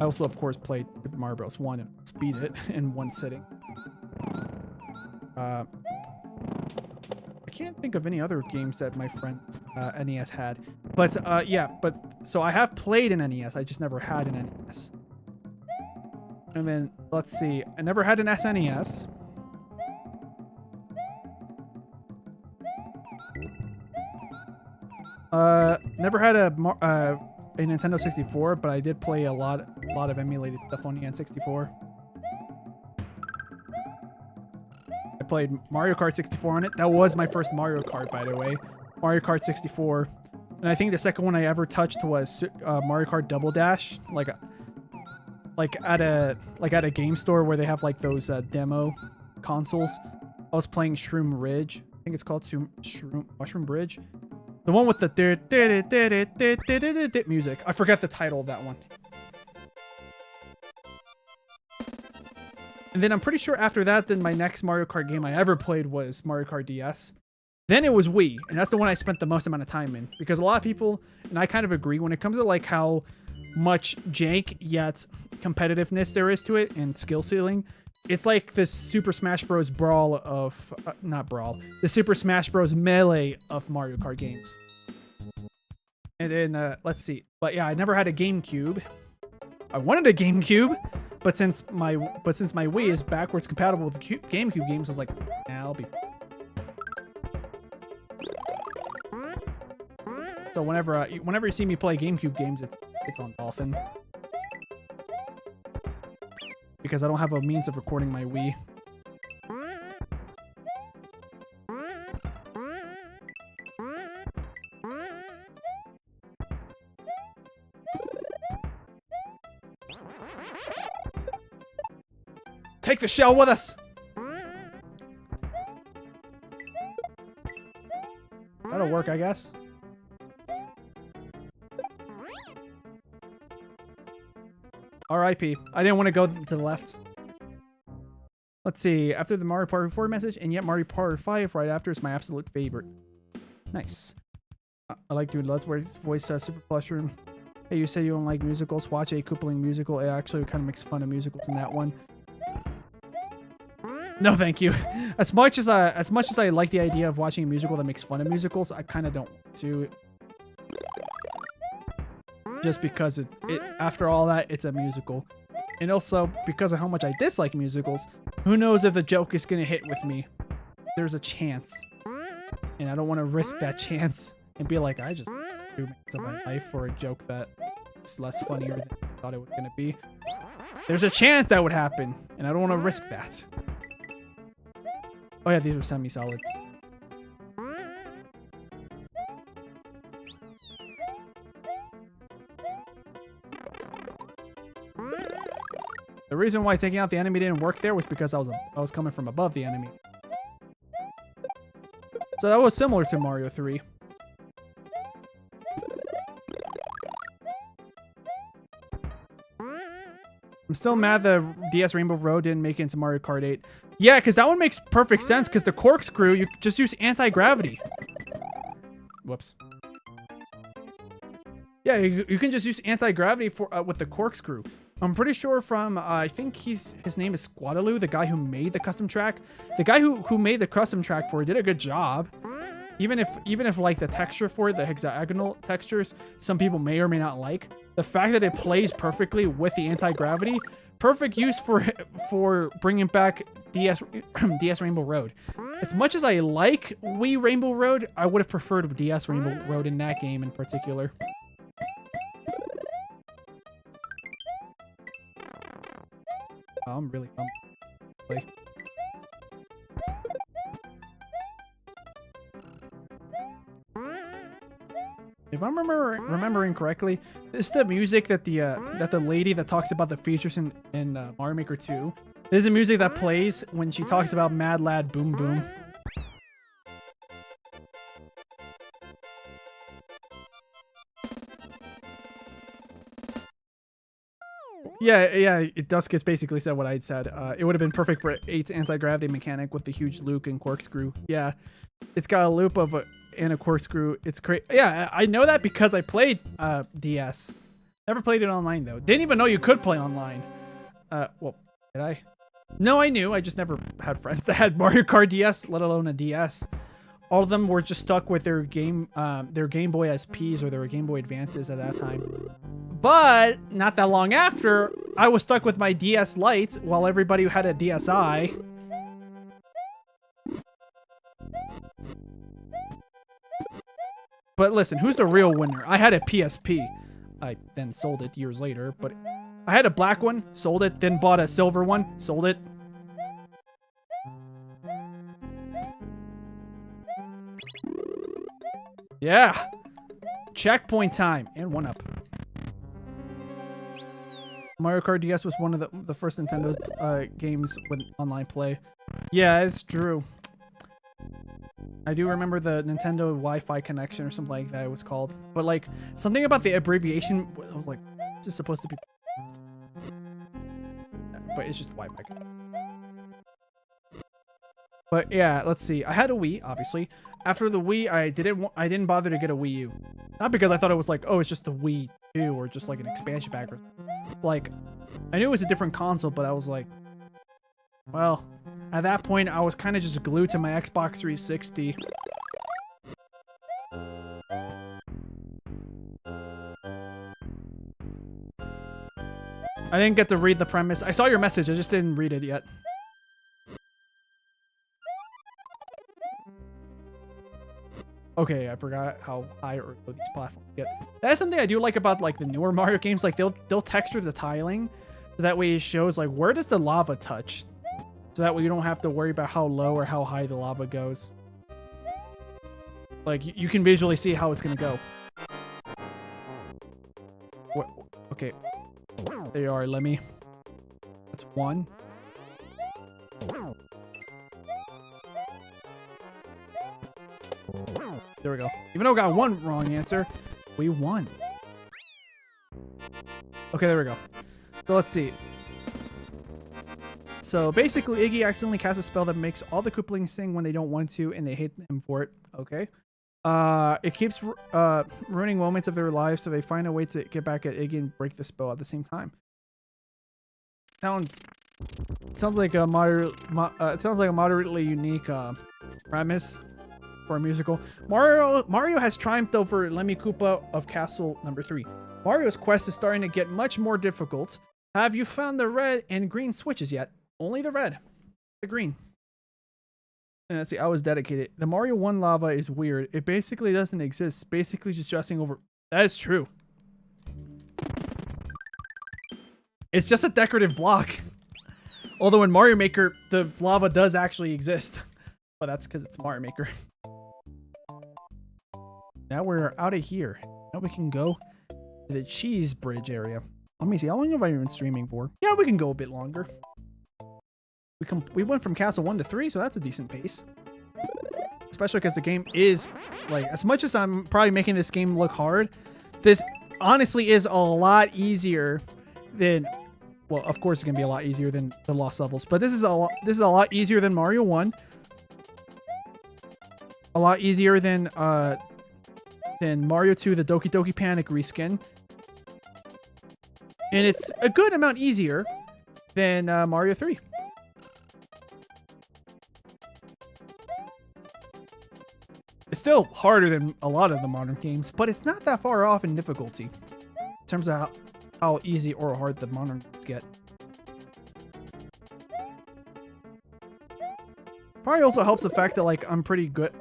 I also, of course, played Super Mario Bros. 1 and beat it in one sitting. I can't think of any other games that my friend's NES had. But, so I have played an NES. I just never had an NES. And then, let's see. I never had an SNES. Never had a Nintendo 64, but I did play a lot of emulated stuff on the N64. I played Mario Kart 64 on it. That was my first Mario Kart, by the way. Mario Kart 64. And I think the second one I ever touched was Mario Kart Double Dash, like at a game store where they have like those demo consoles. I was playing Shroom Ridge. I think it's called Mushroom Bridge. The one with the music. I forget the title of that one. And then I'm pretty sure after that, then my next Mario Kart game I ever played was Mario Kart DS. Then it was Wii, and that's the one I spent the most amount of time in. Because a lot of people, and I kind of agree, when it comes to like how much jank yet competitiveness there is to it and skill ceiling, it's like the Super Smash Bros. Brawl of... not Brawl. The Super Smash Bros. Melee of Mario Kart games. And then, let's see. But yeah, I never had a GameCube. I wanted a GameCube, but since my Wii is backwards compatible with GameCube games, I was like, nah, I'll be... So whenever you see me play GameCube games, it's on Dolphin. Because I don't have a means of recording my Wii. Take the shell with us! That'll work, I guess. R.I.P. I didn't want to go to the left. Let's see. After the Mario Party 4 message, and yet Mario Party 5 right after is my absolute favorite. Nice. I like doing Let's Wear voice Super Plush Room. Hey, you say you don't like musicals? Watch a Koopaling musical. It actually kind of makes fun of musicals in that one. No, thank you. As much as I like the idea of watching a musical that makes fun of musicals, I kind of don't want to. Just because it after all that, it's a musical. And also, because of how much I dislike musicals, who knows if the joke is going to hit with me. There's a chance. And I don't want to risk that chance and be like, I just threw my life for a joke that is less funnier than I thought it was going to be. There's a chance that would happen, and I don't want to risk that. Oh yeah, these are semi-solids. The reason why taking out the enemy didn't work there was because I was coming from above the enemy. So that was similar to Mario 3. I'm still mad the DS Rainbow Road didn't make it into Mario Kart 8. Yeah, because that one makes perfect sense, because the corkscrew, you just use anti-gravity. Whoops. Yeah, you can just use anti-gravity for with the corkscrew. I'm pretty sure from, I think his name is Squadaloo, the guy who made the custom track. The guy who made the custom track for it did a good job. Even if like the texture for it, the hexagonal textures, some people may or may not like. The fact that it plays perfectly with the anti-gravity perfect use for bringing back DS DS Rainbow Road. As much as I like Wii Rainbow Road, I would have preferred DS Rainbow Road in that game in particular. Oh, I'm really play. If I'm remembering correctly, this is the music that the lady that talks about the features in Mario Maker 2. This is the music that plays when she talks about Mad Lad Boom Boom. Yeah, Duskis basically said what I'd said. It would have been perfect for 8's anti-gravity mechanic with the huge loop and corkscrew. Yeah, it's got a loop and a corkscrew. It's great. Yeah, I know that because I played DS. Never played it online though. Didn't even know you could play online. Well, did I? No, I knew. I just never had friends that had Mario Kart DS, let alone a DS. All of them were just stuck with their Game Boy SPs or their Game Boy Advances at that time. But not that long after, I was stuck with my DS Lites while everybody had a DSi. But listen, who's the real winner? I had a PSP. I then sold it years later, but I had a black one, sold it, then bought a silver one, sold it. Yeah. Checkpoint time. And 1-up. Mario Kart DS was one of the first Nintendo games with online play. Yeah, it's true. I do remember the Nintendo Wi-Fi connection or something like that it was called. But like, something about the abbreviation, I was like, this is supposed to be... But it's just Wi-Fi. But yeah, let's see. I had a Wii, obviously. After the Wii, I didn't bother to get a Wii U. Not because I thought it was like, oh, it's just a Wii 2 or just like an expansion pack. Like, I knew it was a different console, but I was like, well, at that point, I was kind of just glued to my Xbox 360. I didn't get to read the premise. I saw your message, I just didn't read it yet. Okay, I forgot how high or low these platforms get. That is something I do like about like the newer Mario games. Like they'll texture the tiling, so that way it shows like where does the lava touch, so that way you don't have to worry about how low or how high the lava goes. Like you can visually see how it's gonna go. What? Okay, there you are, Lemmy. That's 1. There we go. Even though I got 1 wrong answer, we won. Okay, there we go. So let's see. So basically, Iggy accidentally casts a spell that makes all the Koopalings sing when they don't want to, and they hate him for it. Okay. It keeps ruining moments of their lives, so they find a way to get back at Iggy and break the spell at the same time. Sounds like a moderately unique premise for a musical. Mario has triumphed over Lemmy Koopa of Castle Number 3. Mario's quest is starting to get much more difficult. Have you found the red and green switches yet? Only the red. The green. And let's see, I was dedicated. The Mario 1 lava is weird. It basically doesn't exist. Basically just dressing over... That is true. It's just a decorative block. Although in Mario Maker, the lava does actually exist. But that's because it's Mario Maker. Now we're out of here. Now we can go to the cheese bridge area. Let me see. How long have I been streaming for? Yeah, we can go a bit longer. We went from Castle 1 to 3, so that's a decent pace. Especially because the game is, like, as much as I'm probably making this game look hard, this honestly is a lot easier than, well, of course it's going to be a lot easier than the Lost Levels, but this is a lot easier than Mario 1. A lot easier than Mario 2, the Doki Doki Panic reskin. And it's a good amount easier than Mario 3. It's still harder than a lot of the modern games, but it's not that far off in difficulty in terms of how easy or hard the modern get. Probably also helps the fact that like I'm pretty good.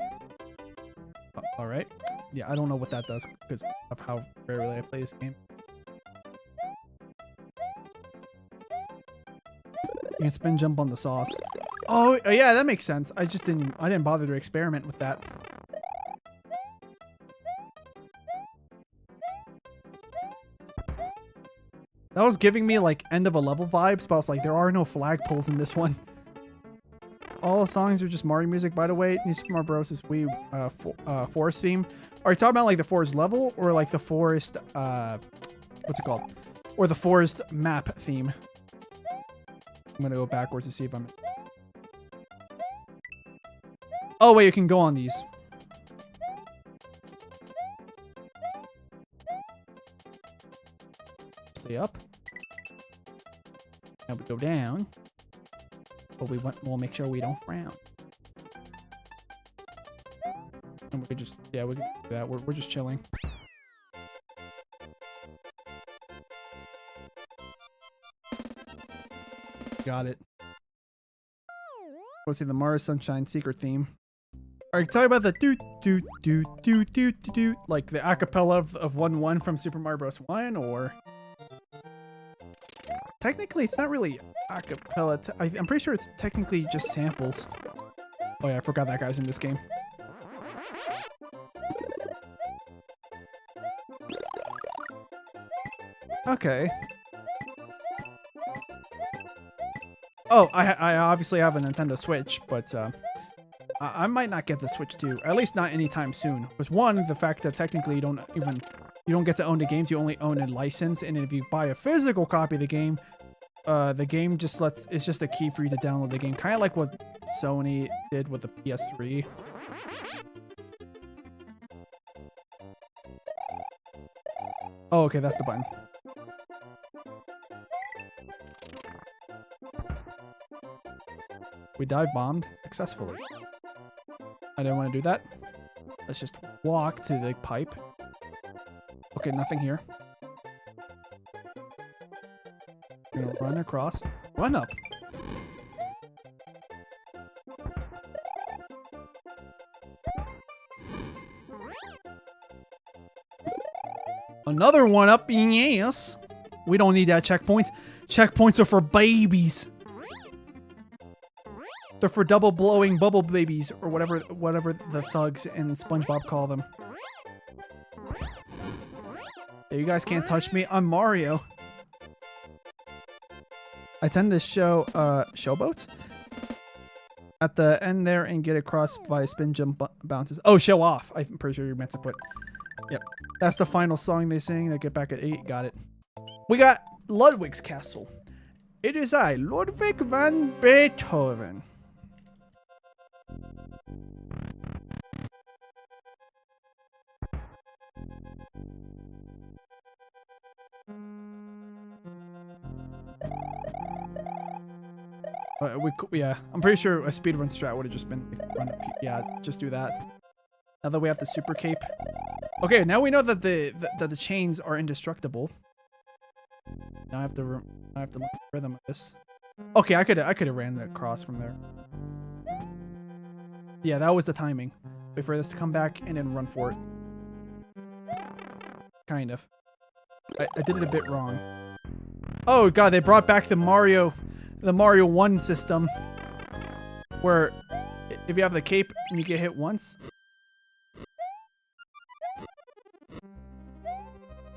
All right. Yeah, I don't know what that does because of how rarely I play this game. You can spin jump on the sauce. Oh yeah, that makes sense. I didn't bother to experiment with that. That was giving me like end of a level vibes, but I was like, there are no flagpoles in this one. All the songs are just Mario music, by the way. New Super Mario Bros. Is forest theme. Are you talking about like the forest level or like the forest, what's it called? Or the forest map theme? I'm gonna go backwards to see if I'm... Oh wait, you can go on these. Stay up. Now we go down. But we'll make sure we don't frown. And we could just, yeah, we can do that. We're just chilling. Got it. Let's see the Mario Sunshine secret theme. Are you talking about the do do do do do do do like the acapella of 1-1 from Super Mario Bros. 1 or? Technically, it's not really acapella. I'm pretty sure it's technically just samples. Oh yeah, I forgot that guy's in this game. Okay. Oh, I obviously have a Nintendo Switch, but I might not get the Switch 2. At least not anytime soon. Because one, the fact that technically you don't get to own the games, you only own a license, and if you buy a physical copy of the game just it's just a key for you to download the game. Kind of like what Sony did with the PS3. Oh, okay, that's the button. We dive bombed successfully. I didn't want to do that. Let's just walk to the pipe. Okay, nothing here. We're gonna run across. Run up. Another one up, yes. We don't need that checkpoint. Checkpoints are for babies. They're for double blowing bubble babies, or whatever the thugs in SpongeBob call them. Yeah, you guys can't touch me. I'm Mario. I tend to show showboats at the end there and get across via spin jump bounces. Oh, show off. I'm pretty sure you meant to put. Yep, that's the final song they sing. They get back at 8. Got it. We got Ludwig's Castle. It is I, Ludwig van Beethoven. Yeah, I'm pretty sure a speedrun strat would have just been yeah, just do that. Now that we have the super cape. Okay, now we know that the chains are indestructible. Now I have to learn the rhythm of this. Okay, I could have ran across from there. Yeah, that was the timing. Wait for this to come back and then run for it. Kind of. I did it a bit wrong. Oh god, they brought back the Mario 1 system, where if you have the cape and you get hit once,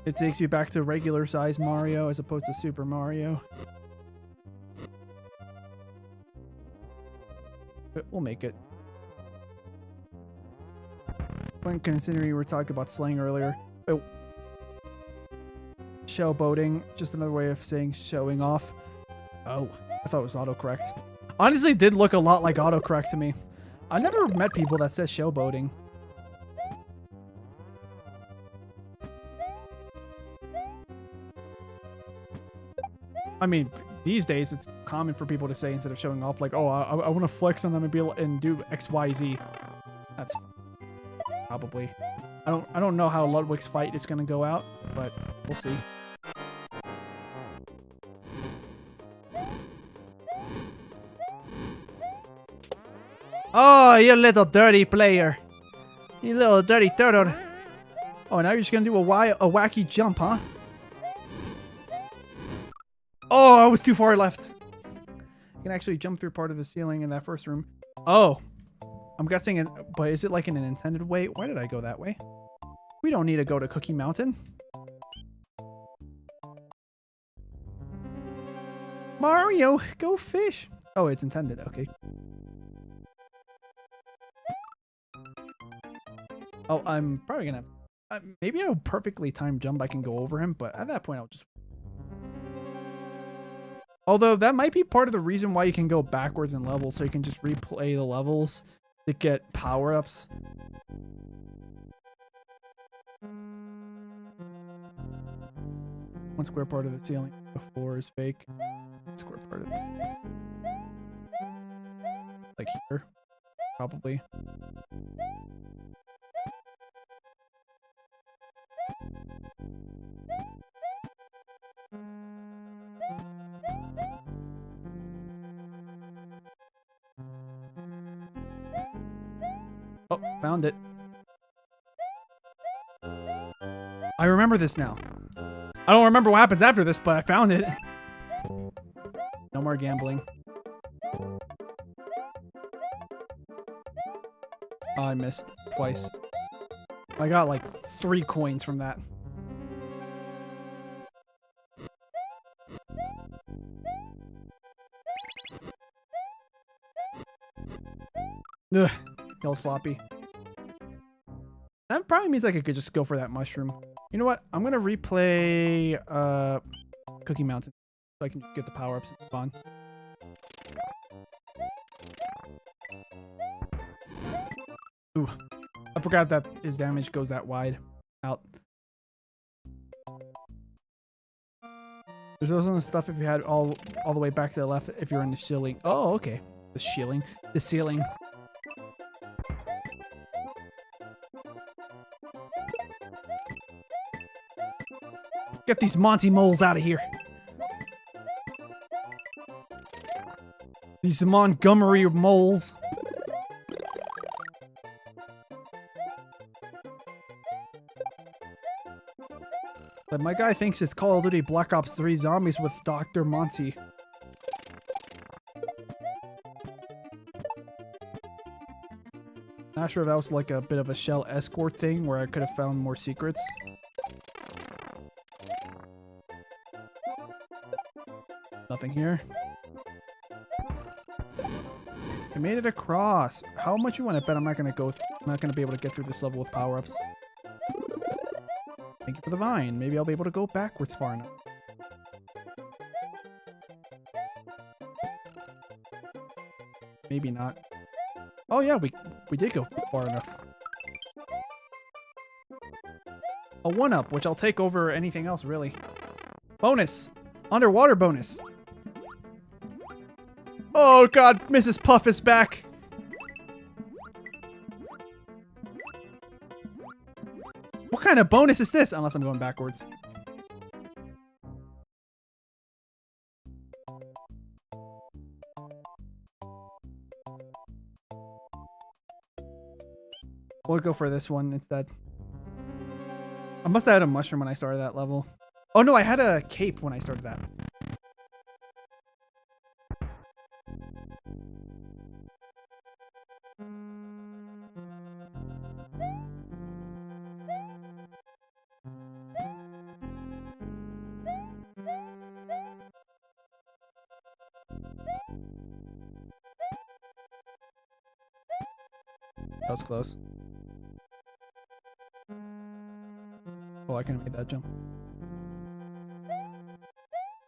it takes you back to regular size Mario as opposed to Super Mario. But we'll make it. When considering we were talking about slang earlier. Oh. Showboating, just another way of saying showing off. Oh, I thought it was autocorrect. Honestly, it did look a lot like autocorrect to me. I never met people that said showboating. I mean, these days it's common for people to say instead of showing off, like, "Oh, I want to flex on them and be able and do X, Y, Z." That's probably. I don't know how Ludwig's fight is gonna go out, but we'll see. Oh, you little dirty player. You little dirty turtle. Oh, now you're just gonna do a wacky jump, huh? Oh, I was too far left. You can actually jump through part of the ceiling in that first room. Oh, I'm guessing, but is it like in an intended way? Why did I go that way? We don't need to go to Cookie Mountain. Mario, go fish. Oh, it's intended. Okay. Oh, I'm probably gonna have... maybe a perfectly timed jump I can go over him, but at that point I'll just... Although that might be part of the reason why you can go backwards in levels, so you can just replay the levels to get power-ups. One square part of the ceiling, the floor is fake. Square part of it. Like here, probably. Oh, found it. I remember this now. I don't remember what happens after this, but I found it. No more gambling. Oh, I missed twice. I got like 3 coins from that. Ugh, hell sloppy. That probably means I could just go for that mushroom. You know what? I'm gonna replay Cookie Mountain so I can get the power-ups and move on. Ooh, I forgot that his damage goes that wide out. There's also stuff if you had all the way back to the left if you're in the ceiling. Oh, okay. The ceiling. The ceiling. Get these Monty moles out of here. These Montgomery moles. But my guy thinks it's Call of Duty Black Ops 3 Zombies with Dr. Monty. Not sure if that was like a bit of a shell escort thing where I could have found more secrets. Nothing here. I made it across. How much you want to bet I'm not gonna be able to get through this level with power-ups? Thank you for the vine. Maybe I'll be able to go backwards far enough. Maybe not. Oh yeah, we did go far enough. A 1-up, which I'll take over anything else, really. Bonus! Underwater bonus! Oh god, Mrs. Puff is back! What kind of bonus is this? Unless I'm going backwards. We'll go for this one instead. I must have had a mushroom when I started that level. Oh no, I had a cape when I started that. That was close. Oh, I could have made that jump.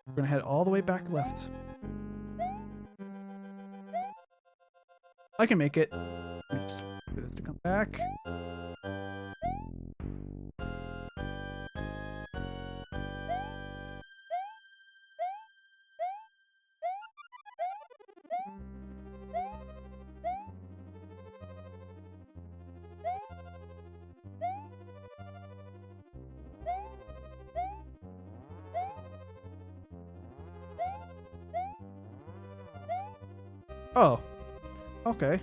We're gonna head all the way back left. I can make it. Just do this to come back. Oh, okay.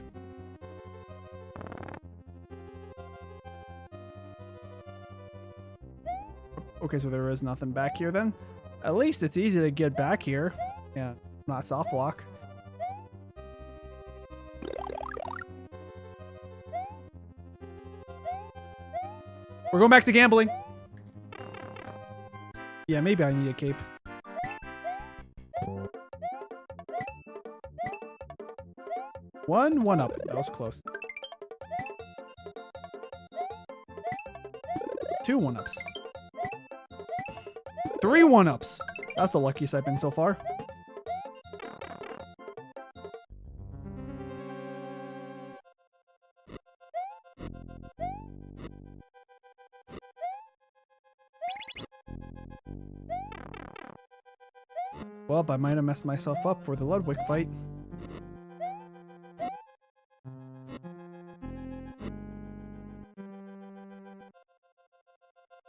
Okay, so there is nothing back here then. At least it's easy to get back here. Yeah, not soft lock. We're going back to gambling. Yeah, maybe I need a cape. One up. That was close. 2 1-ups. 3 1-ups. That's the luckiest I've been so far. Well, I might have messed myself up for the Ludwig fight.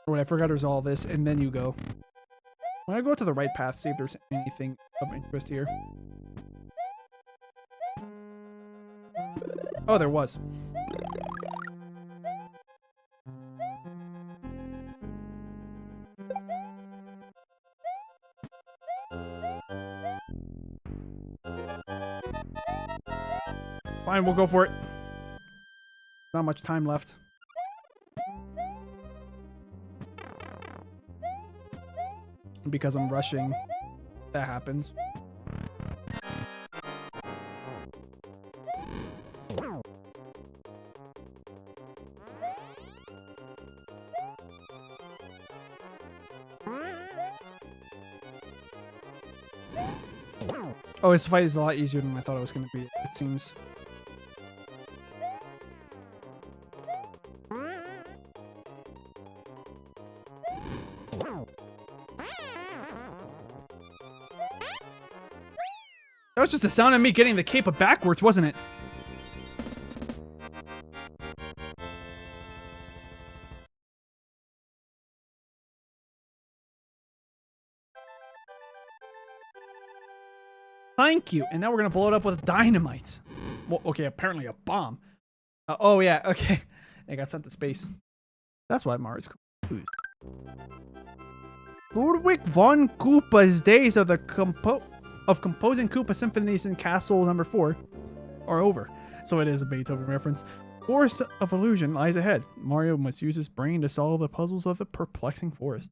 Wait, I forgot there's all this, and then you go. I'm gonna go to the right path, see if there's anything of interest here. Oh, there was. Fine, we'll go for it. Not much time left. Because I'm rushing, that happens. Oh, this fight is a lot easier than I thought it was going to be, it seems. That was just the sound of me getting the cape backwards, wasn't it? Thank you. And now we're going to blow it up with dynamite. Well, okay, apparently a bomb. Oh, yeah, okay. It got sent to space. That's why Mars confused. Ludwig von Koopa's days of the composing Koopa symphonies in Castle Number 4 are over. So it is a Beethoven reference. Forest of Illusion lies ahead. Mario must use his brain to solve the puzzles of the perplexing forest.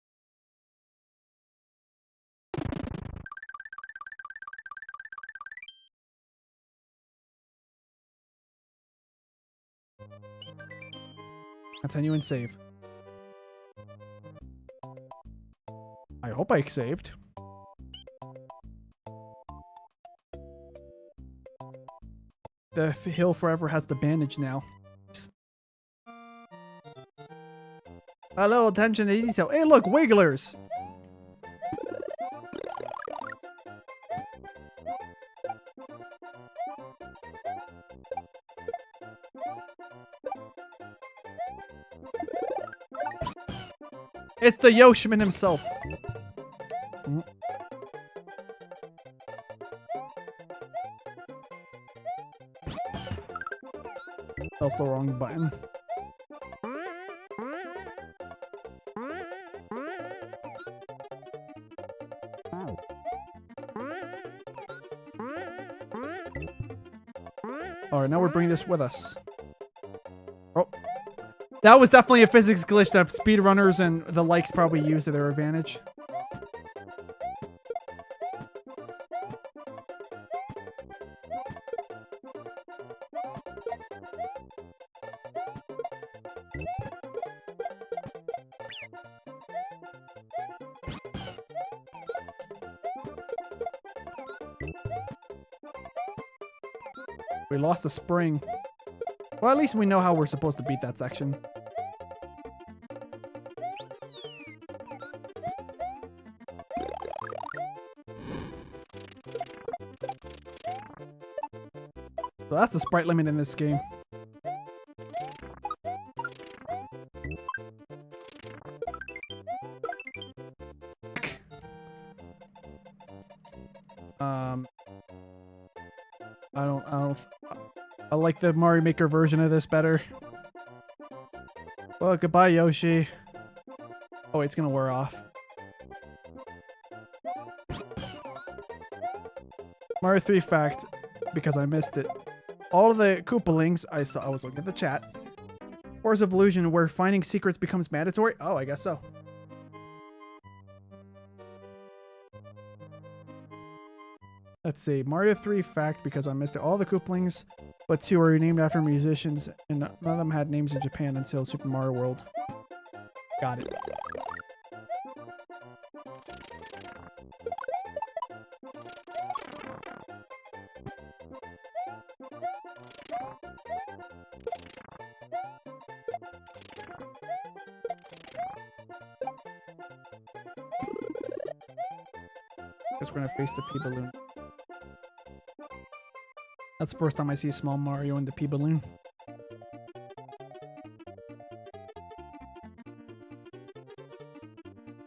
Continue and save. I hope I saved. The hill forever has the bandage now. Hello, attention to detail. Hey, look, wigglers! It's the Yoshman himself. That's the wrong button. Alright, now we're bringing this with us. Oh. That was definitely a physics glitch that speedrunners and the likes probably use to their advantage. We lost a spring. Well, at least we know how we're supposed to beat that section. So that's the sprite limit in this game. I like the Mario Maker version of this better. Well, goodbye, Yoshi. Oh, it's gonna wear off. Mario 3 fact, because I missed it. All of the Koopalings, I was looking at the chat. Wars of Illusion, where finding secrets becomes mandatory? Oh, I guess so. Let's see. Mario 3 fact, because I missed it. All the Koopalings, but 2 are named after musicians, and none of them had names in Japan until Super Mario World. Got it. Guess we're gonna face the P-Balloon. That's the first time I see a small Mario in the P-Balloon.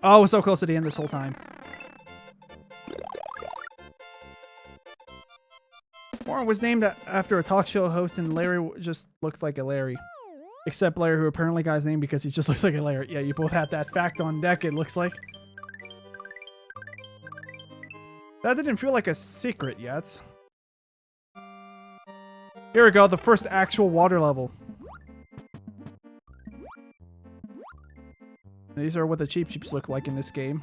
Oh, I was so close to the end this whole time. Warren was named after a talk show host, and Larry just looked like a Larry. Except Larry, who apparently got his name because he just looks like a Larry. Yeah, you both had that fact on deck, it looks like. That didn't feel like a secret yet. Here we go, the first actual water level. These are what the Cheep Cheeps look like in this game.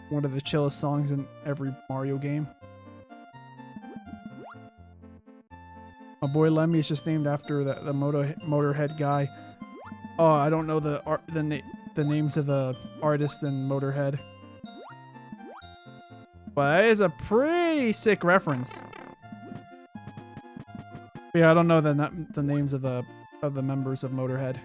One of the chillest songs in every Mario game. My boy Lemmy is just named after the Motorhead guy. Oh, I don't know the names of the artists in Motorhead. But that is a pretty sick reference. But yeah, I don't know the names of the members of Motorhead.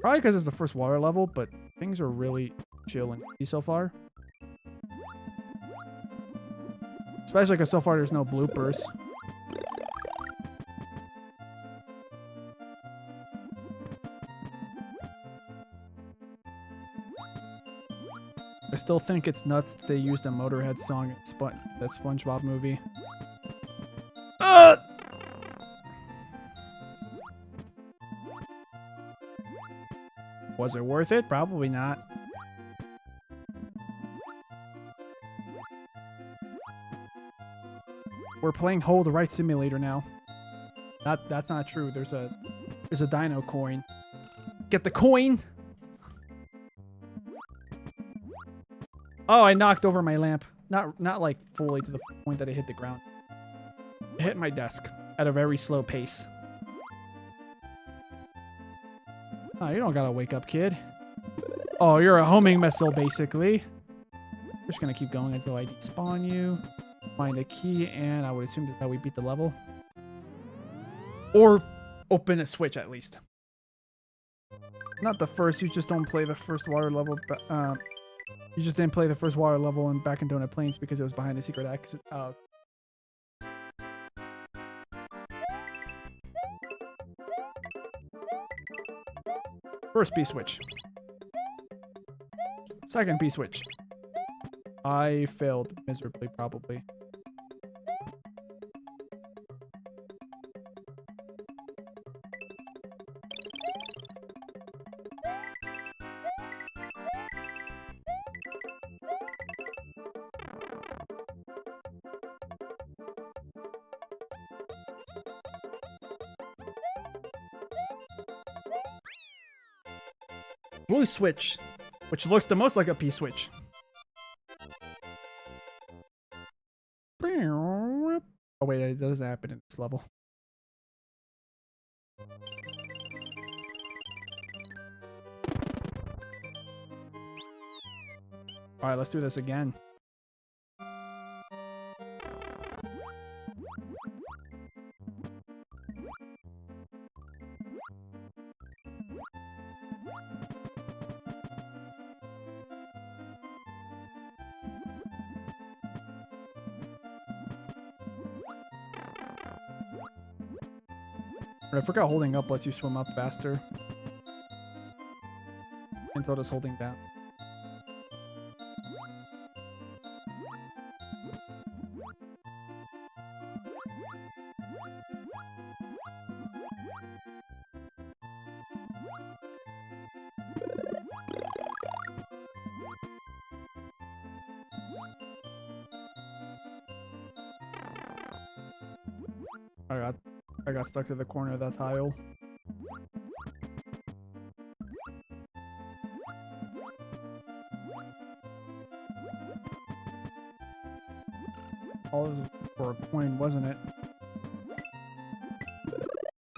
Probably because it's the first water level, but things are really chill and easy so far. Especially because so far there's no bloopers. I still think it's nuts that they used a Motorhead song in that SpongeBob movie. Was it worth it? Probably not. We're playing Hold the Right Simulator now. That's not true. There's a dino coin. Get the coin! Oh, I knocked over my lamp. Not like fully to the point that it hit the ground. It hit my desk at a very slow pace. Oh, you don't gotta wake up, kid. Oh, you're a homing missile, basically. We're just gonna keep going until I despawn you. Find a key, and I would assume that's how we beat the level. Or open a switch, at least. Not the first, you just don't play the first water level. You just didn't play the first water level in Back in Donut Plains because it was behind a secret exit. Oh. First P-switch. Second P-switch. I failed miserably, probably. Blue switch, which looks the most like a P-switch. Oh wait, it doesn't happen in this level. Alright, let's do this again. I forgot holding up lets you swim up faster. Until just holding down. I got stuck to the corner of that tile. All this was for a coin, wasn't it?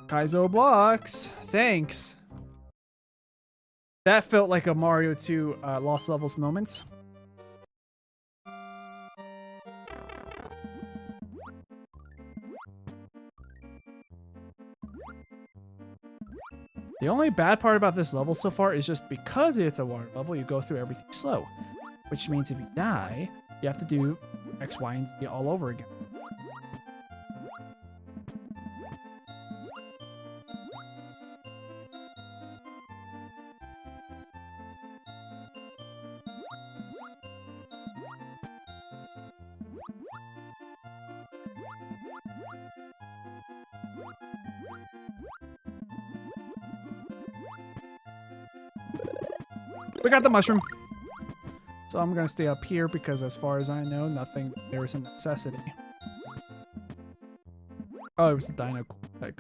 Kaizo blocks. Thanks. That felt like a Mario 2 Lost Levels moment. The only bad part about this level so far is just because it's a water level, you go through everything slow. Which means if you die, you have to do X, Y, and Z all over again. We got the mushroom. So I'm going to stay up here because as far as I know, there is a necessity. Oh, it was the dino. I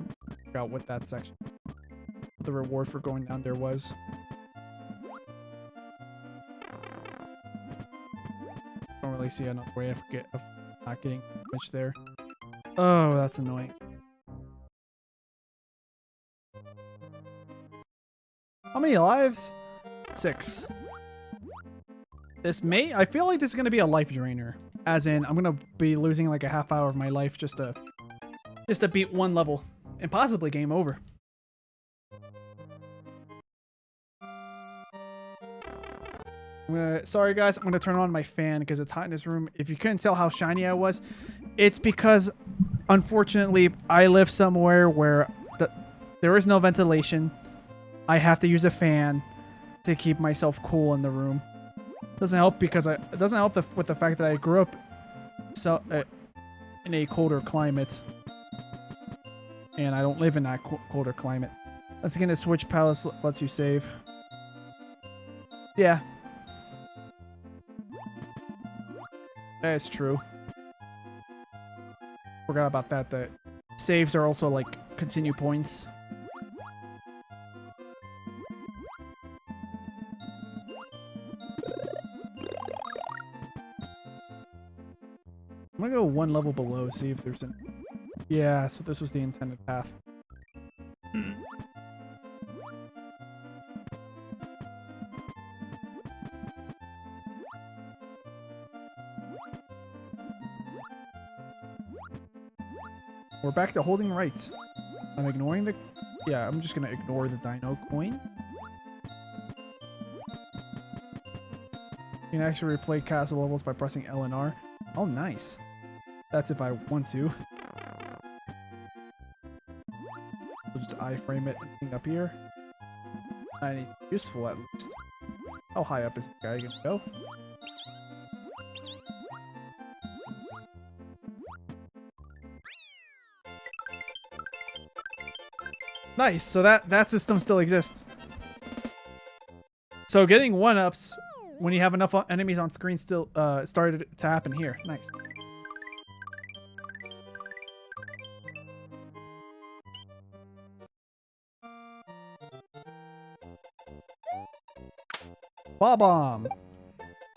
forgot what that section. What the reward for going down there was. Don't really see another way of not getting damage there. Oh, that's annoying. How many lives? 6. I feel like this is going to be a life drainer. As in, I'm going to be losing like a half hour of my life just to beat one level. And possibly game over. Sorry guys, I'm going to turn on my fan because it's hot in this room. If you couldn't tell how shiny I was, it's because, unfortunately, I live somewhere where there is no ventilation. I have to use a fan to keep myself cool in the room. Doesn't help because it doesn't help with the fact that I grew up in a colder climate, and I don't live in that colder climate. Once again, the Switch Palace lets you save. Yeah, that's true. Forgot about that. The saves are also like continue points. I'm gonna go one level below, see if there's an... Yeah, so this was the intended path. We're back to holding right. I'm ignoring the... Yeah, I'm just gonna ignore the dino coin. You can actually replay castle levels by pressing L and R. Oh, nice. That's if I want to. We'll just iframe it and up here. Anything useful at least. How high up is the guy gonna go? Nice, so that system still exists. So getting 1-ups when you have enough enemies on screen still started to happen here. Nice. Bob-omb.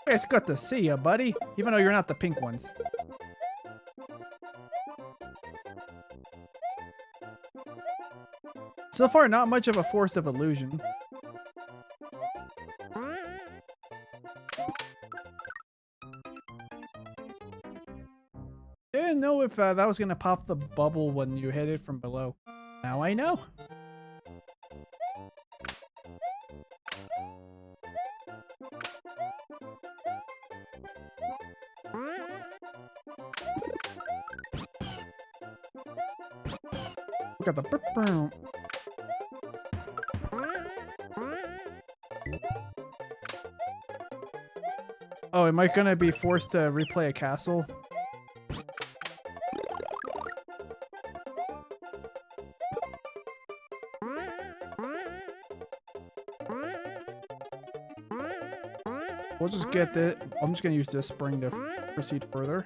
Hey, it's good to see you, buddy. Even though you're not the pink ones. So far, not much of a force of illusion. Didn't know if that was gonna pop the bubble when you hit it from below. Now I know. Got the burp. Oh, am I gonna be forced to replay a castle? We'll just get the... I'm just gonna use this spring to proceed further.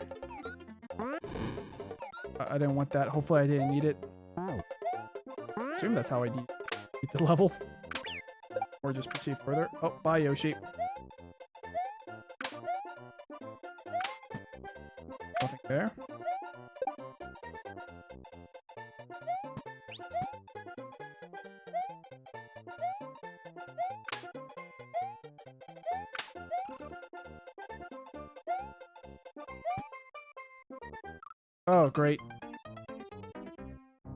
I didn't want that. Hopefully I didn't need it. Assume that's how I beat the level. Or just proceed further. Oh, bye, Yoshi. Nothing there. Oh, great.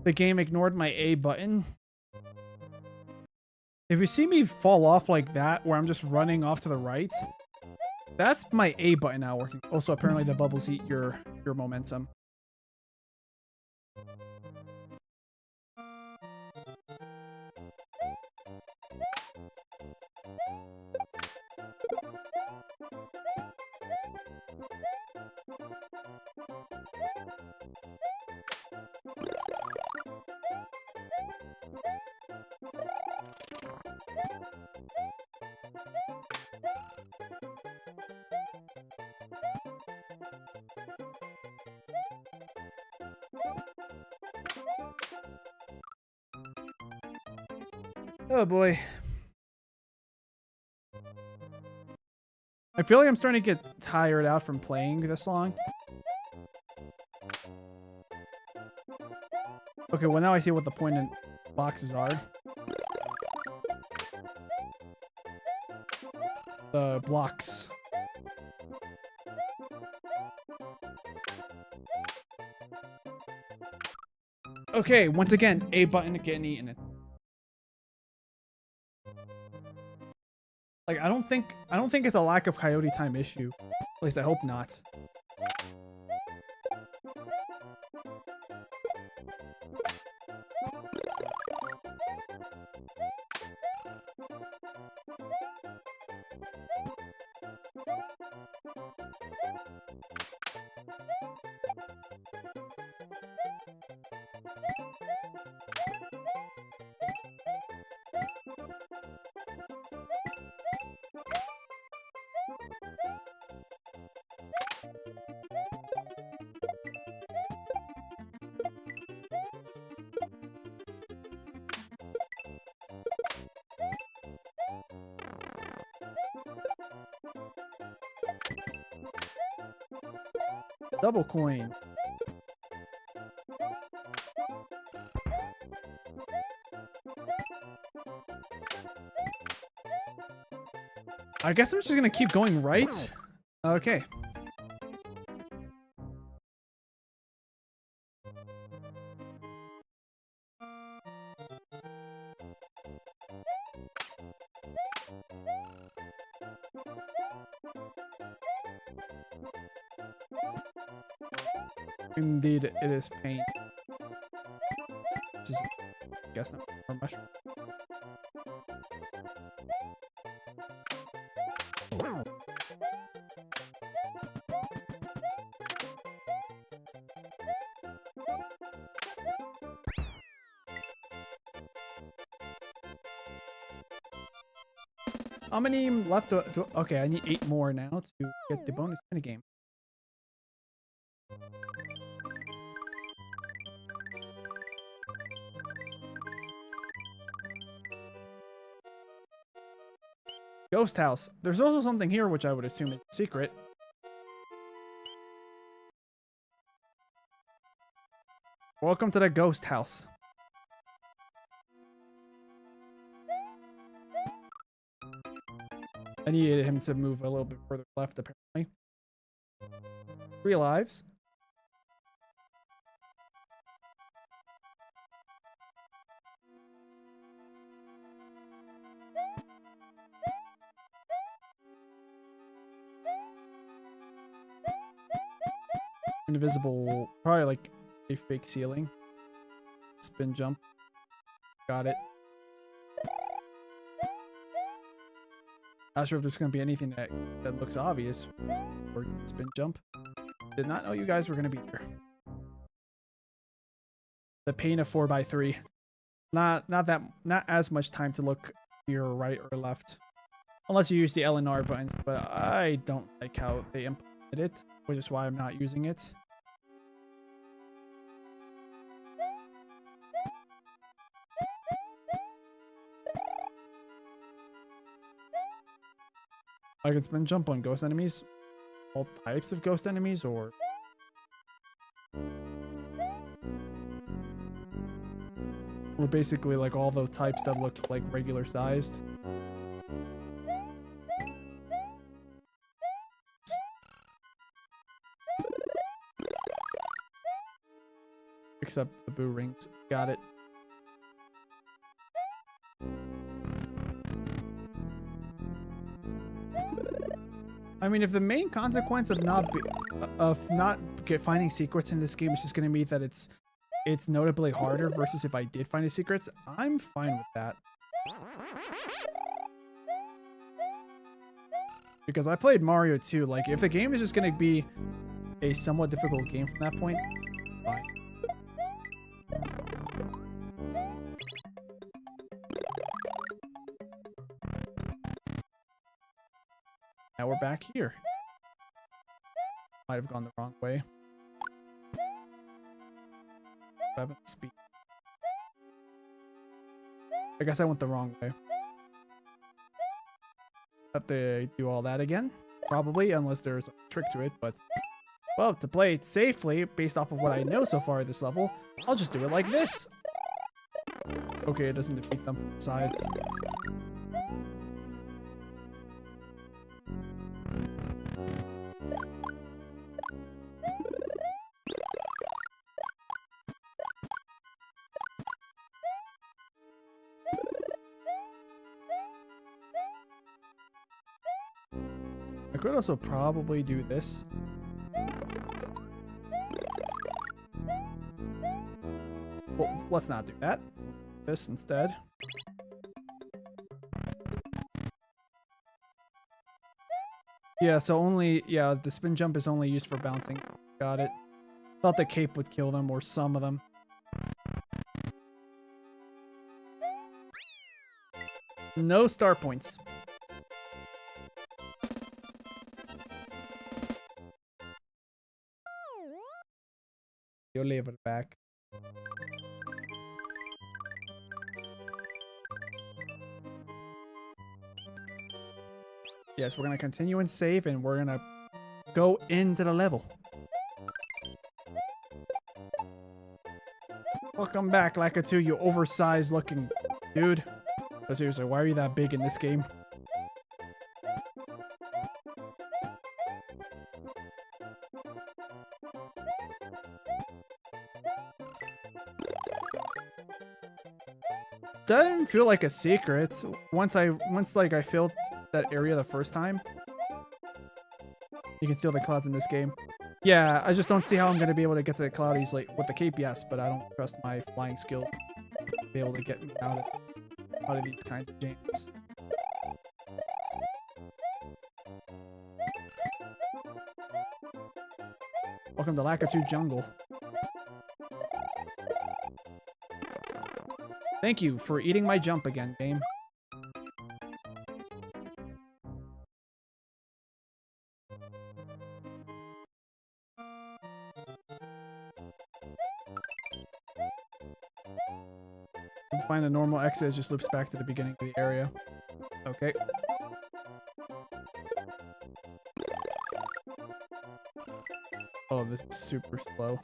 The game ignored my A button. If you see me fall off like that, where I'm just running off to the right, that's my A button now working. Also, apparently the bubbles eat your momentum. Oh boy. I feel like I'm starting to get tired out from playing this long. Okay, well now I see what the point in boxes are. The blocks. Okay, once again, A button getting eaten. Like, I don't think it's a lack of coyote time issue. At least I hope not. Double coin. I guess I'm just gonna keep going right. Okay. Indeed, it is pain. This is, I guess, not a mushroom. How many left? Okay, I need 8 more now to get the bonus minigame. Ghost house. There's also something here which I would assume is a secret. Welcome to the ghost house. I needed him to move a little bit further left, apparently. 3 lives. Invisible, probably like a fake ceiling. Spin jump. Got it. Not sure if there's going to be anything that looks obvious. Or spin jump. Did not know you guys were going to be here. The pain of 4x3. Not as much time to look here or right or left. Unless you use the L and R buttons, but I don't like how they implemented it, which is why I'm not using it. I can spin jump on ghost enemies. All types of ghost enemies, or basically like all the types that look like regular sized. Except the boo rings. Got it. I mean, if the main consequence of not finding secrets in this game is just going to be that it's notably harder versus if I did find the secrets, I'm fine with that. Because I played Mario 2, like if the game is just going to be a somewhat difficult game from that point, fine. Now we're back here. Might have gone the wrong way. 7 speed. I guess I went the wrong way. Have to do all that again? Probably, unless there's a trick to it, but... Well, to play it safely, based off of what I know so far at this level, I'll just do it like this! Okay, it doesn't defeat them from the sides. I could also probably do this. Well, let's not do that. This instead. Yeah, so only, yeah, the spin jump is only used for bouncing. Got it. Thought the cape would kill them, or some of them. No star points. You'll leave it back. Yes, we're gonna continue and save, and we're gonna go into the level. Welcome back, Lakitu, you oversized looking dude. But seriously, why are you that big in this game? That didn't feel like a secret. Once like I filled that area the first time. You can steal the clouds in this game. Yeah, I just don't see how I'm gonna be able to get to the cloud easily. With the cape, yes, but I don't trust my flying skill to be able to get me out of these kinds of games. Welcome to Lakitu Jungle. Thank you for eating my jump again, game. Find the normal exit, just loops back to the beginning of the area. Okay. Oh, this is super slow.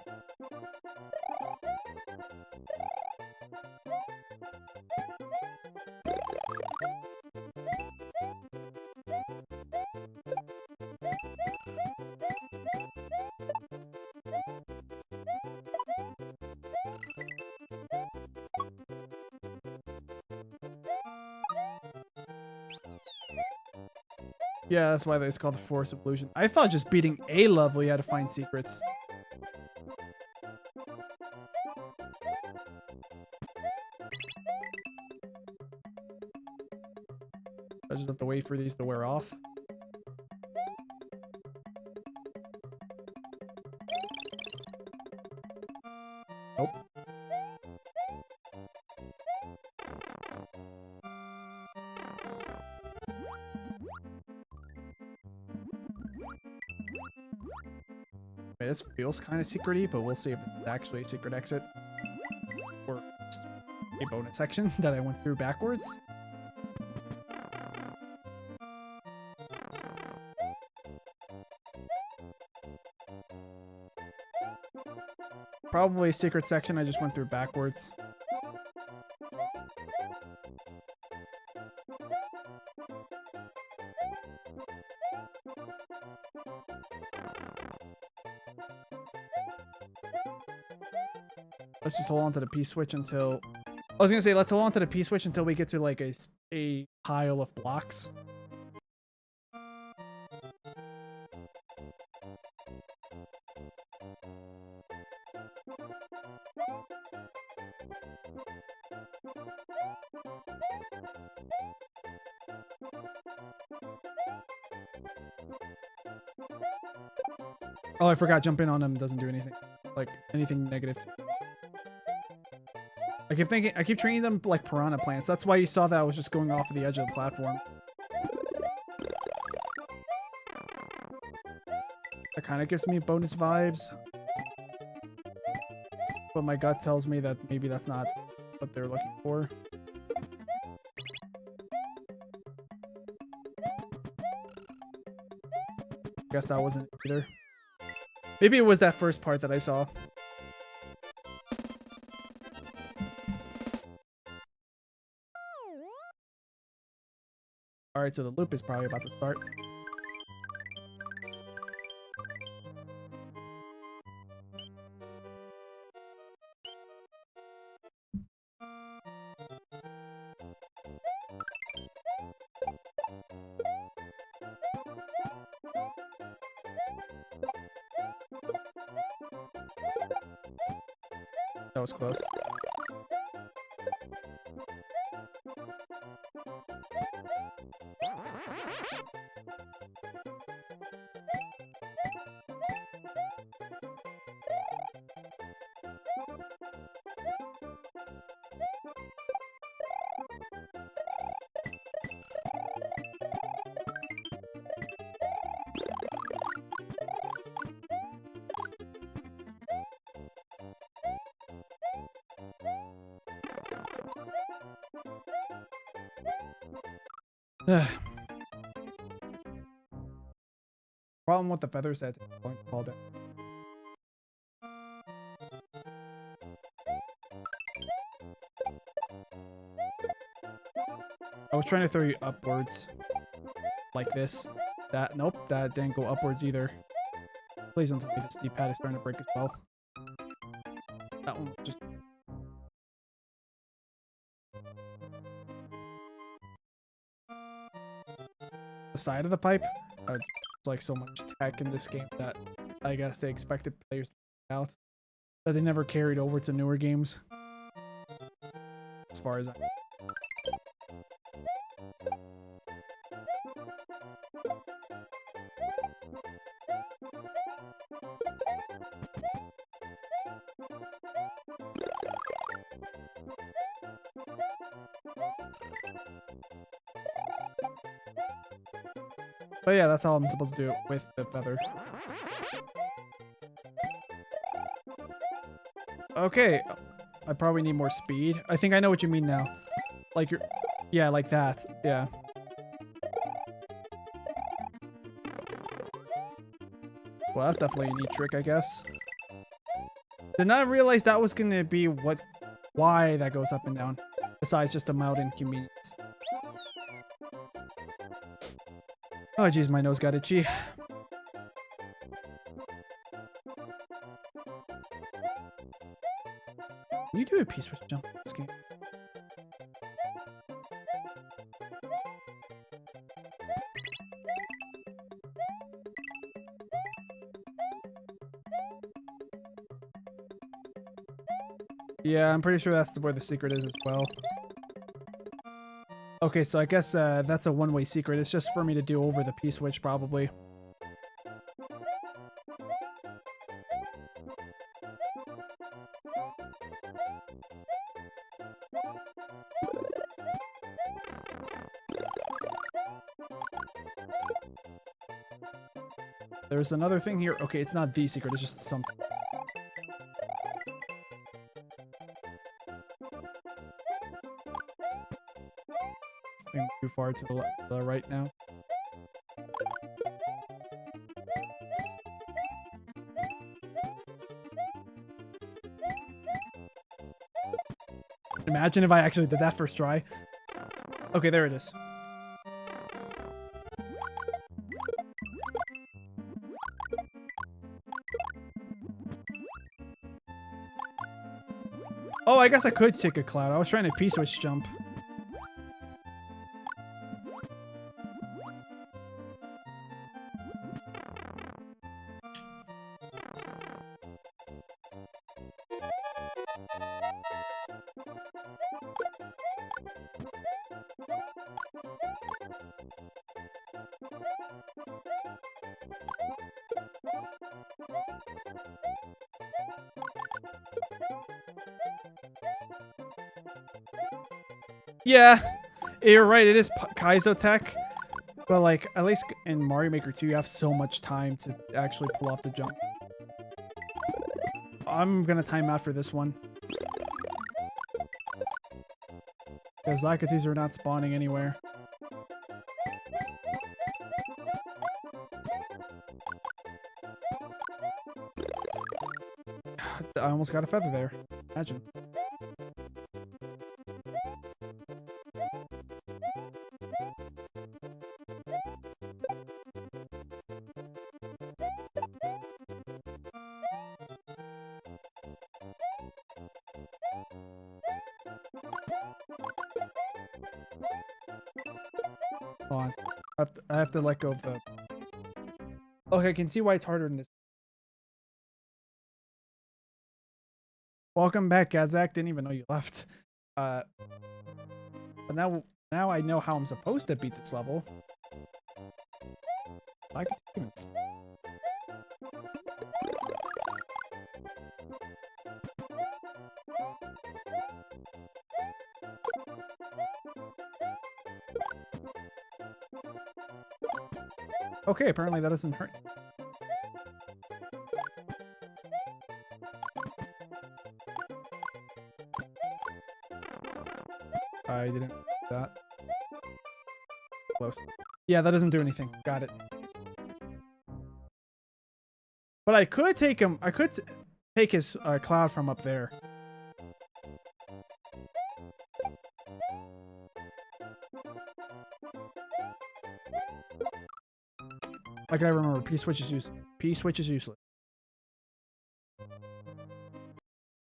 Yeah, that's why it's called the Forest of Illusion. I thought just beating a level you had to find secrets. I just have to wait for these to wear off. Nope. This feels kind of secret-y, but we'll see if it's actually a secret exit. Or just a bonus section that I went through backwards. Probably a secret section I just went through backwards. Let's just hold on to the P-switch until... I was gonna say, let's hold on to the P-switch until we get to like a pile of blocks. Oh, I forgot jumping on them doesn't do anything. Like, anything negative. I keep treating them like piranha plants. That's why you saw that I was just going off of the edge of the platform. That kind of gives me bonus vibes. But my gut tells me that maybe that's not what they're looking for. Guess that wasn't either. Maybe it was that first part that I saw. Alright, so the loop is probably about to start. That was close. Problem with the feathers that don't fall down. I was trying to throw you upwards like this. That nope, that didn't go upwards either. Please don't tell me this D-pad is starting to break as well. That one was just the side of the pipe. There's like so much tech in this game that I guess they expected players to figure out that they never carried over to newer games. As far as I know. But yeah, that's how I'm supposed to do it with the feather. Okay, I probably need more speed. I think I know what you mean now. Like you're... Yeah, like that. Yeah. Well, that's definitely a neat trick, I guess. Did not realize that was gonna be why that goes up and down. Besides just a mild inconvenience. Oh jeez, my nose got itchy. Can you do a P-switch jump in this game? Yeah, I'm pretty sure that's where the secret is as well. Okay, so I guess that's a one-way secret. It's just for me to do over the P-switch, probably. There's another thing here. Okay, it's not the secret. It's just something. Too far to the right now. Imagine if I actually did that first try. Okay, there it is. Oh, I guess I could take a cloud. I was trying to P-switch jump. Yeah, you're right. It is Kaizo tech, but like at least in Mario Maker 2, you have so much time to actually pull off the jump. I'm gonna time out for this one because Lakitus are not spawning anywhere. I almost got a feather there. Imagine. Hold on. I have to let go of the... Okay, I can see why it's harder in this. Welcome back, Gazak. Didn't even know you left. But now I know how I'm supposed to beat this level. I could even... Okay, apparently that doesn't hurt. I didn't do that. Close. Yeah, that doesn't do anything. Got it. But I could take him. I could take his cloud from up there. Like I remember, P-switch is useless. P-switch is useless. I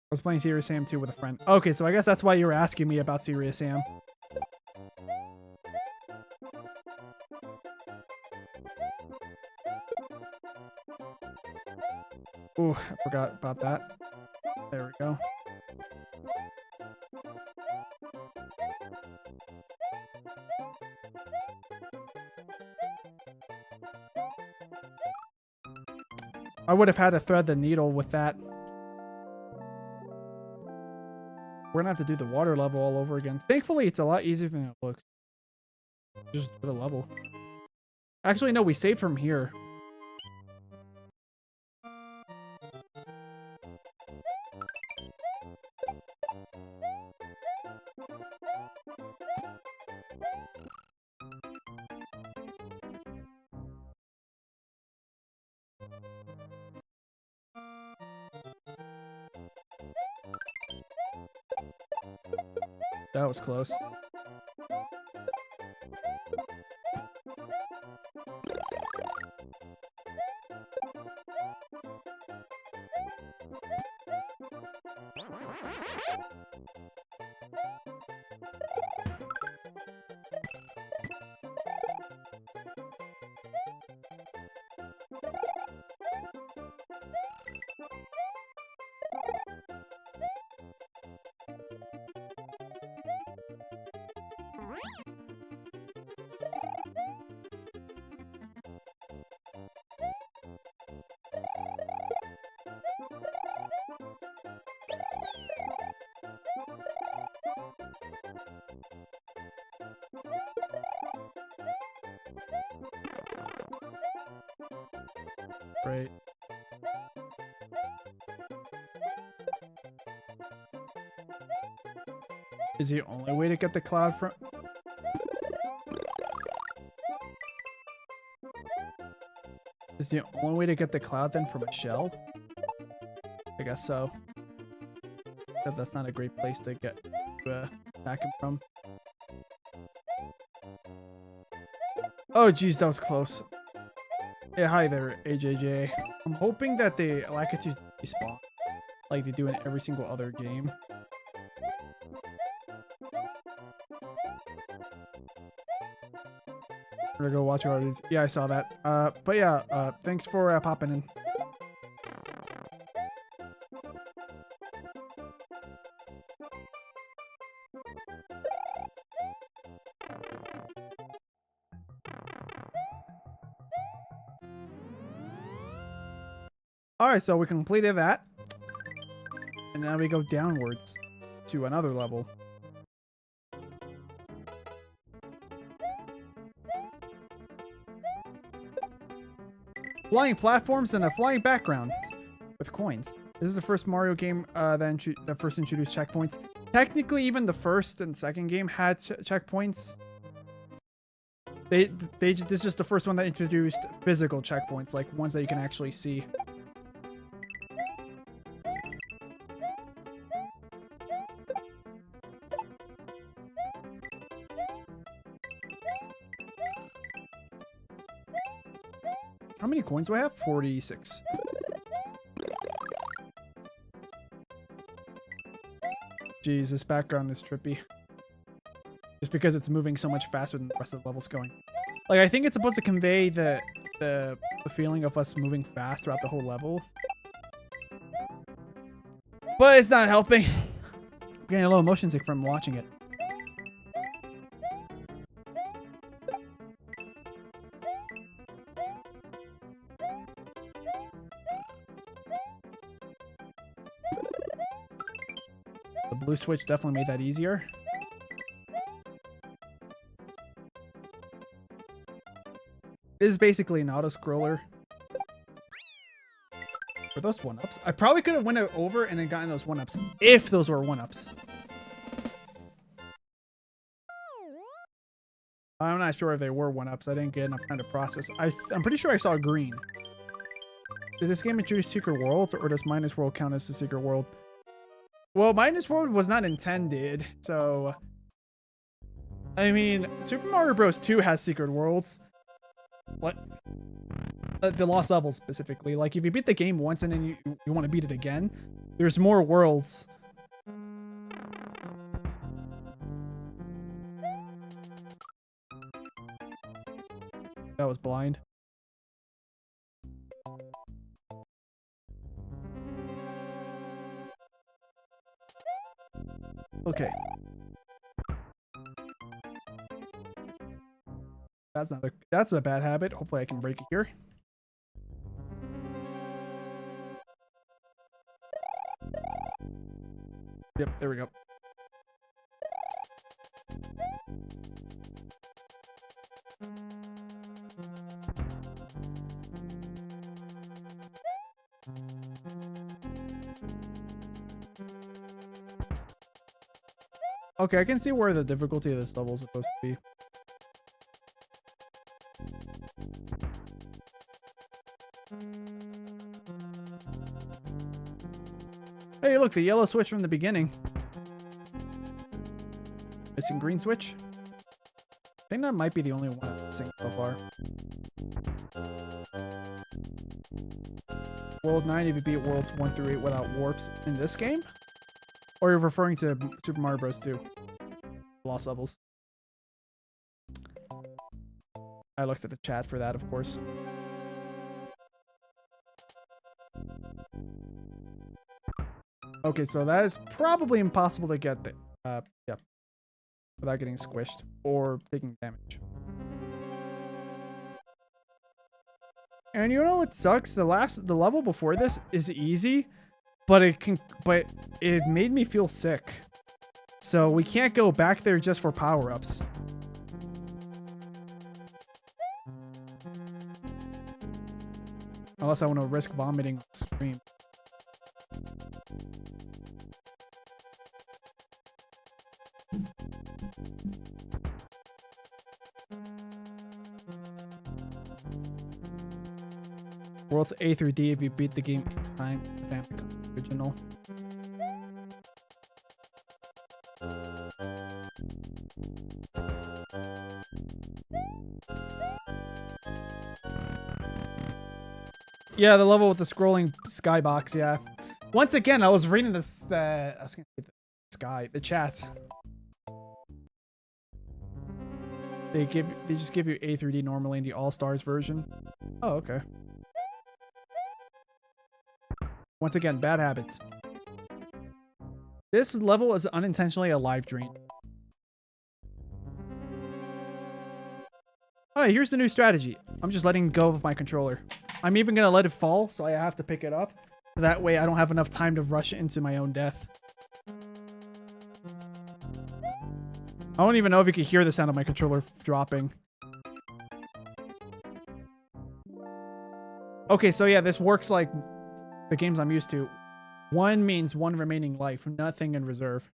was playing Serious Sam 2 with a friend. Okay, so I guess that's why you were asking me about Serious Sam. Ooh, I forgot about that. There we go. I would have had to thread the needle with that. We're gonna have to do the water level all over again. Thankfully, it's a lot easier than it looks. Just do the level. Actually, no, we saved from here. That was close. Great. Is the only way to get the cloud from... Is the only way to get the cloud then from a shell? I guess so. Except that's not a great place to get attack him from. Oh, geez, that was close. Yeah, hi there, AJJ. I'm hoping that the Lakitus respawn like they do in every single other game. We're gonna go watch all these. Yeah, I saw that. But yeah, thanks for popping in. Alright, so we completed that. And now we go downwards to another level. Flying platforms and a flying background with coins. This is the first Mario game that first introduced checkpoints. Technically, even the first and second game had checkpoints. This is just the first one that introduced physical checkpoints, like ones that you can actually see. How many coins do I have? 46. Jeez, this background is trippy. Just because it's moving so much faster than the rest of the level's going. Like, I think it's supposed to convey the feeling of us moving fast throughout the whole level. But it's not helping. I'm getting a little motion sick from watching it. The blue switch definitely made that easier. It is basically an auto-scroller. For those 1-ups. I probably could have went over and then gotten those 1-ups if those were 1-ups. I'm not sure if they were 1-ups. I didn't get enough time to process. I'm pretty sure I saw green. Did this game introduce Secret Worlds, or does Minus World count as a Secret World? Well, Minus World was not intended, so... I mean, Super Mario Bros. 2 has Secret Worlds. What? The Lost Levels, specifically. Like, if you beat the game once and then you want to beat it again, there's more worlds. That was blind. Okay. That's a bad habit. Hopefully I can break it here. Yep, there we go. Okay, I can see where the difficulty of this level is supposed to be. Hey, look, the yellow switch from the beginning. Missing green switch. I think that might be the only one I'm missing so far. World 9 if you beat Worlds 1 through 8 without warps in this game? Or you're referring to Super Mario Bros. 2? Lost Levels. I looked at the chat for that, of course. Okay, so that is probably impossible to get there. Yep. Without getting squished or taking damage. And you know what sucks? The level before this is easy, but it made me feel sick. So we can't go back there just for power-ups. Unless I want to risk vomiting on stream. Worlds A through D if you beat the game in time. Famicom original. Yeah, the level with the scrolling skybox, yeah. Once again, I was reading this, I was gonna say the chat. They just give you A through D normally in the All-Stars version. Oh, okay. Once again, bad habits. This level is unintentionally a live drain. Alright, here's the new strategy. I'm just letting go of my controller. I'm even gonna let it fall, so I have to pick it up. That way I don't have enough time to rush into my own death. I don't even know if you can hear the sound of my controller dropping. Okay, so yeah, this works like the games I'm used to. 1 means 1 remaining life, nothing in reserve.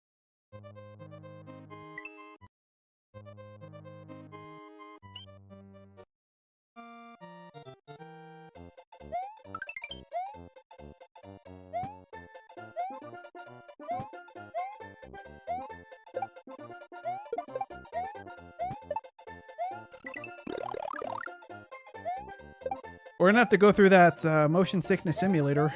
We're gonna have to go through that motion sickness simulator.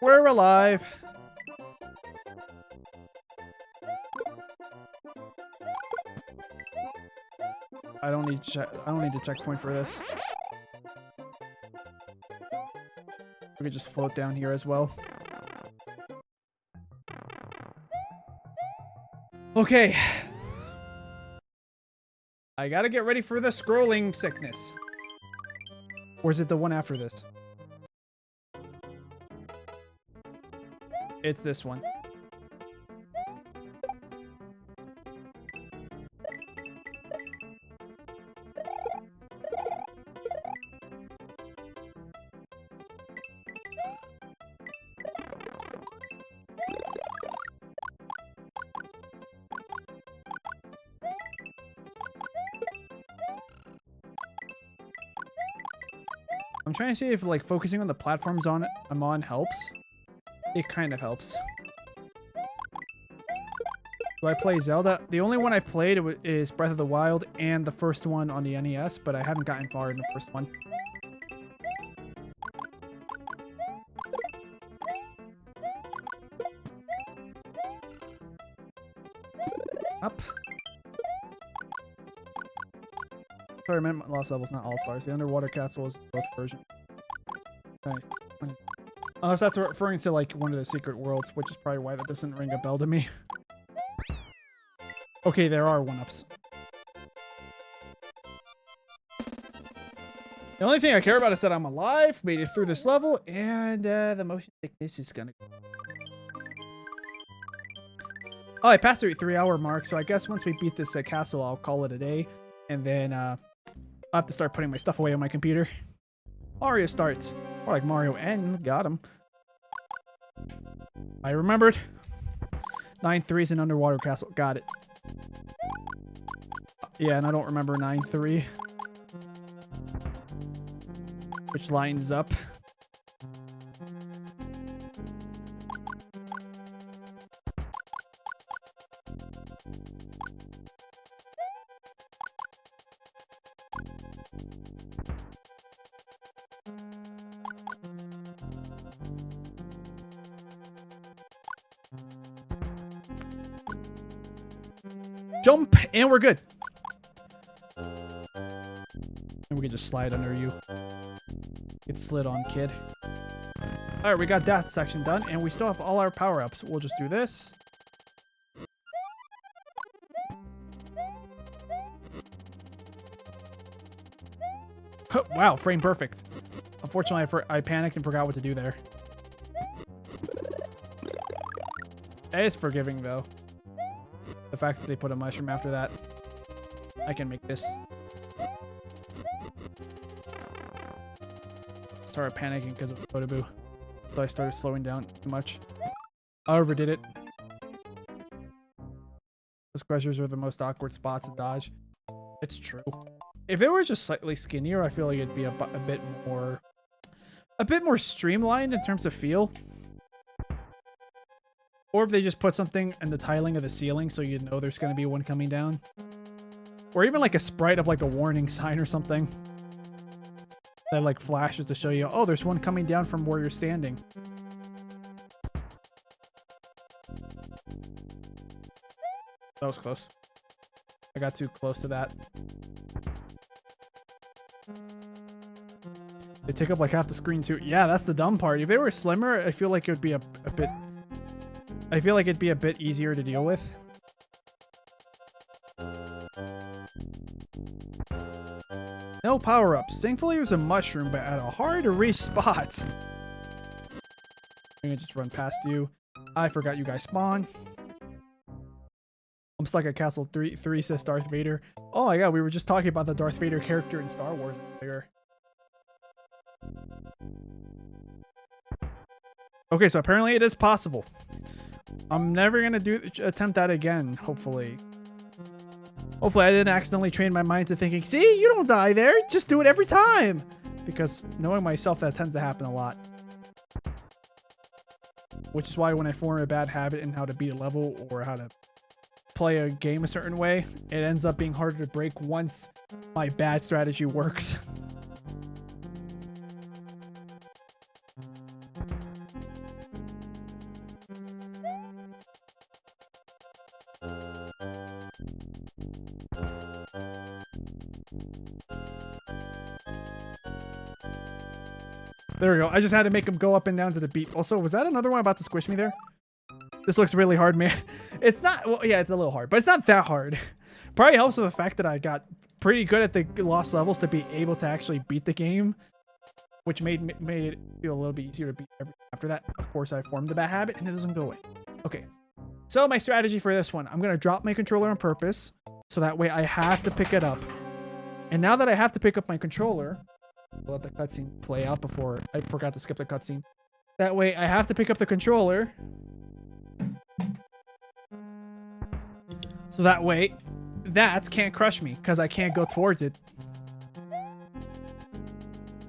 We're alive. I don't need a checkpoint for this. We could just float down here as well. Okay. I gotta get ready for the scrolling sickness. Or is it the one after this? It's this one. I'm trying to see if like focusing on the platforms I'm on helps. It kind of helps. Do I play Zelda? The only one I've played is Breath of the Wild and the first one on the NES, but I haven't gotten far in the first one. Up. Sorry, I meant Lost Levels, not All-Stars. The Underwater Castle is both versions. Okay. Unless that's referring to like one of the secret worlds, which is probably why that doesn't ring a bell to me. Okay, there are 1-ups. The only thing I care about is that I'm alive, made it through this level, and the motion sickness is gonna go. Oh, I passed the 3-hour mark, so I guess once we beat this castle, I'll call it a day. And then I'll have to start putting my stuff away on my computer. Mario starts. Or like Mario N. Got him. I remembered. 9-3 is an underwater castle. Got it. Yeah, and I don't remember 9-3. Which lines up. Jump, and we're good. And we can just slide under you. Get slid on, kid. Alright, we got that section done, and we still have all our power-ups. We'll just do this. Wow, frame perfect. Unfortunately, I panicked and forgot what to do there. It is forgiving, though. The fact that they put a mushroom after that. I can make this. Started panicking because of Kotobu. So I started slowing down too much. I overdid it. Those crushers are the most awkward spots to dodge. It's true. If they were just slightly skinnier, I feel like it'd be a bit more streamlined in terms of feel. Or if they just put something in the tiling of the ceiling so you know there's going to be one coming down. Or even like a sprite of like a warning sign or something. That like flashes to show you, oh, there's one coming down from where you're standing. That was close. I got too close to that. They take up like half the screen too. Yeah, that's the dumb part. If they were slimmer, I feel like it would be a bit... I feel like it'd be a bit easier to deal with. No power-ups. Thankfully, there's a mushroom, but at a hard-to-reach spot. I'm gonna just run past you. I forgot you guys spawn. I'm stuck at Castle 3, says Darth Vader. Oh my god, we were just talking about the Darth Vader character in Star Wars earlier. Okay, so apparently it is possible. I'm never gonna attempt that again, hopefully. Hopefully I didn't accidentally train my mind to thinking, see, you don't die there, just do it every time. Because knowing myself, that tends to happen a lot. Which is why when I form a bad habit in how to beat a level or how to play a game a certain way, it ends up being harder to break once my bad strategy works. There we go. I just had to make him go up and down to the beat. Also, was that another one about to squish me there? This looks really hard, man. It's not... Well, yeah, it's a little hard, but it's not that hard. Probably helps with the fact that I got pretty good at the lost levels to be able to actually beat the game, which made it feel a little bit easier to beat after that. Of course, I formed the bad habit, and it doesn't go away. Okay. So my strategy for this one, I'm going to drop my controller on purpose, so that way I have to pick it up. And now that I have to pick up my controller... We'll let the cutscene play out before I forgot to skip the cutscene. That way, I have to pick up the controller. So that way, that can't crush me because I can't go towards it.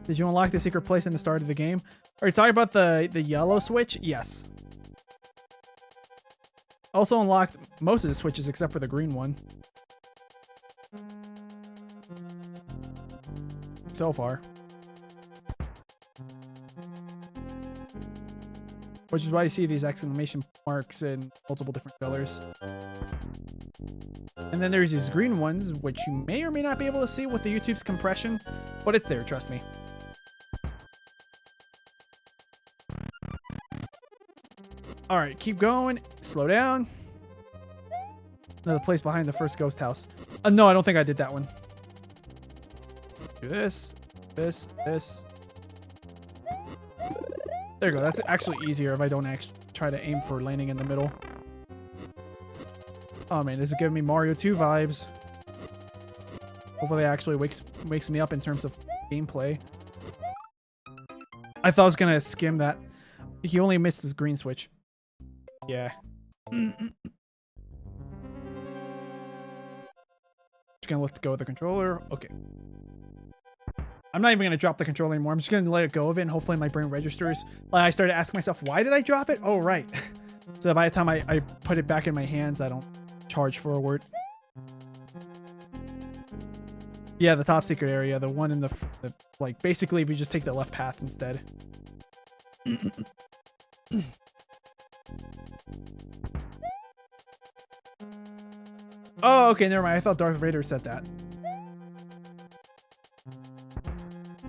Did you unlock the secret place in the start of the game? Are you talking about the yellow switch? Yes. Also unlocked most of the switches except for the green one. So far. Which is why you see these exclamation marks in multiple different colors. And then there's these green ones, which you may or may not be able to see with the YouTube's compression, but it's there, trust me. Alright, keep going. Slow down. Another place behind the first ghost house. No, I don't think I did that one. Do this, this. There you go. That's actually easier if I don't actually try to aim for landing in the middle. Oh man, this is giving me Mario 2 vibes. Hopefully it actually wakes me up in terms of gameplay. I thought I was going to skim that. He only missed his green switch. Yeah. Just going to let go of the controller. Okay. I'm not even going to drop the controller anymore. I'm just going to let it go of it, and hopefully my brain registers. Like, I started asking myself, why did I drop it? Oh, right. So by the time I put it back in my hands, I don't charge forward. Yeah, the top secret area. The one in the like, basically, if you just take the left path instead. Oh, okay, never mind. I thought Darth Vader said that.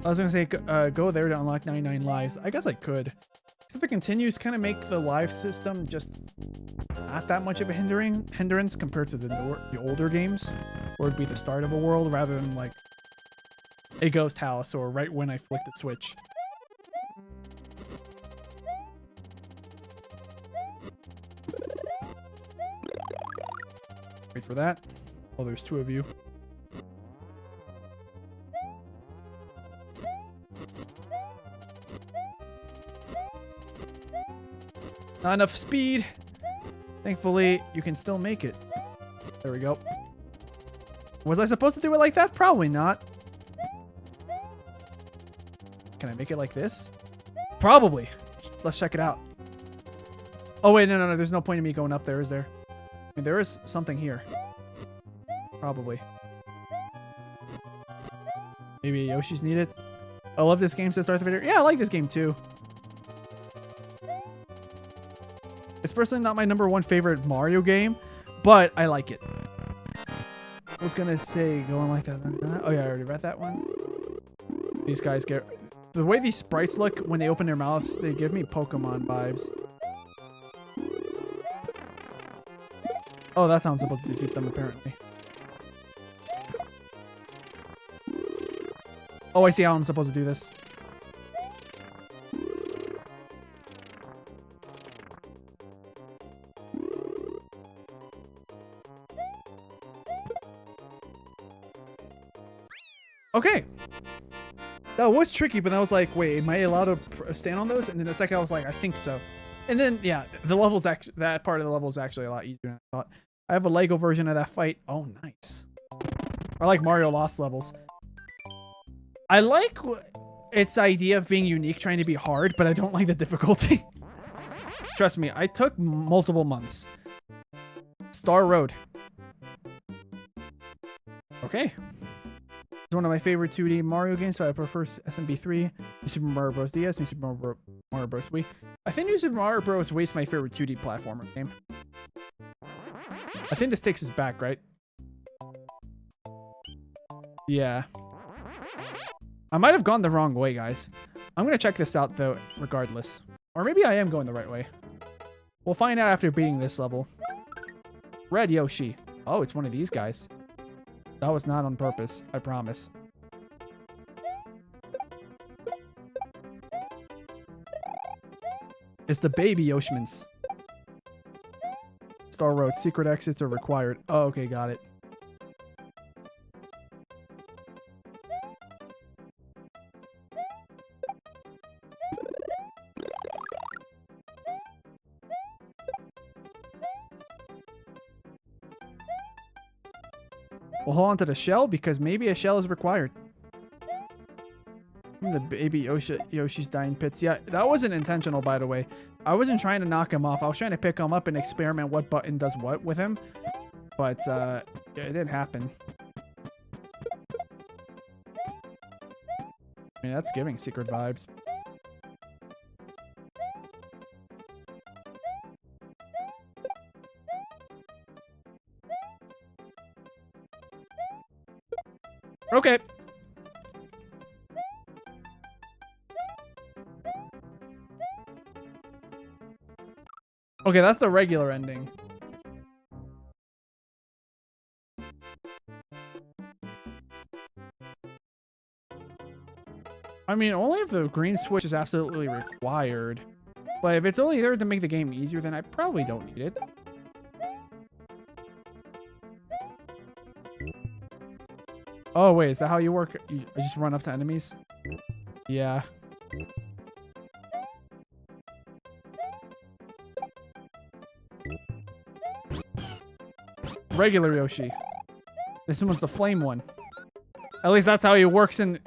I was gonna say, go there to unlock 99 lives. I guess I could. So if it continues, kind of make the life system just not that much of a hindrance compared to the older games, or it'd be the start of a world rather than like a ghost house or right when I flick the switch. Wait for that. Oh, there's two of you. Not enough speed. Thankfully, you can still make it. There we go. Was I supposed to do it like that? Probably not. Can I make it like this? Probably. Let's check it out. Oh, wait, no. There's no point in me going up there, is there? I mean, there is something here. Probably. Maybe Yoshi's needed. I love this game, says Darth Vader. Yeah, I like this game too. It's personally not my #1 favorite Mario game, but I like it. I was gonna say going like that. Oh yeah, I already read that one. These guys get... The way these sprites look when they open their mouths, they give me Pokemon vibes. Oh, that's how I'm supposed to defeat them, apparently. Oh, I see how I'm supposed to do this. Okay. That was tricky, but I was like, wait, am I allowed to stand on those? And then the second I was like, I think so. And then, yeah, the level's actually, that part of the level is actually a lot easier than I thought. I have a Lego version of that fight. Oh, nice. I like Mario Lost levels. I like its idea of being unique, trying to be hard, but I don't like the difficulty. Trust me, I took multiple months. Star Road. Okay. It's one of my favorite 2D Mario games, so I prefer SMB3, New Super Mario Bros. DS, New Super Mario Bros. Wii. I think New Super Mario Bros. Wii is my favorite 2D platformer game. I think this takes us back, right? Yeah. I might have gone the wrong way, guys. I'm going to check this out, though, regardless. Or maybe I am going the right way. We'll find out after beating this level. Red Yoshi. Oh, it's one of these guys. That was not on purpose, I promise. It's the baby Yoshimans. Star Road, secret exits are required. Oh, okay, got it. We'll hold on to the shell because maybe a shell is required. The baby Yoshi's dying pits. Yeah, that wasn't intentional, by the way. I wasn't trying to knock him off. I was trying to pick him up and experiment what button does what with him. But yeah, it didn't happen. I mean, that's giving secret vibes. Okay. Okay, that's the regular ending. I mean, only if the green switch is absolutely required. But if it's only there to make the game easier, then I probably don't need it. Oh, wait, is that how you work? You just run up to enemies? Yeah. Regular Yoshi. This one's the flame one. At least that's how he works in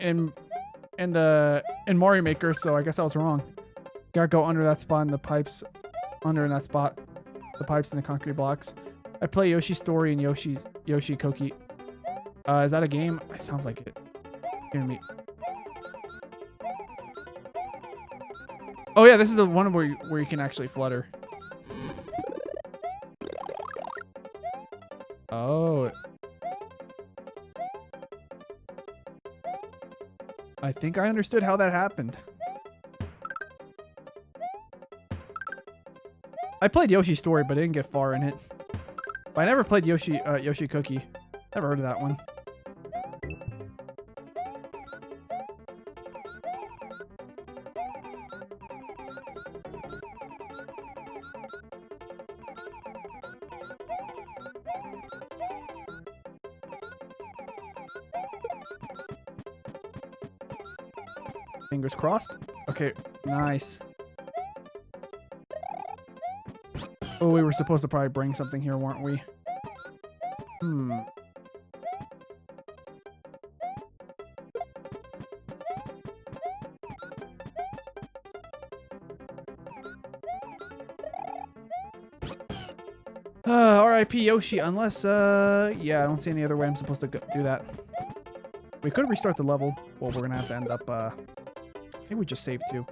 Mario Maker, so I guess I was wrong. Gotta go under that spot in the pipes. Under in that spot. The pipes and the concrete blocks. I play Yoshi's Story and Yoshi Cookie. Is that a game? It sounds like it. Hear me. Oh yeah, this is the one where you can actually flutter. Oh. I think I understood how that happened. I played Yoshi's Story, but I didn't get far in it. But I never played Yoshi Cookie. Never heard of that one. Fingers crossed. Okay, nice. Oh, we were supposed to probably bring something here, weren't we? Hmm. R.I.P. Yoshi, unless, yeah, I don't see any other way I'm supposed to do that. We could restart the level. Well, we're gonna have to end up, I think we just saved too.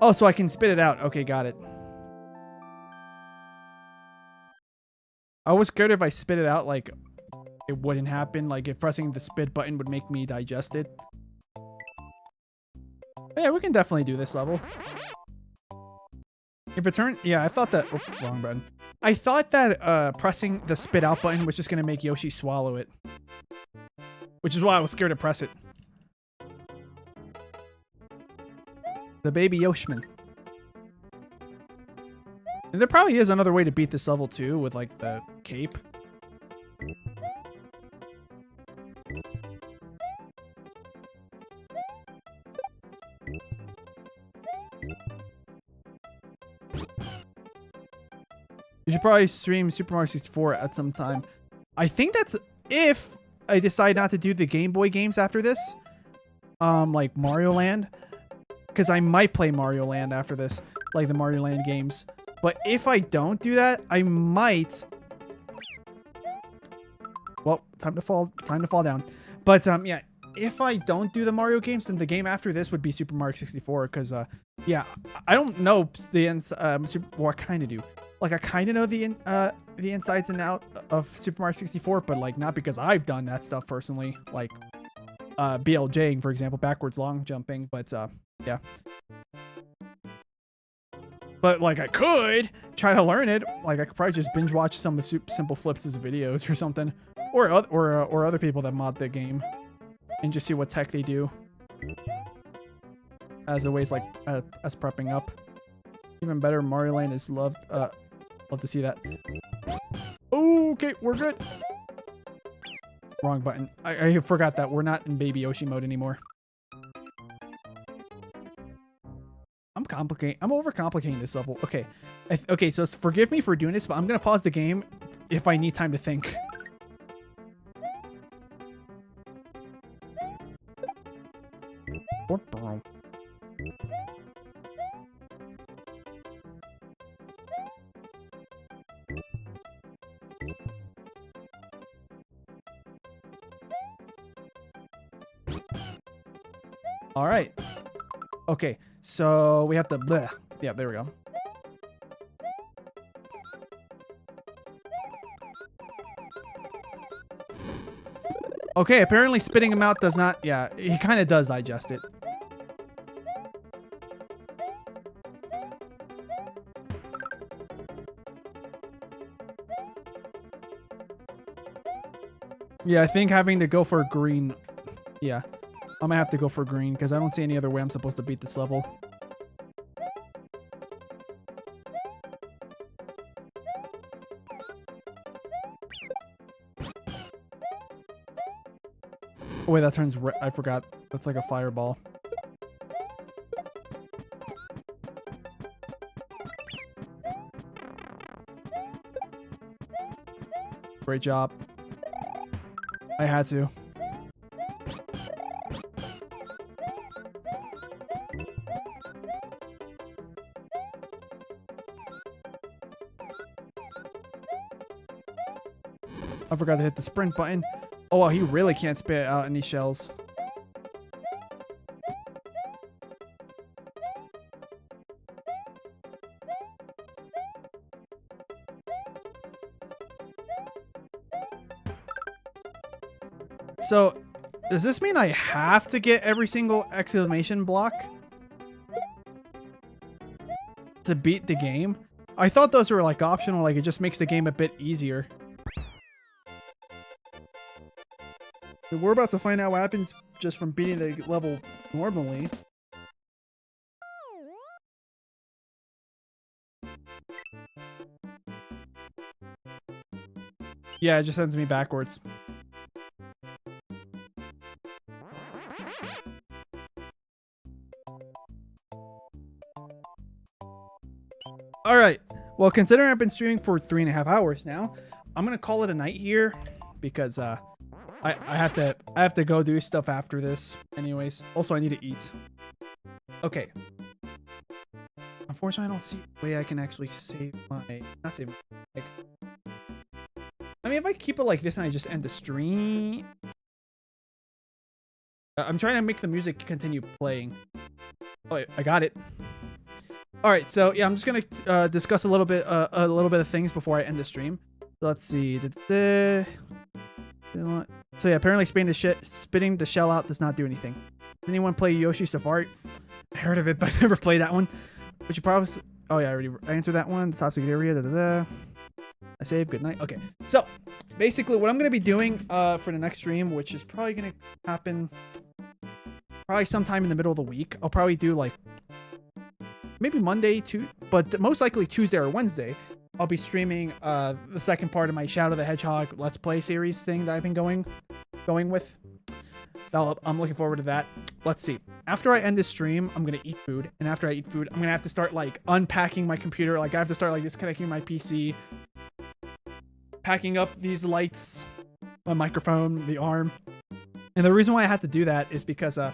Oh, so I can spit it out. Okay, got it. I was scared if I spit it out, like, it wouldn't happen. Like, if pressing the spit button would make me digest it. But yeah, we can definitely do this level. If it turned... Yeah, I thought that... Oh, wrong button. I thought that pressing the spit out button was just going to make Yoshi swallow it. Which is why I was scared to press it. The baby Yoshman. And there probably is another way to beat this level too, with like the cape. You should probably stream Super Mario 64 at some time. I think that's if I decide not to do the Game Boy games after this. Like Mario Land. Because I might play Mario Land after this. Like the Mario Land games. But if I don't do that, I might... Well, time to fall down. But, yeah, if I don't do the Mario games, then the game after this would be Super Mario 64. Because, yeah, I don't know well, I kind of do. Like, I kind of know the insides and out of Super Mario 64, but, like, not because I've done that stuff personally. Like, BLJing, for example, backwards long jumping. But, yeah. But, like, I could try to learn it. Like, I could probably just binge watch some of Simple Flips' videos or something. Or other people that mod the game. And just see what tech they do. As a ways, like, as prepping up. Even better, Mario Land is loved. Love to see that. Okay, we're good. Wrong button. I forgot that we're not in Baby Yoshi mode anymore. I'm overcomplicating this level. Okay. Okay, so forgive me for doing this, but I'm going to pause the game if I need time to think. All right. Okay, so we have to... Bleh. Yeah, there we go. Okay, apparently spitting him out does not... Yeah, he kind of does digest it. Yeah, I think having to go for green... Yeah, I'm gonna have to go for green because I don't see any other way I'm supposed to beat this level. Oh wait, that turns red. I forgot. That's like a fireball. Great job. I had to. I forgot to hit the sprint button. Oh, wow, he really can't spit out any shells. So, does this mean I have to get every single exclamation block to beat the game? I thought those were like optional, like it just makes the game a bit easier. We're about to find out what happens just from beating the level normally. Yeah, it just sends me backwards. Well, considering I've been streaming for 3.5 hours now, I'm gonna call it a night here because I have to go do stuff after this. Anyways, also I need to eat. Okay. Unfortunately, I don't see a way I can actually save my like. I mean, if I keep it like this and I just end the stream, I'm trying to make the music continue playing. Oh, wait, I got it. All right, so yeah, I'm just gonna discuss a little bit of things before I end the stream. So let's see. So yeah, apparently spitting the shell out does not do anything. Does anyone play Yoshi Safari? I heard of it, but I never played that one. Which you probably. Oh yeah, I already answered that one. The toxic area. I saved. Good night. Okay, so basically, what I'm gonna be doing for the next stream, which is probably gonna happen probably sometime in the middle of the week. I'll probably do like maybe Monday too, but most likely Tuesday or Wednesday. I'll be streaming the second part of my Shadow the Hedgehog Let's Play series thing that I've been going with. I'm looking forward to that. Let's see. After I end this stream, I'm gonna eat food, and after I eat food, I'm gonna have to start like unpacking my computer. Like I have to start like disconnecting my PC, packing up these lights, my microphone, the arm. And the reason why I have to do that is because I'm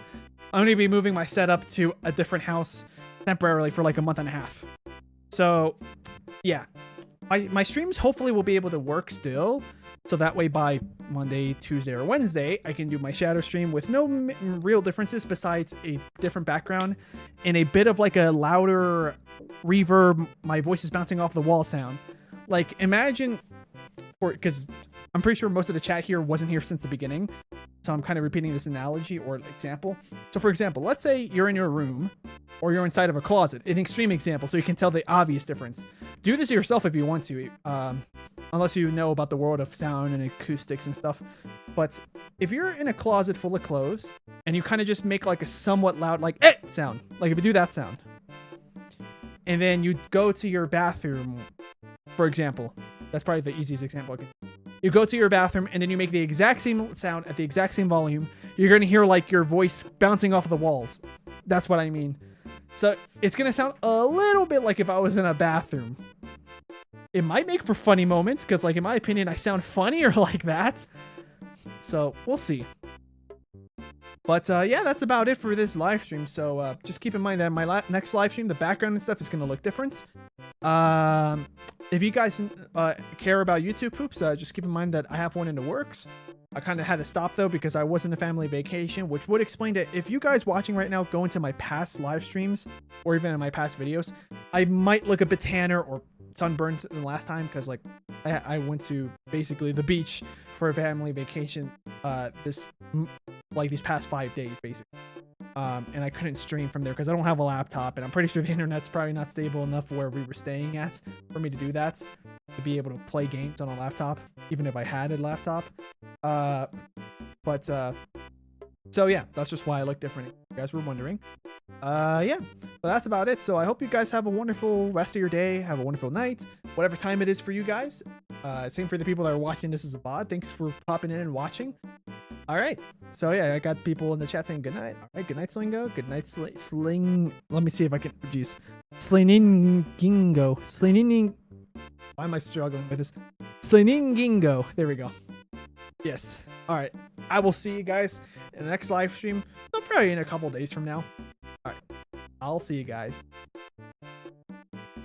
gonna be moving my setup to a different house temporarily for like a month and a half. So yeah, my streams hopefully will be able to work still, so that way by Monday, Tuesday, or Wednesday I can do my shadow stream with no real differences besides a different background and a bit of like a louder reverb, my voice is bouncing off the wall sound. Like imagine, because I'm pretty sure most of the chat here wasn't here since the beginning, so I'm kind of repeating this analogy or example. So for example, let's say you're in your room or you're inside of a closet, an extreme example, so you can tell the obvious difference. Do this yourself if you want to, unless you know about the world of sound and acoustics and stuff. But if you're in a closet full of clothes and you kind of just make like a somewhat loud like eh sound, like if you do that sound, and then you go to your bathroom, for example, that's probably the easiest example I can. You go to your bathroom and then you make the exact same sound at the exact same volume. You're going to hear like your voice bouncing off the walls. That's what I mean. So it's going to sound a little bit like if I was in a bathroom. It might make for funny moments because like in my opinion, I sound funnier like that. So we'll see. But yeah, that's about it for this live stream. So just keep in mind that my next live stream, the background and stuff is going to look different. If you guys care about YouTube poops, just keep in mind that I have one in the works. I kind of had to stop though because I was in a family vacation, which would explain that if you guys watching right now go into my past live streams or even in my past videos, I might look a bit tanner or sunburned than last time because like I went to basically the beach for a family vacation these past 5 days basically. And I couldn't stream from there because I don't have a laptop, and I'm pretty sure the internet's probably not stable enough where we were staying at for me to do that, to be able to play games on a laptop, even if I had a laptop. So yeah, that's just why I look different, if you guys were wondering. Yeah, but that's about it. So I hope you guys have a wonderful rest of your day, have a wonderful night, whatever time it is for you guys. Same for the people that are watching this as a VOD. Thanks for popping in and watching. All right, so yeah, I got people in the chat saying good night. All right, good night, Sleengo. Good night, Sling. Let me see if I can. Jeez, Sleengo. Why am I struggling with this? Sleengo. There we go. Yes. All right. I will see you guys in the next live stream. Probably in a couple days from now. All right. I'll see you guys.